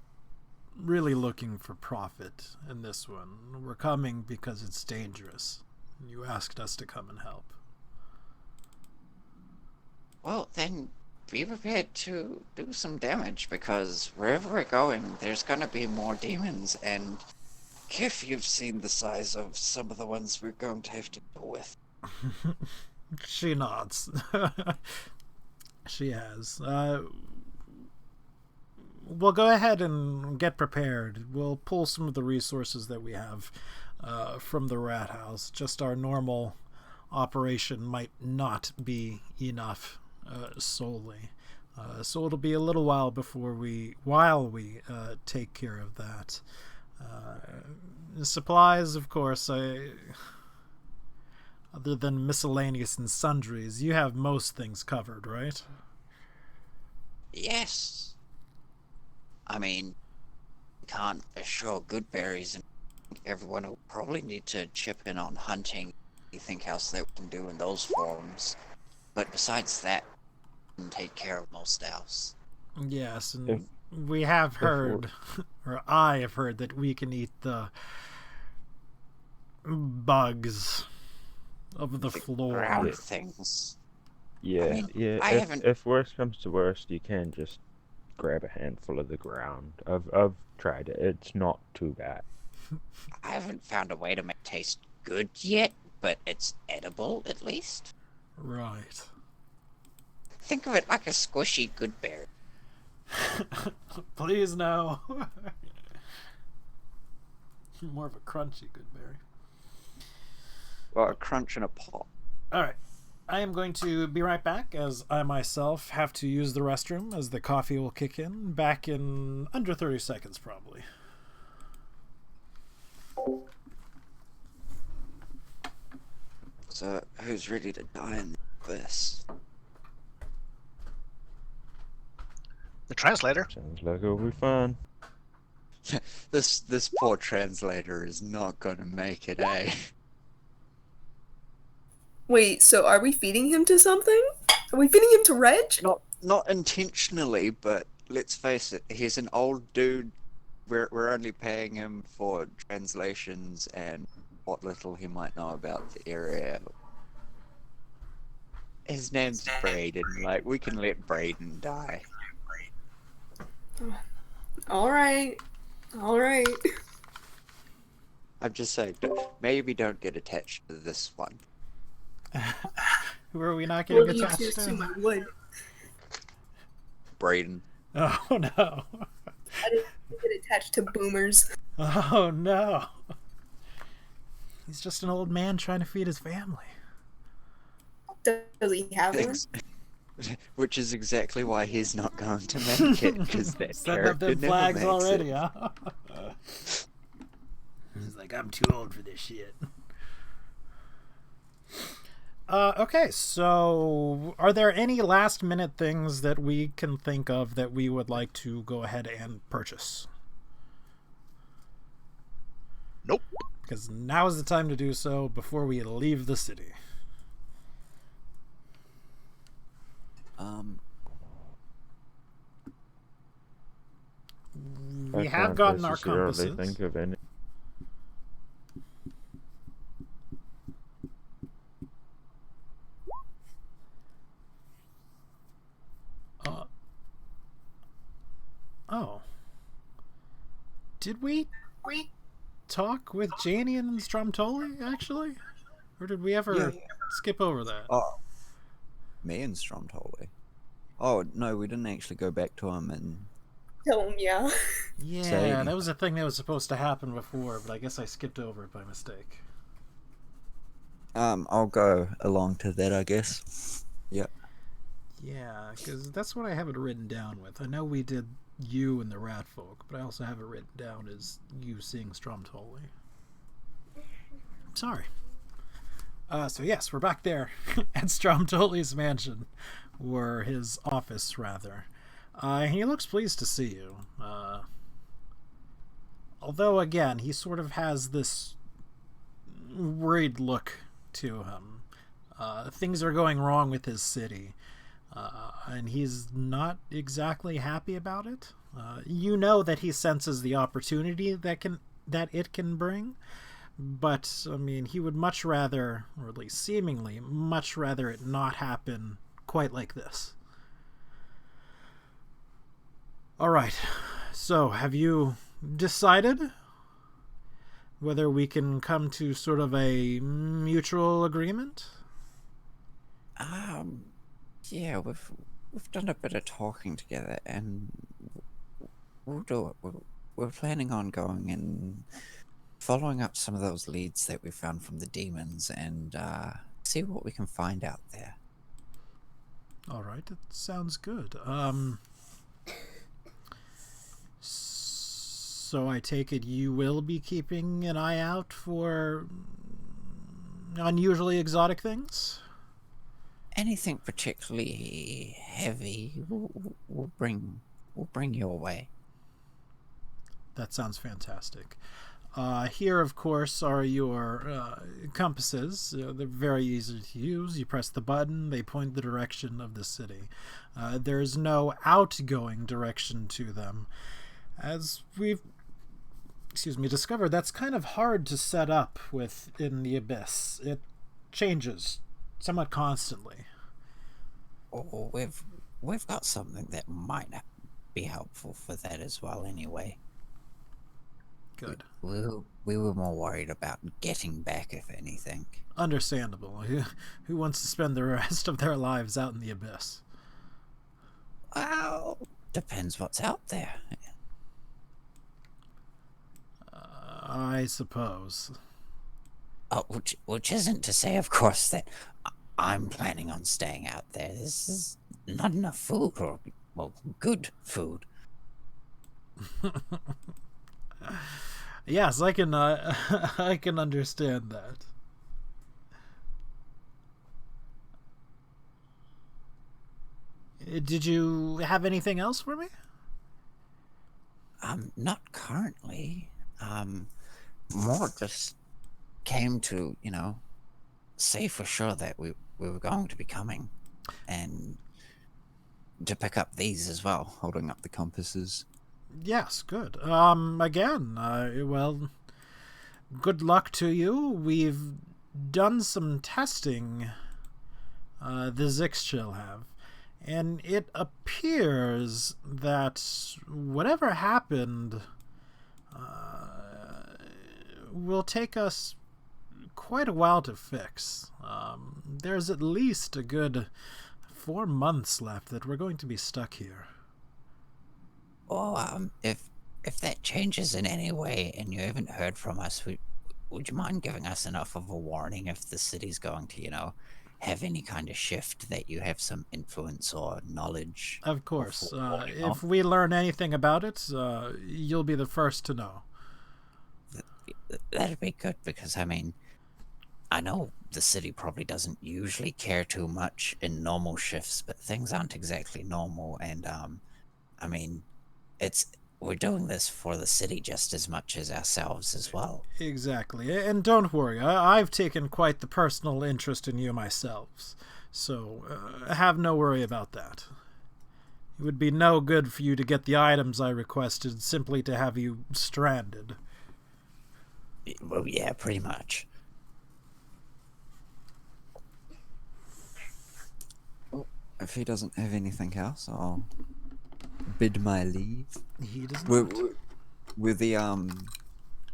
really looking for profit in this one. We're coming because it's dangerous. You asked us to come and help. Well, then be prepared to do some damage, because wherever we're going, there's gonna be more demons, and if you've seen the size of some of the ones we're going to have to deal with. She nods. She has. We'll go ahead and get prepared. We'll pull some of the resources that we have from the rat house. Just our normal operation might not be enough solely. So it'll be a little while before we take care of that. Supplies, of course, other than miscellaneous and sundries, you have most things covered, right? Yes. I mean, can't assure good berries, and everyone will probably need to chip in on hunting, anything else that we can do in those forms. But besides that, we can take care of most else. Yes, and we have heard, or I have heard, that we can eat the bugs of the floor. Ground things. Yeah, I mean, yeah. I haven't- If worst comes to worst, you can just grab a handful of the ground. I've tried it. It's not too bad. I haven't found a way to make it taste good yet, but it's edible at least. Right. Think of it like a squishy good berry. Please no. More of a crunchy goodberry. Well, a crunch in a pot. Alright. I am going to be right back, as I myself have to use the restroom, as the coffee will kick in. Back in under 30 seconds, probably. So, who's ready to die in this? The translator. Sounds like it'll be fun. This poor translator is not gonna make it, eh? Wait, so are we feeding him to something? Are we feeding him to Reg? Not intentionally, but let's face it, he's an old dude. We're only paying him for translations and what little he might know about the area. His name's Braden. Like, we can let Braden die. Alright. Alright. I'm just saying, maybe don't get attached to this one. Who are we not getting Well, you attached two to? I would. Braden. Oh no. I didn't get attached to boomers. Oh no. He's just an old man trying to feed his family. Does he have one? Which is exactly why he's not going to make it, because that Setting up character them never flags makes already, it. huh? He's like, I'm too old for this shit. Okay, so are there any last minute things that we can think of that we would like to go ahead and purchase? Nope. Because now is the time to do so before we leave the city. We I have can't gotten our necessarily compasses. think of any. Oh. Did we talk with Janie and Stromtoli, actually? Or did we ever skip over that? Oh, me and Stromtoli. Oh, no, we didn't actually go back to him and... Tell him, yeah. Yeah, Say- that was a thing that was supposed to happen before, but I guess I skipped over it by mistake. I'll go along to that, I guess. Yep. Yeah, because that's what I have it written down with. I know we did you and the rat folk, but I also have it written down as you seeing Stromtoli. Sorry. So yes, we're back there at Stromtoli's mansion, or his office, rather. He looks pleased to see you. Although, again, he sort of has this worried look to him. Things are going wrong with his city, and he's not exactly happy about it. You know that he senses the opportunity that it can bring, but I mean, he would much rather, or at least seemingly much rather, it not happen quite like this. All right. So, have you decided whether we can come to sort of a mutual agreement? Yeah, we've done a bit of talking together, and we'll do it. We're planning on going and following up some of those leads that we found from the demons, and see what we can find out there. All right, that sounds good. So I take it you will be keeping an eye out for unusually exotic things? Anything particularly heavy, we'll bring your way. That sounds fantastic. Here, of course, are your compasses. They're very easy to use. You press the button, they point the direction of the city. There's no outgoing direction to them. As we've discovered, that's kind of hard to set up within the Abyss. It changes somewhat constantly. Oh, we've got something that might be helpful for that as well anyway. Good. We were more worried about getting back, if anything. Understandable. Who wants to spend the rest of their lives out in the Abyss? Well, depends what's out there. I suppose. Which isn't to say, of course, that I'm planning on staying out there. This is not enough food, or, well, good food. Yes, I can I can understand that. Did you have anything else for me? Not currently. More just came to, say for sure that we were going to be coming, and to pick up these as well, holding up the compasses. Yes, good. Again, well, good luck to you. We've done some testing, the Zixchill have, and it appears that whatever happened will take us quite a while to fix. There's at least a good 4 months left that we're going to be stuck here. Well, if that changes in any way and you haven't heard from us, would you mind giving us enough of a warning if the city's going to, have any kind of shift, that you have some influence or knowledge? Of course. If we learn anything about it, you'll be the first to know. That'd be good, because, I know the city probably doesn't usually care too much in normal shifts, but things aren't exactly normal, and, we're doing this for the city just as much as ourselves as well. Exactly. And don't worry, I've taken quite the personal interest in you myself, so have no worry about that. It would be no good for you to get the items I requested simply to have you stranded. Well, yeah, pretty much. Well, if he doesn't have anything else, I'll bid my leave. He does not. Were the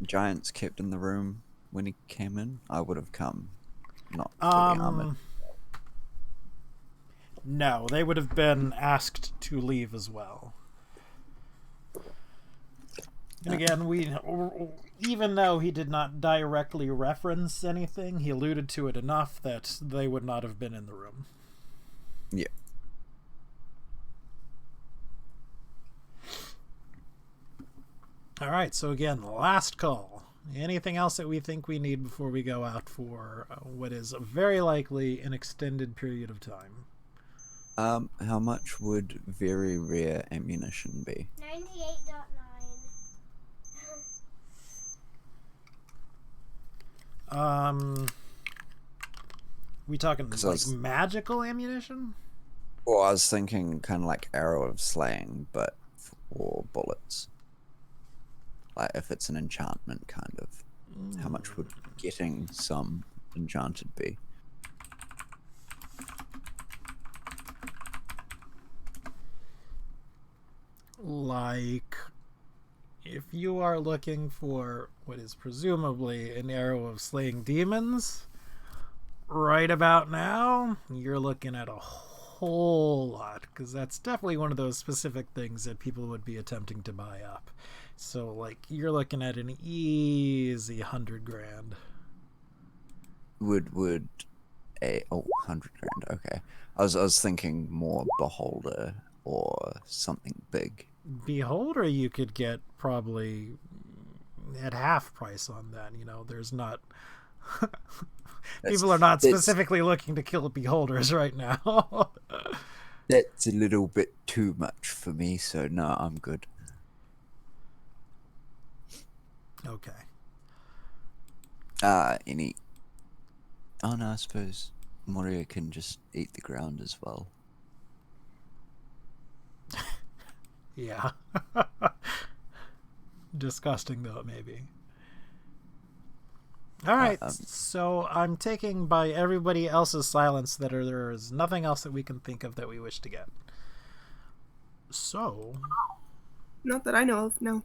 giants kept in the room when he came in? I would have come, not fully armored. No, they would have been asked to leave as well. And again, even though he did not directly reference anything, he alluded to it enough that they would not have been in the room. Yeah. All right, so again, last call. Anything else that we think we need before we go out for what is very likely an extended period of time? How much would very rare ammunition be? 98.9. We talking 'Cause I like was- magical ammunition? Well, I was thinking kind of like Arrow of Slaying, but for bullets. Like if it's an enchantment, kind of. How much would getting some enchanted be? Like, if you are looking for what is presumably an arrow of slaying demons, right about now, you're looking at a whole lot, because that's definitely one of those specific things that people would be attempting to buy up. So, like, you're looking at an easy 100 grand. Would 100 grand? Okay, I was thinking more Beholder or something big. Beholder, you could get probably at half price on that. You know, there's not. People are not that's- specifically looking to kill beholders right now. That's a little bit too much for me, so no, I'm good. Okay. Any. Oh no, I suppose Moria can just eat the ground as well. Yeah. Disgusting though, maybe. All right, so I'm taking by everybody else's silence that there is nothing else that we can think of that we wish to get. So, Not that I know of, no.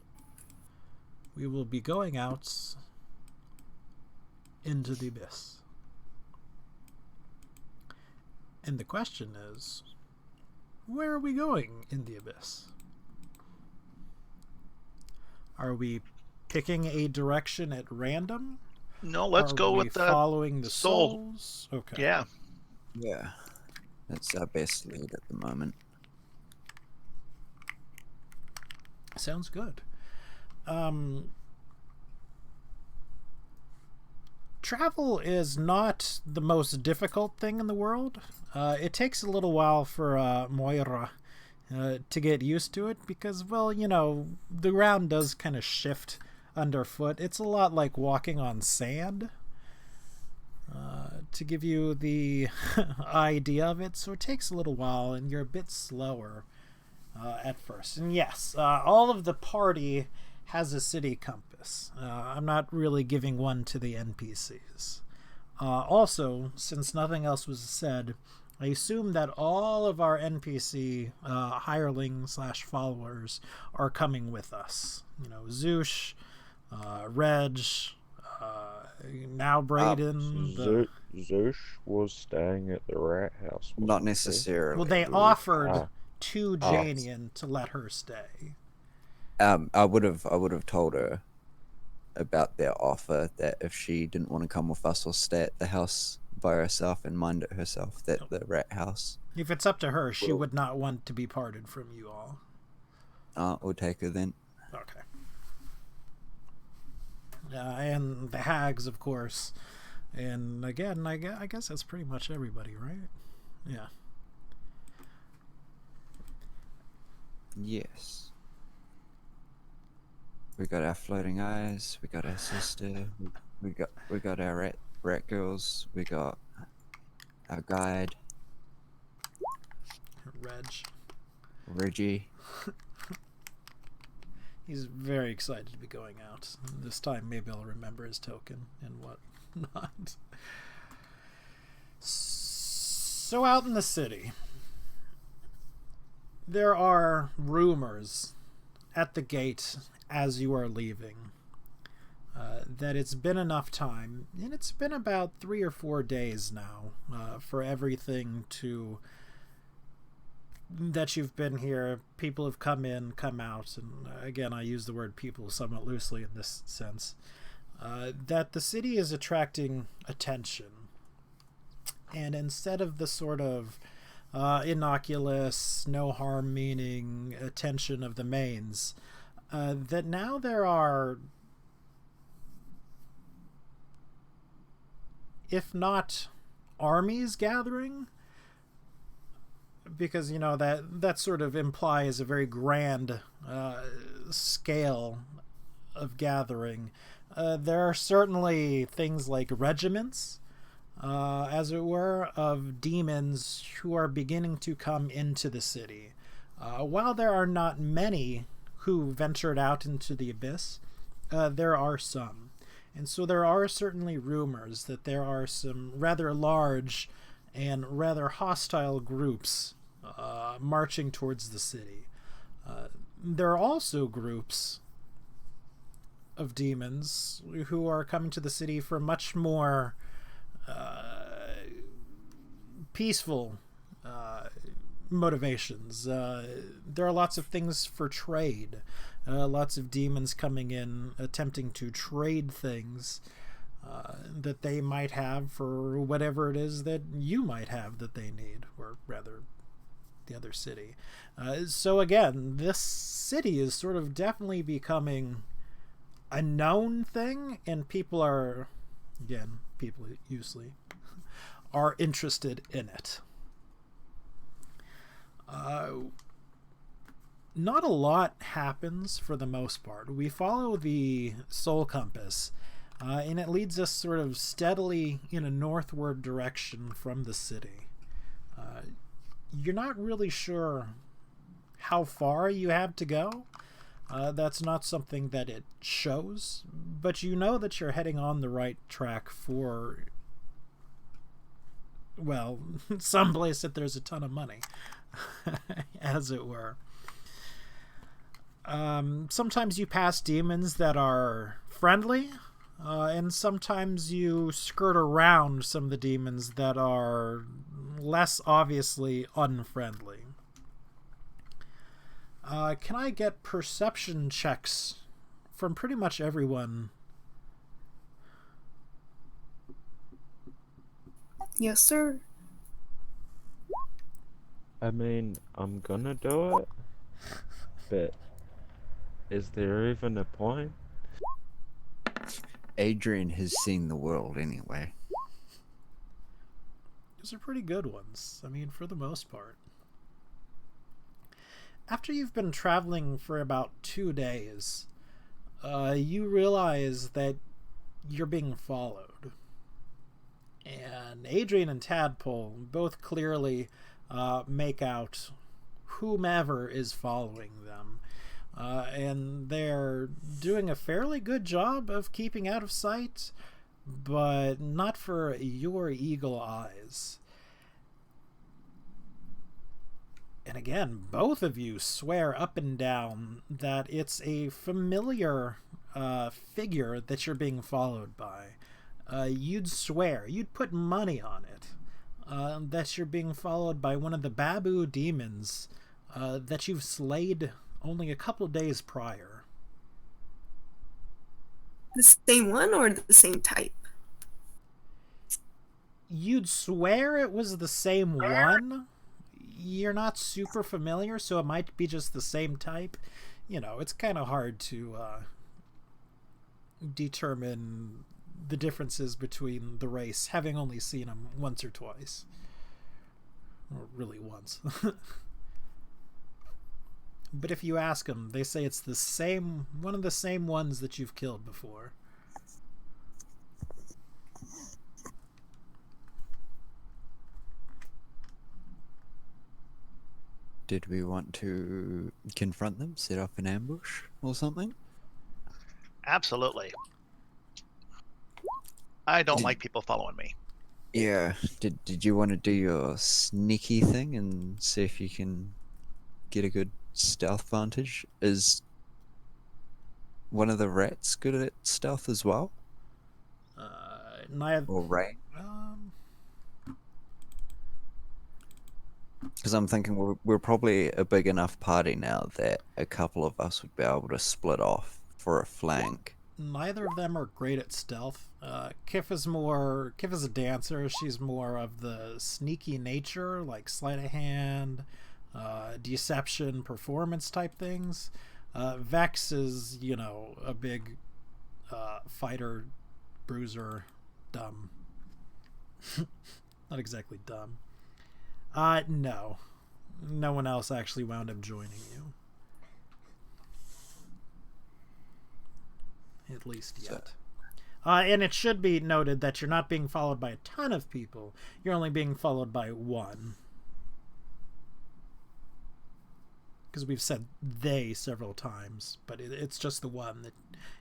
we will be going out into the abyss. And the question is, where are we going in the abyss? Are we picking a direction at random? No, let's Are go we with the following the soul. souls. Okay. Yeah. Yeah, that's our best lead at the moment. Sounds good. Travel is not the most difficult thing in the world. It takes a little while for Moira to get used to it because, well, you know, the ground does kind of shift underfoot. It's a lot like walking on sand, to give you the idea of it. So it takes a little while, and you're a bit slower at first. And yes, all of the party has a city compass. I'm not really giving one to the NPCs. Also, since nothing else was said, I assume that all of our NPC hirelings / followers are coming with us. You know, Zoosh, Reg, now Brayden. Zoosh was staying at the rat house. Not wasn't he? necessarily. Well, they offered Ah. to Janian to let her stay. I would have told her about their offer that if she didn't want to come with us or stay at the house by herself and mind it herself, that the rat house. If it's up to her, she Well- would not want to be parted from you all. We'll take her then. Okay. And the hags, of course. And again, I guess that's pretty much everybody, right? Yeah. Yes. We got our floating eyes. We got our sister. We got our rat girls. We got our guide, Reg. Reggie. He's very excited to be going out. This time, maybe I'll remember his token and whatnot. So out in the city, there are rumors at the gate as you are leaving that it's been enough time, and it's been about 3 or 4 days now for everything to that you've been here. People have come in, come out, and again, I use the word people somewhat loosely in this sense, that the city is attracting attention. And instead of the sort of innocuous, no harm meaning attention of the mains, that now there are, if not armies gathering, because, you know, that sort of implies a very grand scale of gathering. There are certainly things like regiments as it were, of demons who are beginning to come into the city. While there are not many who ventured out into the abyss, there are some. And so there are certainly rumors that there are some rather large and rather hostile groups marching towards the city. There are also groups of demons who are coming to the city for much more peaceful motivations. There are lots of things for trade. Lots of demons coming in attempting to trade things that they might have for whatever it is that you might have that they need, or rather the other city. So again, this city is sort of definitely becoming a known thing, and people are, again, people usually are interested in it. Not a lot happens for the most part. We follow the soul compass, and it leads us sort of steadily in a northward direction from the city. You're not really sure how far you have to go. That's not something that it shows, but you know that you're heading on the right track for, well, someplace that there's a ton of money, as it were. Sometimes you pass demons that are friendly, and sometimes you skirt around some of the demons that are less obviously unfriendly. Can I get perception checks from pretty much everyone? Yes, sir. I mean, I'm gonna do it, but is there even a point? Adrian has seen the world anyway. Those are pretty good ones. I mean, for the most part. After you've been traveling for about 2 days, you realize that you're being followed. And Adrian and Tadpole both clearly make out whomever is following them. And they're doing a fairly good job of keeping out of sight, but not for your eagle eyes. And again, both of you swear up and down that it's a familiar figure that you're being followed by. You'd swear, you'd put money on it, that you're being followed by one of the Babu demons that you've slayed only a couple days prior. The same one or the same type? You'd swear it was the same one. You're not super familiar, so it might be just the same type. You know, it's kind of hard to determine the differences between the race, having only seen them once or twice. Or really once. But if you ask them, they say it's the same, one of the same ones that you've killed before. Did we want to confront them, set up an ambush or something? Absolutely. I don't like people following me. Yeah. Did you want to do your sneaky thing and see if you can get a good stealth vantage? Is one of the rats good at stealth as well? Neither. Or Ray? Because I'm thinking we're probably a big enough party now that a couple of us would be able to split off for a flank. Neither of them are great at stealth. Kif is a dancer. She's more of the sneaky nature, like sleight of hand, deception, performance type things. Vex is, you know, a big fighter, bruiser, dumb. Not exactly dumb. No. No one else actually wound up joining you. At least yet. And it should be noted that you're not being followed by a ton of people. You're only being followed by one. Because we've said they several times, but it's just the one that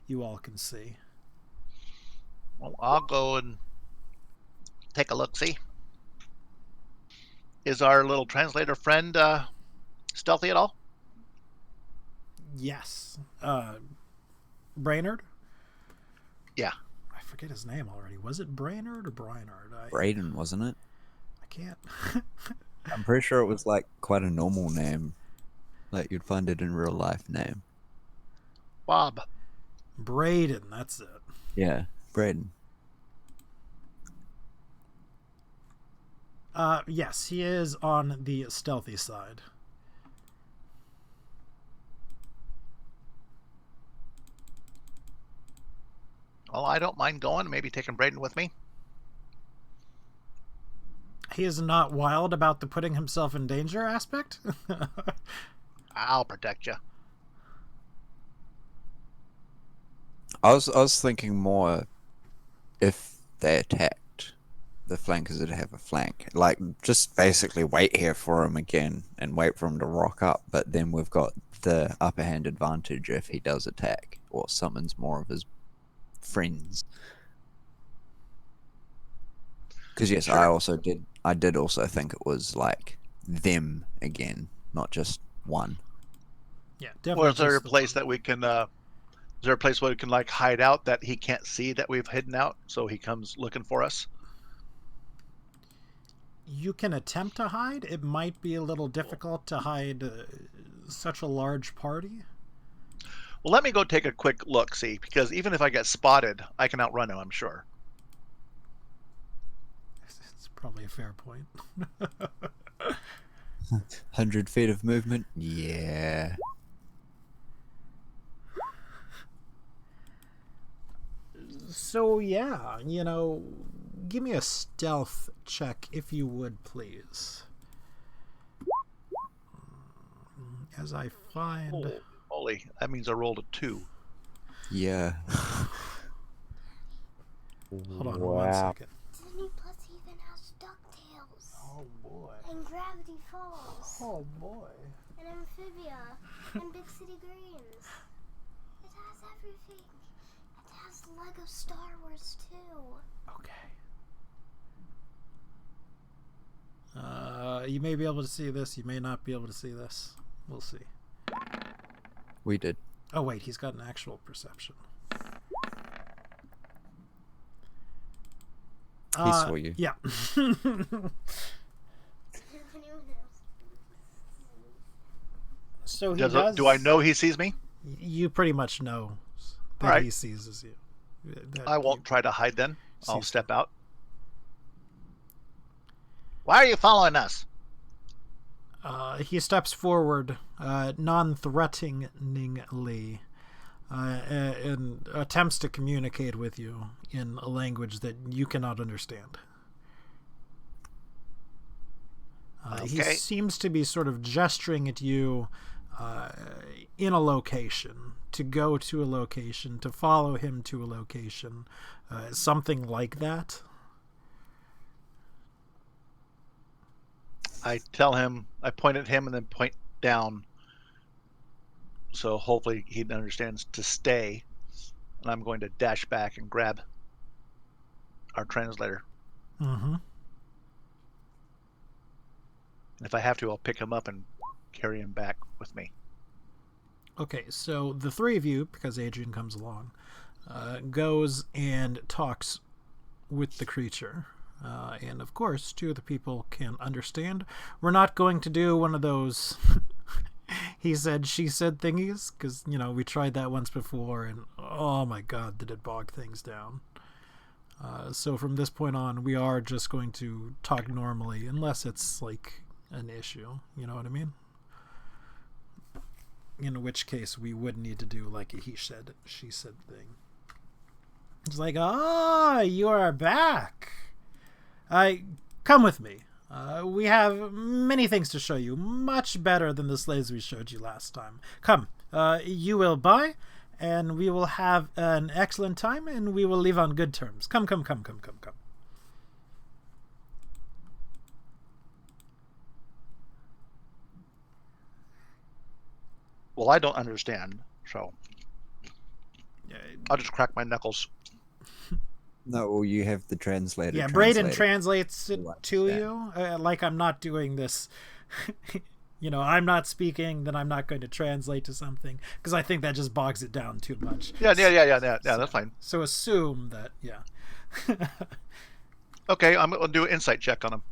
you all can see. Well, I'll go and take a look-see. Is our little translator friend stealthy at all? Yes. Brainerd? Yeah. I forget his name already. Was it Brainerd or Brainerd? Brayden, wasn't it? I can't. I'm pretty sure it was like quite a normal name. Like you'd find it in real life name. Bob. Braden, that's it. Yeah, Brayden. Yes, he is on the stealthy side. Well, I don't mind going, maybe taking Braden with me. He is not wild about the putting himself in danger aspect. I'll protect you. I was thinking more if they attacked, the flankers would have a flank. Like, just basically wait here for him again and wait for him to rock up, but then we've got the upper hand advantage if he does attack or summons more of his friends. Because yes, Sure. I did also think it was like them again, not just one. Yeah, definitely. Or is there a just the place one. that we can is there a place where we can like hide out that he can't see that we've hidden out, so he comes looking for us? You can attempt to hide. It might be a little difficult to hide such a large party. Well, let me go take a quick look, see, because even if I get spotted, I can outrun him, I'm sure. It's probably a fair point. 100 feet of movement? Yeah. So yeah, give me a stealth check if you would, please. As I find... Oh, holy, that means I rolled a 2. Yeah. Hold on Wow. 1 second. Disney Plus even has DuckTales. Oh boy. And Gravity Falls. Oh boy. And Amphibia. And Big City Greens. It has everything. It has Lego Star Wars too. Okay. You may be able to see this. You may not be able to see this. We'll see. We did. Oh wait, he's got an actual perception. He saw you. Yeah. Anyone else? So he Do does. I know he sees me? You pretty much know that Alright. he sees as you. That I won't you- try to hide then. I'll sees- step out. Why are you following us? He steps forward, non-threateningly, and attempts to communicate with you in a language that you cannot understand. He Okay. seems to be sort of gesturing at you in a location, to go to a location, to follow him to a location, something like that. I tell him, I point at him and then point down. So hopefully he understands to stay. And I'm going to dash back and grab our translator. Mm-hmm. And if I have to, I'll pick him up and carry him back with me. Okay, so the three of you, because Adrian comes along, goes and talks with the creature. And of course, two of the people can understand. We're not going to do one of those he said, she said thingies, because, we tried that once before, and oh my god, did it bog things down. So from this point on, we are just going to talk normally, unless it's like an issue, you know what I mean? In which case we would need to do like a he said, she said thing. It's like, you are back. Come with me. We have many things to show you, much better than the slaves we showed you last time. Come, you will buy, and we will have an excellent time, and we will leave on good terms. Come. Well, I don't understand, so Yeah, I'll just crack my knuckles. No, well, you have the translator. yeah, Braden translate it. translates it You'll to understand. you. Like I'm not doing this. I'm not speaking, then I'm not going to translate to something, because I think that just bogs it down too much. Yeah, that's fine. So assume that, yeah. Okay, I'm gonna do an insight check on him.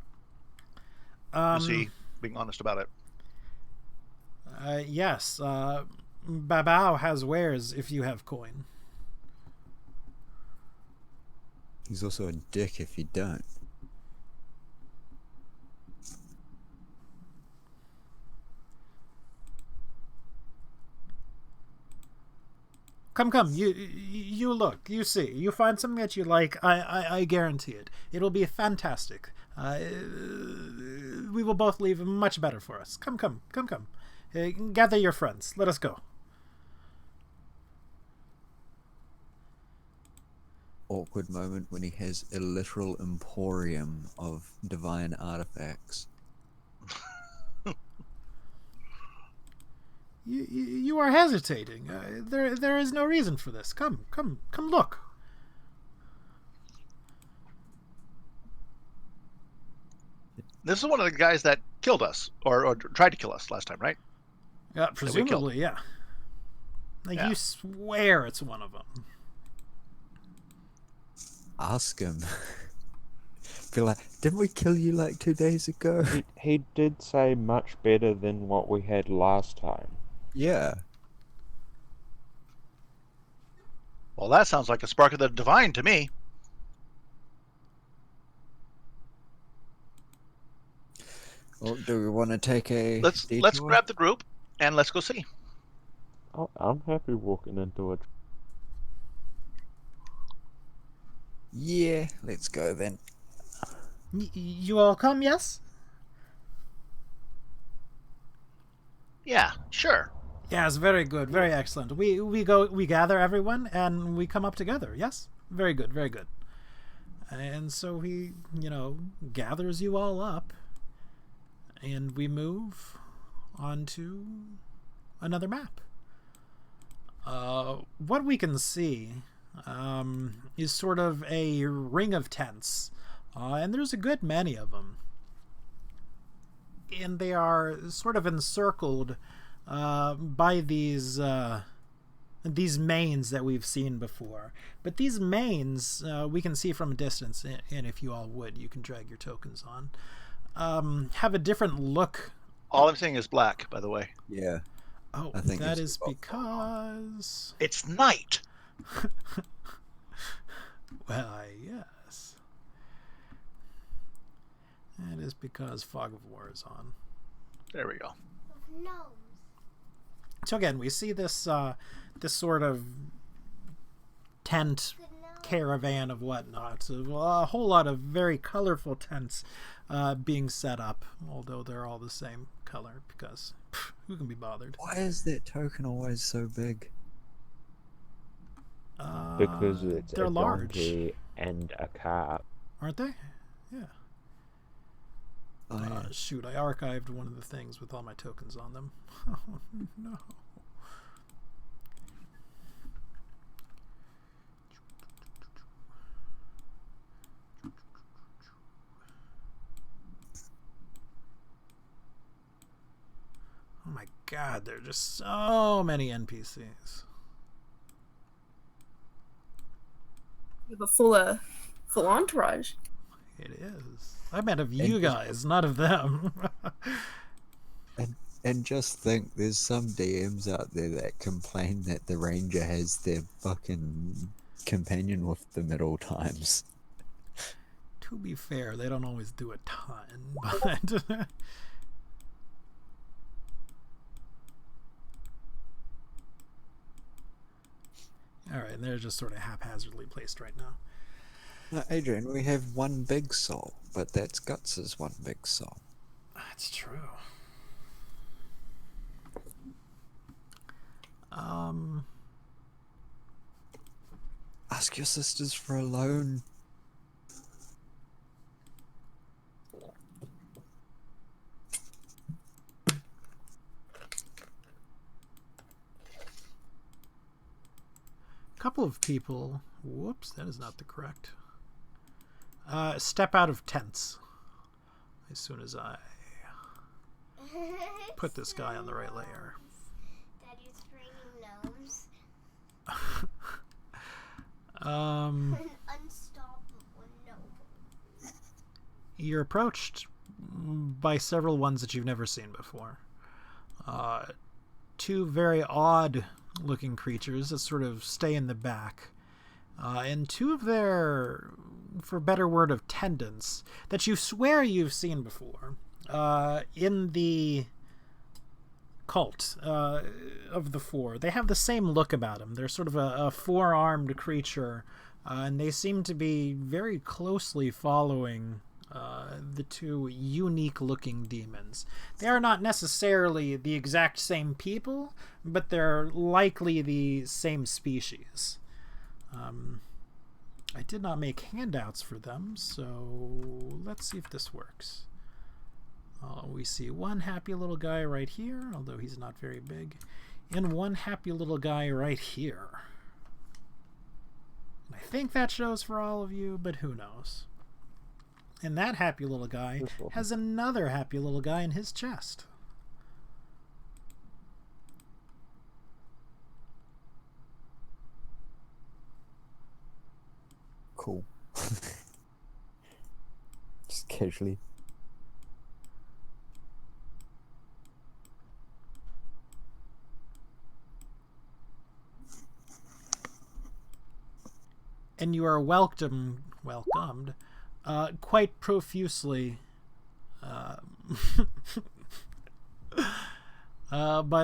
Um, See, being honest about it. Yes. Babao has wares if you have coin. He's also a dick if you don't. Come. You look. You see. You find something that you like. I guarantee it. It'll be fantastic. We will both leave much better for us. Come. Gather your friends. Let us go. Awkward moment when he has a literal emporium of divine artifacts. You are hesitating. There is no reason for this. Come look. This is one of the guys that killed us, or tried to kill us last time, right? Yeah, presumably, yeah. Yeah. You swear it's one of them. Ask him. Be like, didn't we kill you like 2 days ago? He did say much better than what we had last time. Yeah. Well, that sounds like a spark of the divine to me. Well, do we want to take a Let's detour? grab the group and let's go see. I'm happy walking into it. Yeah, let's go then. You all come, yes? Yeah, sure. Yes, very good, very excellent. We gather everyone and we come up together. Yes, very good. And so he, gathers you all up, and we move on to another map. What we can see is sort of a ring of tents, and there's a good many of them. And they are sort of encircled by these mains that we've seen before. But these mains we can see from a distance, and if you all would, you can drag your tokens on. Have a different look. All I'm seeing is black, by the way. Yeah. Oh, I think that it's is about- It's night. Well, yes. That is because Fog of War is on. There we go. Gnomes. So again, we see this this sort of tent Good gnome. caravan of whatnot. So a whole lot of very colorful tents being set up, although they're all the same color because who can be bothered? Why is that token always so big? Because it's they're a large, donkey and a car. aren't they? Yeah. Oh, yeah. Shoot, I archived one of the things with all my tokens on them. Oh no. Oh my god, there are just so many NPCs. We have a full entourage. It is. I meant of you And- guys, not of them. And just think, there's some DMs out there that complain that the ranger has their fucking companion with them at all times. To be fair, they don't always do a ton, but alright, and they're just sort of haphazardly placed right now. No, Adrian, we have one big soul, but that's Guts' one big soul. That's true. Ask your sisters for a loan. A couple of people, whoops, that is not the correct, step out of tents as soon as I put this guy on the right layer. Daddy's raining gnomes. Um, An unstoppable gnome. you're approached by several ones that you've never seen before. Two very odd looking creatures that sort of stay in the back. And two of their, for better word, of attendants that you swear you've seen before in the cult of the four. They have the same look about them. They're sort of a four-armed creature, and they seem to be very closely following the two unique-looking demons. They are not necessarily the exact same people, but they're likely the same species. I did not make handouts for them, so let's see if this works. We see one happy little guy right here, although he's not very big, and one happy little guy right here. And I think that shows for all of you, but who knows? And that happy little guy has another happy little guy in his chest. Cool. Just casually. And you are welcomed quite profusely by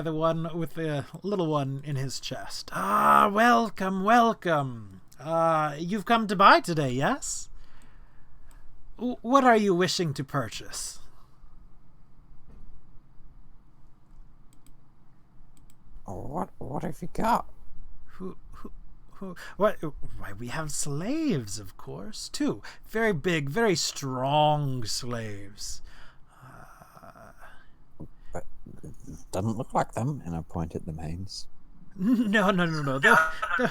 the one with the little one in his chest. Ah, welcome, welcome. You've come to buy today, yes? What are you wishing to purchase? What have you got? What? Why, we have slaves, of course. Two very big, very strong slaves. Doesn't look like them. And I point at the mains. No.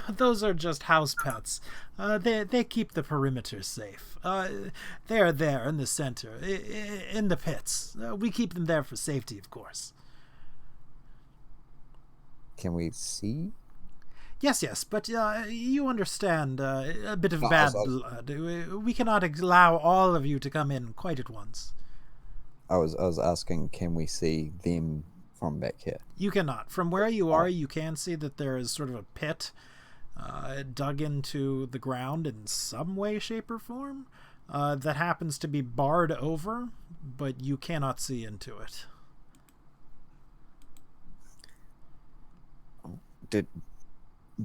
Those are just house pets. They keep the perimeter safe. They're there in the center, in the pits. We keep them there for safety, of course. Can we see? Yes, but you understand a bit of bad blood. We cannot allow all of you to come in quite at once. I was asking, can we see them from back here? You cannot. From where you are, you can see that there is sort of a pit dug into the ground in some way, shape, or form that happens to be barred over, but you cannot see into it.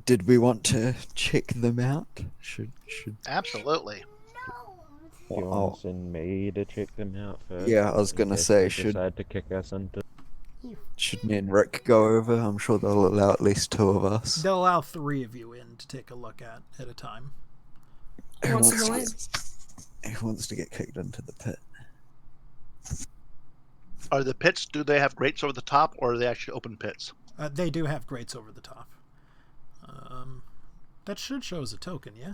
Did we want to check them out? Should Absolutely. Do you want to send me to check them out first? Yeah, I was gonna say, should decide to kick us into. Should me and Rick go over? I'm sure they'll allow at least two of us. They'll allow 3 of you in to take a look at a time. Who Wants to go who wants to get kicked into the pit? Are the pits, do they have grates over the top, or are they actually open pits? They do have grates over the top. That should show as a token, yeah?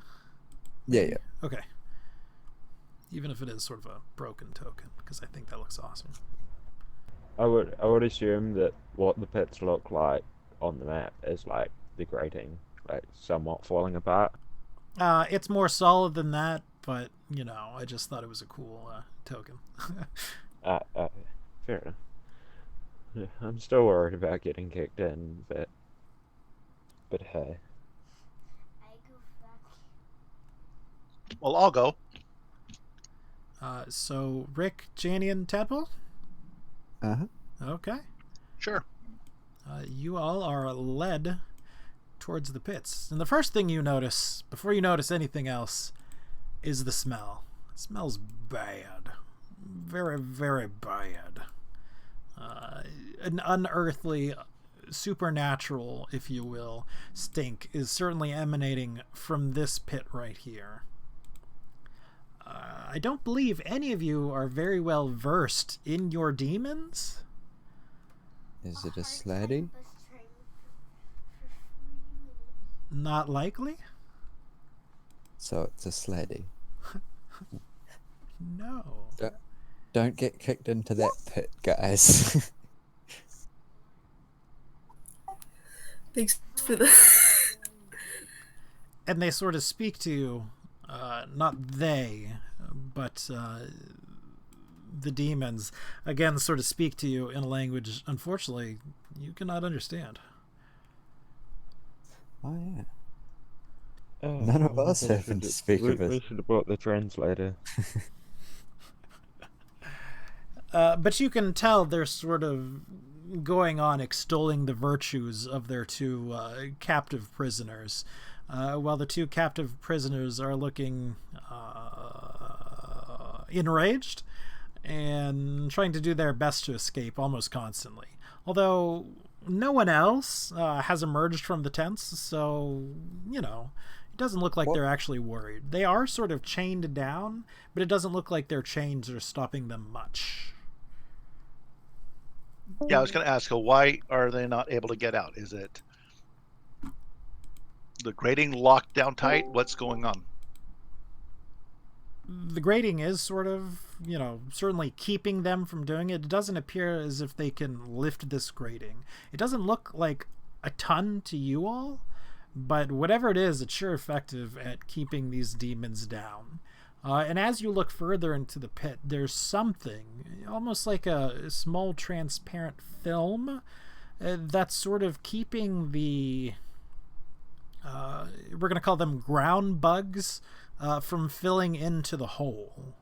Yeah. Okay. Even if it is sort of a broken token, because I think that looks awesome. I would assume that what the pits look like on the map is like the grating, like somewhat falling apart. It's more solid than that, but you know, I just thought it was a cool token. Fair enough. Yeah, I'm still worried about getting kicked in, but hey. Well, I'll go. So Rick, Janie, and Tadpole? Okay. Sure. You all are led towards the pits. And the first thing you notice, before you notice anything else, is the smell. It smells bad. Very, very bad. An unearthly supernatural, if you will, stink is certainly emanating from this pit right here. I don't believe any of you are very well versed in your demons. Is it a sladdy? Not likely. So it's a sladdy. No. Don't get kicked into that pit, guys. Thanks for the. And they sort of speak to you, not they, but the demons, again, sort of speak to you in a language, unfortunately, you cannot understand. Oh, yeah. Oh, None of us we happen to should- speak we, of it. We should have brought the translator. But you can tell they're sort of going on extolling the virtues of their two captive prisoners, while the two captive prisoners are looking enraged and trying to do their best to escape almost constantly. Although no one else has emerged from the tents, so, you know, it doesn't look like they're actually worried. They are sort of chained down, but it doesn't look like their chains are stopping them much. Yeah, I was going to ask, why are they not able to get out? Is it the grating locked down tight? What's going on? The grating is sort of, you know, certainly keeping them from doing it. It doesn't appear as if they can lift this grating. It doesn't look like a ton to you all, but whatever it is, it's sure effective at keeping these demons down. And as you look further into the pit, there's something, almost like a small transparent film, that's sort of keeping the, we're going to call them ground bugs, from filling into the hole.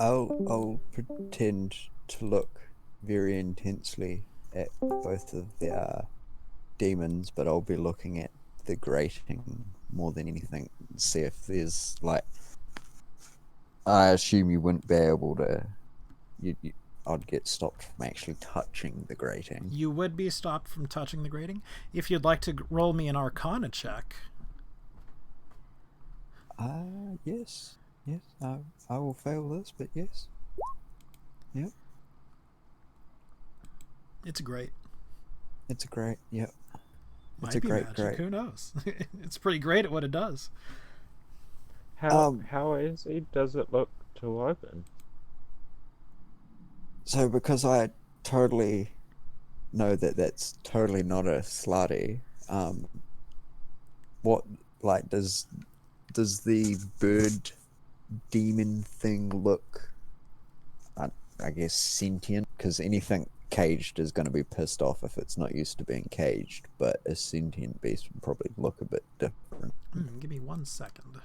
I'll pretend to look very intensely at both of the demons, but I'll be looking at the grating more than anything. See if there's, like, I assume you wouldn't be able to. I'd get stopped from actually touching the grating. You would be stopped from touching the grating. If you'd like to roll me an Arcana check. Yes. Yes, I will fail this, but yes. Yep. It's great. It's a great, yep. Might It's a be great, magic. great. Who knows? It's pretty great at what it does. How easy does it look to open? So because I totally know that that's totally not a slutty, what, like, does the bird demon thing look, I guess, sentient? Because anything caged is going to be pissed off if it's not used to being caged, but a sentient beast would probably look a bit different. Give me 1 second.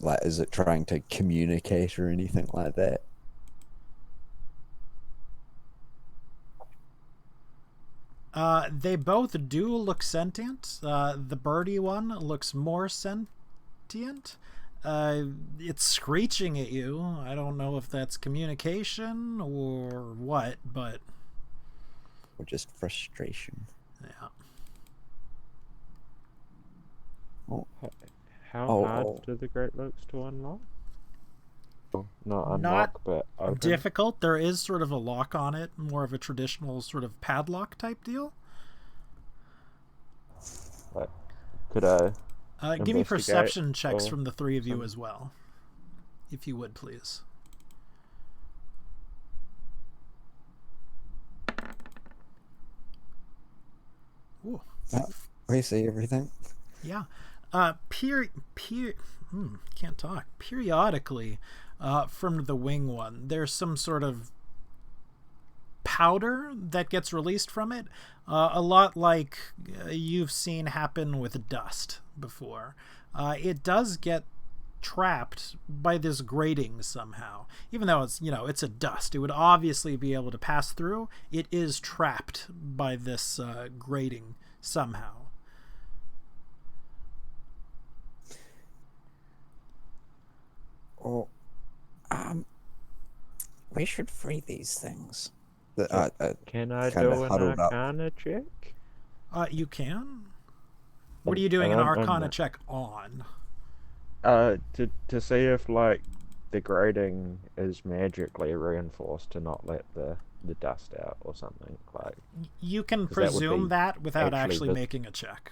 Like, is it trying to communicate or anything like that? They both do look sentient. The birdie one looks more sentient. It's screeching at you. I don't know if that's communication or what, but... Or just frustration. Yeah. Oh. How Oh, hard oh. do the Great Looks to unlock? Not unlock, Not but open. difficult. There is sort of a lock on it, more of a traditional sort of padlock type deal. Like, could I? Give me Investigate perception checks or from the three of you some- as well, if you would, please. Ooh. We see everything. Yeah. Can't talk. Periodically, from the wing one, there's some sort of powder that gets released from it. A lot like you've seen happen with dust before. It does get trapped by this grating somehow. Even though it's a dust, it would obviously be able to pass through. It is trapped by this grating somehow. we should free these things. Can I kinda do an huddled up. Arcana check? You can. What are I you doing an don't know Arcana that. check on? To see if like the grating is magically reinforced to not let the dust out or something like. You can 'Cause that would presume be that without actually actually the- making a check.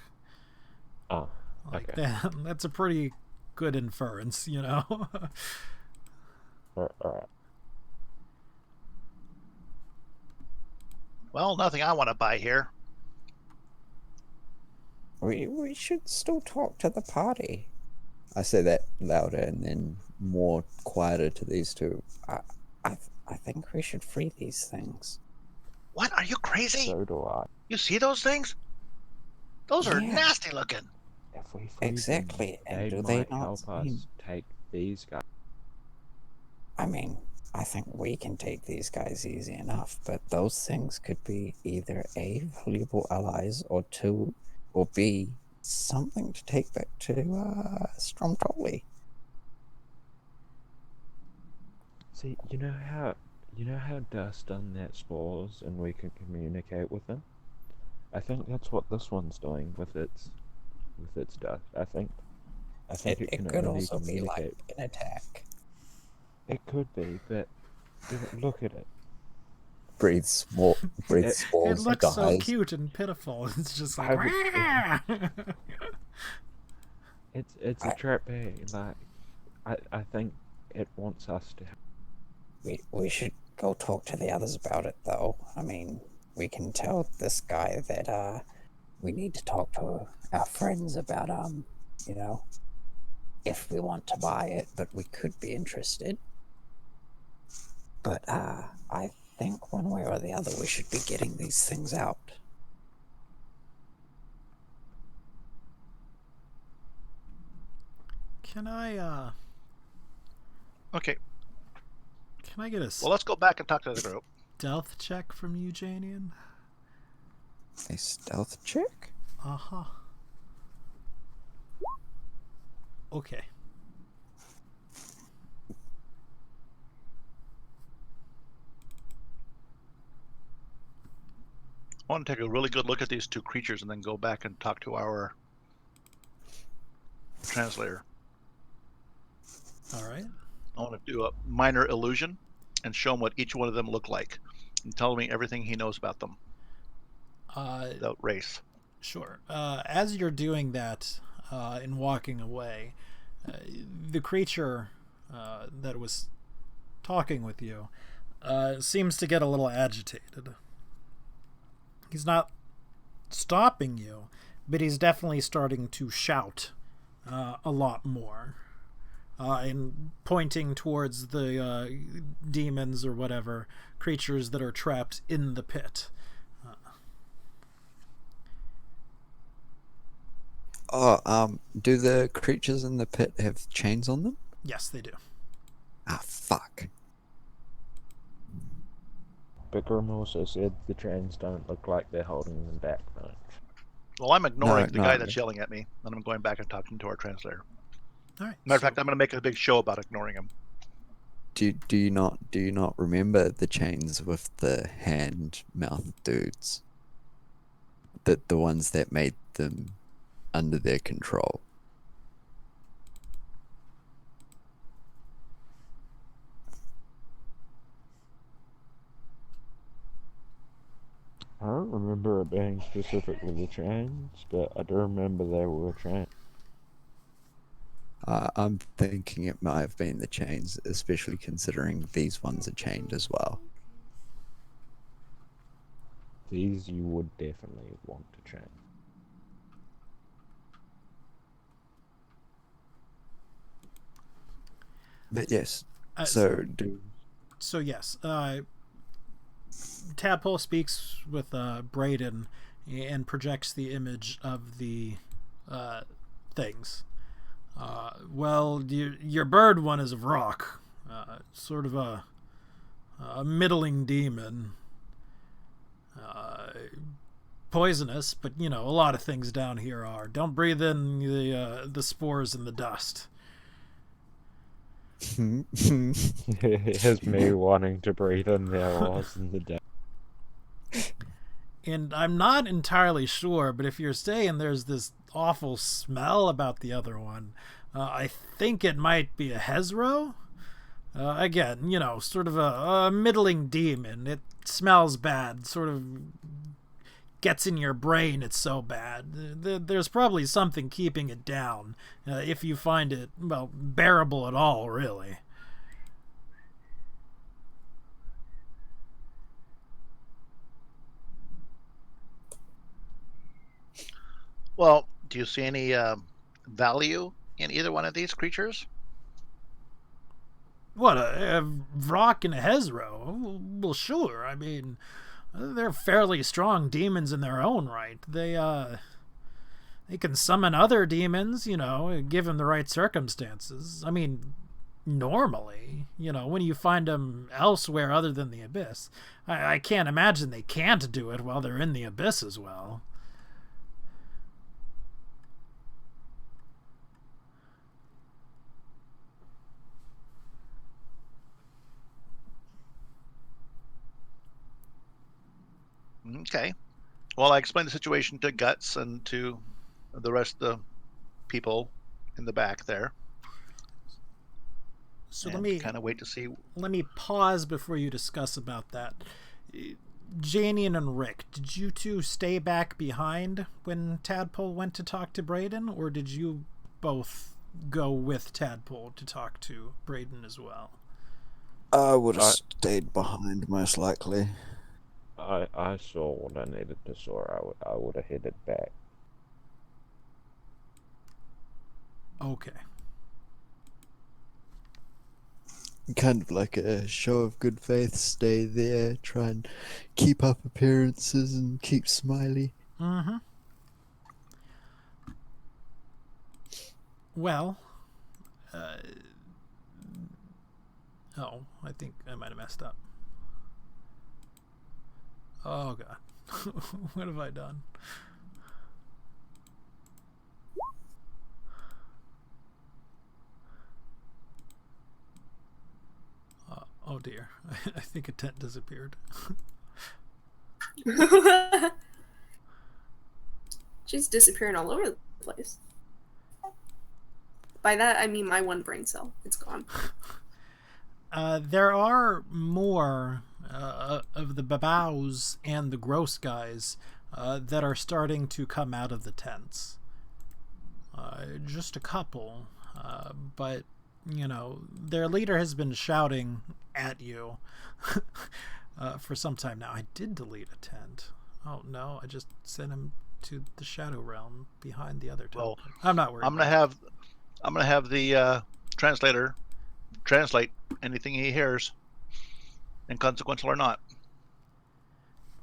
Oh, Like okay. that's a pretty good inference, you know. Alright. Well, nothing I want to buy here. We should still talk to the party. I say that louder and then more quieter to these two. I think we should free these things. What? Are you crazy? So do I. You see those things? Those are Yeah. nasty looking. If we free Exactly, them, and they do they might not help us seem- take these guys. I mean, I think we can take these guys easy enough, but those things could be either A, valuable allies, or two, or B, something to take back to Stromtoli. See, you know how dust done that spores and we can communicate with them? I think that's what this one's doing with its dust. I think it It can could only also be like communicate. an attack. It could be, but look at it. Breathe spores, It looks so dies. cute and pitiful. It's just like It's a trap A. Like I think it wants us to. We should go talk to the others about it, though. I mean, we can tell this guy that we need to talk to our friends about you know, if we want to buy it, but we could be interested. But I think one way or the other we should be getting these things out. Can I Okay. can I get a Well, let's go back and talk to the group. stealth check from Eugenian? A stealth check? Uh-huh. Okay. I want to take a really good look at these two creatures and then go back and talk to our translator. All right. I want to do a minor illusion and show him what each one of them look like and tell me everything he knows about them, the race. Sure. As you're doing that and walking away, the creature that was talking with you seems to get a little agitated. He's not stopping you, but he's definitely starting to shout a lot more and pointing towards the demons or whatever creatures that are trapped in the pit. Do the creatures in the pit have chains on them? Yes, they do. Ah, fuck. Bikram also said the trains don't look like they're holding them back much. Well, I'm ignoring the no, guy no. that's yelling at me, and I'm going back and talking to our translator. All right. Matter of so- fact, I'm going to make a big show about ignoring him. Do you not remember the chains with the hand mouth dudes? The ones that made them under their control. I don't remember it being specifically the chains, but I do remember they were chains. I'm thinking it might have been the chains, especially considering these ones are chained as well. These you would definitely want to change. But yes, Uh, so do So yes, Tadpole speaks with Brayden and projects the image of the things. Well, your bird one is of rock, sort of a middling demon, poisonous, but you know a lot of things down here are. Don't breathe in the spores and the dust. Here's me wanting to breathe in their laws in the day. And I'm not entirely sure, but if you're saying there's this awful smell about the other one, I think it might be a Hezro. Again, you know, sort of a middling demon. It smells bad, sort of gets in your brain, it's so bad. There's probably something keeping it down, if you find it, well, bearable at all, really. Well, do you see any value in either one of these creatures? What, a Vrock and a Hezro? Well, sure. I mean, they're fairly strong demons in their own right. They can summon other demons, you know, given the right circumstances. I mean, normally, you know, when you find them elsewhere other than the Abyss, I can't imagine they can't do it while they're in the Abyss as well. Okay. Well, I explained the situation to Guts and to the rest of the people in the back there. So and let me kind of wait to see. Let me pause before you discuss about that. Janian and Rick, did you two stay back behind when Tadpole went to talk to Braden, or did you both go with Tadpole to talk to Braden as well? I would have stayed behind, most likely. I saw what I needed to saw. I would have headed back. Okay. Kind of like a show of good faith, stay there, try and keep up appearances and keep smiley. Mm-hmm. Well, oh, I think I might have messed up. Oh, God. What have I done? Oh, dear. I think a tent disappeared. She's disappearing all over the place. By that, I mean my one brain cell. It's gone. There are more of the babaus and the gross guys that are starting to come out of the tents. Just a couple, but you know, their leader has been shouting at you for some time now. I did delete a tent. Oh no, I just sent him to the Shadow Realm behind the other tent. Well, I'm not worried. I'm gonna have the translator translate anything he hears, inconsequential or not.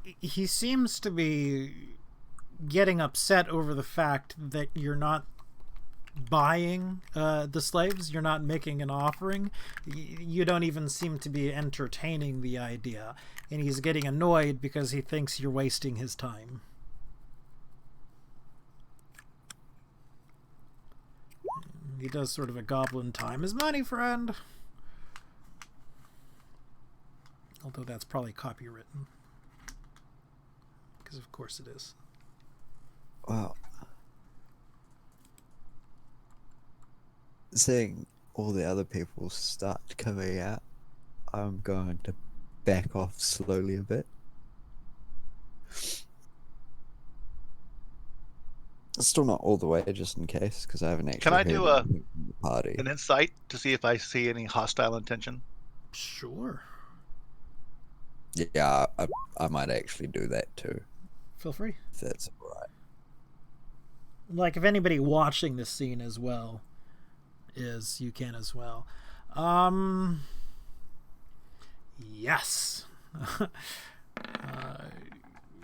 He seems to be getting upset over the fact that you're not buying the slaves, you're not making an offering, you don't even seem to be entertaining the idea, and he's getting annoyed because he thinks you're wasting his time. He does sort of a goblin time is money, friend. Although that's probably copywritten. Because of course it is. Well, seeing all the other people start coming out, I'm going to back off slowly a bit. Still not all the way, just in case, because I haven't actually. Can I do party. an insight to see if I see any hostile intention? Sure. Yeah, I might actually do that too. Feel free. If that's alright. Like, if anybody watching this scene as well is, you can as well. Yes.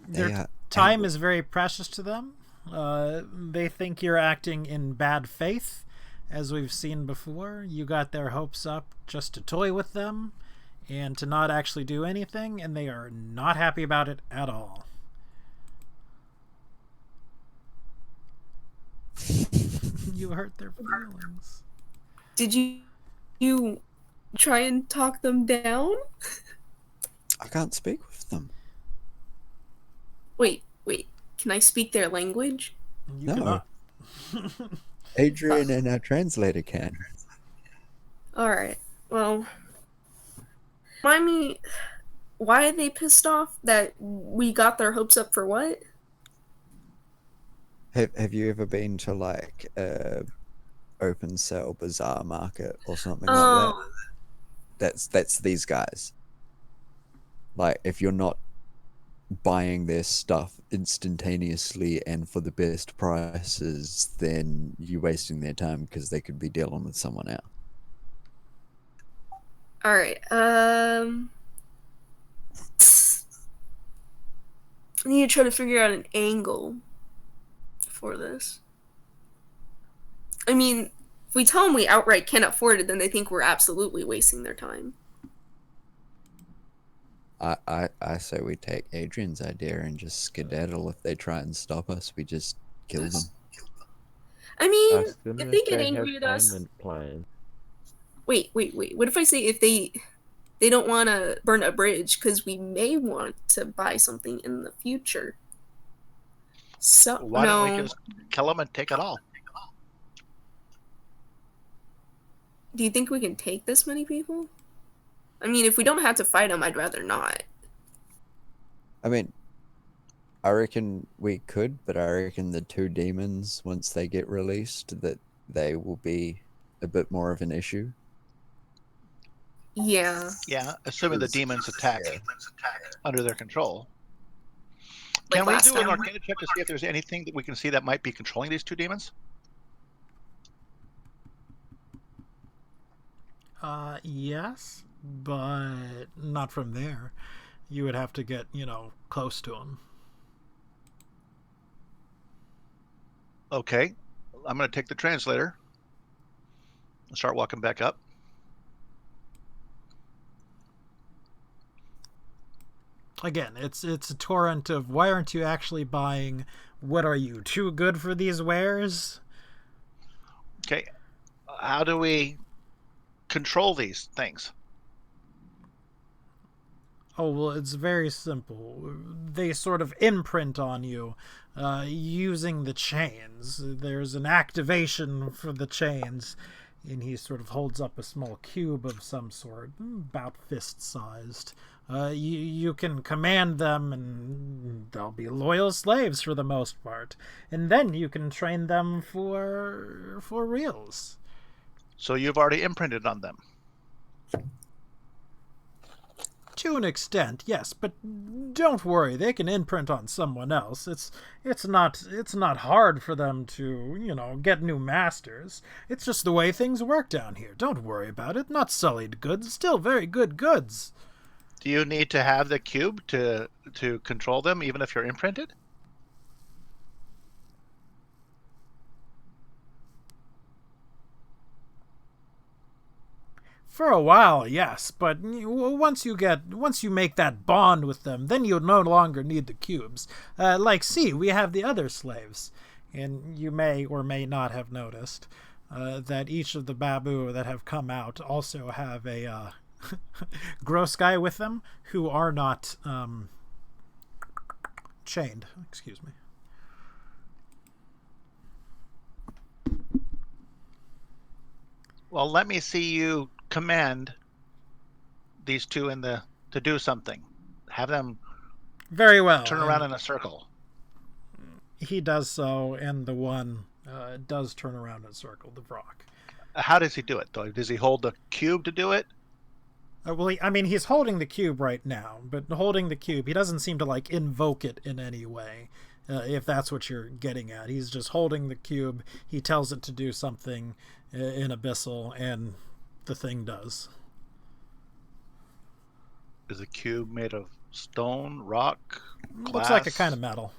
Their time is very precious to them. They think you're acting in bad faith, as we've seen before. You got their hopes up just to toy with them and to not actually do anything, and they are not happy about it at all. You hurt their feelings. Did you You try and talk them down? I can't speak with them. Wait. Can I speak their language? You No. cannot. Adrian and our translator can. Alright. Well, remind me, why are they pissed off that we got their hopes up for what? Have you ever been to like a open sale bazaar market or something like Oh, that? That's these guys. Like, if you're not buying their stuff instantaneously and for the best prices, then you're wasting their time because they could be dealing with someone else. alright. I need to try to figure out an angle for this. I mean, if we tell them we outright can't afford it, then they think we're absolutely wasting their time. I say we take Adrian's idea and just skedaddle. If they try and stop us, we just kill them. I mean, Ask them if they get have angry at us... payment plan. Wait. What if I say if they don't want to burn a bridge because we may want to buy something in the future? So Why don't we just kill them and take it all? Do you think we can take this many people? I mean, if we don't have to fight them, I'd rather not. I mean, I reckon we could, but I reckon the two demons, once they get released, that they will be a bit more of an issue. Yeah. Yeah, assuming the demons attack under their control. Like Can we last do an time? Arcana check to see if there's anything that we can see that might be controlling these two demons? Yes, but not from there. You would have to get, close to him. Okay, I'm going to take the translator and start walking back up. Again, it's a torrent of why aren't you actually buying? What are you, too good for these wares? Okay, how do we control these things? Oh, well, it's very simple. They sort of imprint on you using the chains. There's an activation for the chains, and he sort of holds up a small cube of some sort, about fist-sized. You can command them, and they'll be loyal slaves for the most part. And then you can train them for reals. So you've already imprinted on them. To an extent, yes, but don't worry, they can imprint on someone else. It's not hard for them to, get new masters. It's just the way things work down here. Don't worry about it. Not sullied goods, still very good goods. Do you need to have the cube to control them, even if you're imprinted? For a while, yes, but once you make that bond with them, then you'll no longer need the cubes. See, we have the other slaves, and you may or may not have noticed that each of the Babu that have come out also have a gross guy with them who are not chained. Excuse me. Well, let me see you command these two to do something. Have them very well turn around in a circle. He does so, and the one does turn around in a circle, the Vrock. How does he do it, though? Does he hold the cube to do it? He's holding the cube right now, but holding the cube, he doesn't seem to, invoke it in any way, if that's what you're getting at. He's just holding the cube, he tells it to do something in Abyssal, and the thing does. Is the cube made of stone, rock, glass? Looks like a kind of metal.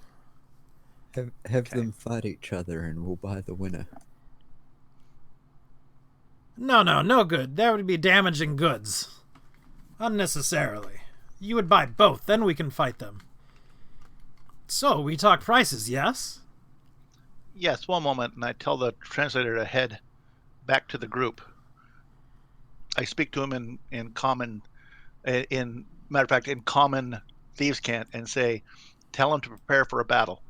Have them fight each other and we'll buy the winner. No good. That would be damaging goods. Unnecessarily. You would buy both, then we can fight them. So, we talk prices, yes? Yes, one moment, and I tell the translator to head back to the group. I speak to him in common, in matter of fact, in common thieves' cant, and say, "Tell him to prepare for a battle."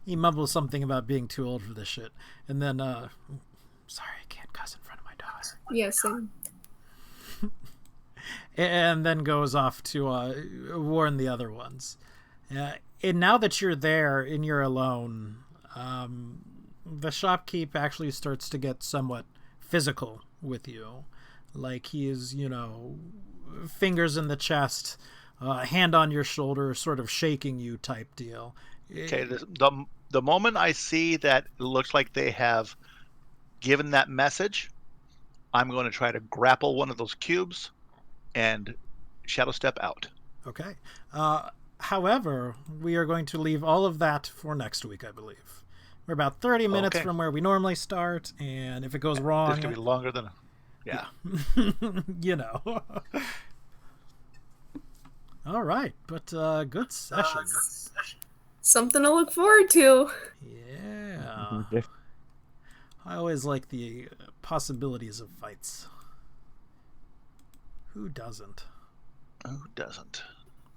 He mumbles something about being too old for this shit, and then, sorry, I can't cuss in front of my daughter. Yes. And then goes off to warn the other ones. And now that you're there and you're alone, the shopkeep actually starts to get somewhat physical with you. Like he is, fingers in the chest, hand on your shoulder, sort of shaking you type deal. Okay, the moment I see that it looks like they have given that message, I'm going to try to grapple one of those cubes and shadow step out. Okay. However, we are going to leave all of that for next week, I believe. We're about 30 minutes from where we normally start, and if it goes wrong... This could be longer than... Yeah. All right, but good session. Something to look forward to. Yeah. I always like the possibilities of fights. Who doesn't? Who doesn't?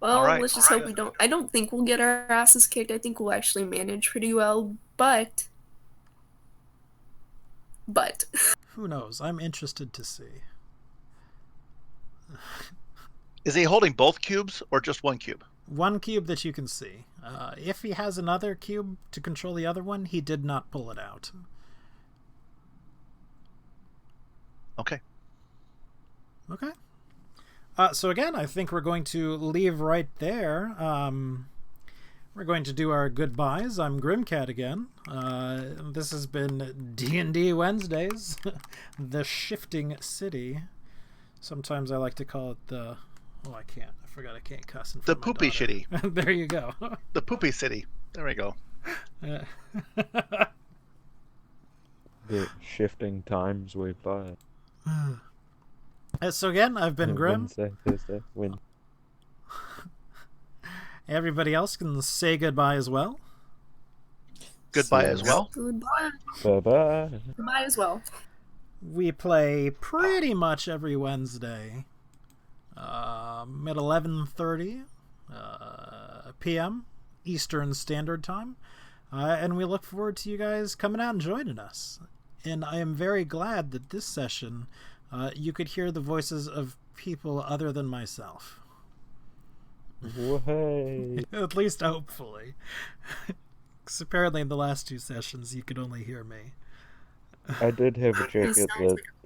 Well, let's just hope we don't. I don't think we'll get our asses kicked. I think we'll actually manage pretty well, but who knows? I'm interested to see. Is he holding both cubes or just one cube? One cube that you can see. If he has another cube to control the other one, he did not pull it out. Okay. So again, I think we're going to leave right there. We're going to do our goodbyes. I'm Grimcat again. This has been D&D Wednesdays, the Shifting City. Sometimes I like to call it the... Oh, I can't. I forgot I can't cuss in front the of my Poopy daughter. City. There you go. The Poopy City. There we go. The shifting times we play. So again, I've been Grim. Wednesday, Thursday, Wednesday. Everybody else can say goodbye as well. Goodbye as well. Goodbye. Bye-bye. Goodbye as well. We play pretty much every Wednesday at 11:30 p.m. Eastern Standard Time. And we look forward to you guys coming out and joining us. And I am very glad that this session you could hear the voices of people other than myself. Way. At least hopefully. Because apparently in the last two sessions you could only hear me. I did have a check at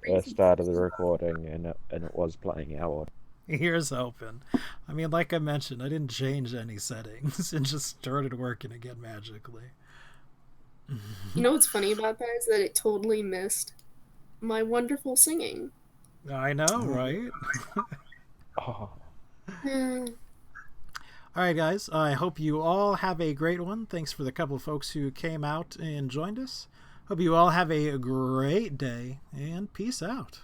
the start of the recording, and it was playing out. Here's hoping. I mean, like I mentioned, I didn't change any settings. It just started working again magically. You know what's funny about that is that it totally missed my wonderful singing. I know, right? Oh. All right, guys. I hope you all have a great one. Thanks for the couple of folks who came out and joined us. Hope you all have a great day, and peace out.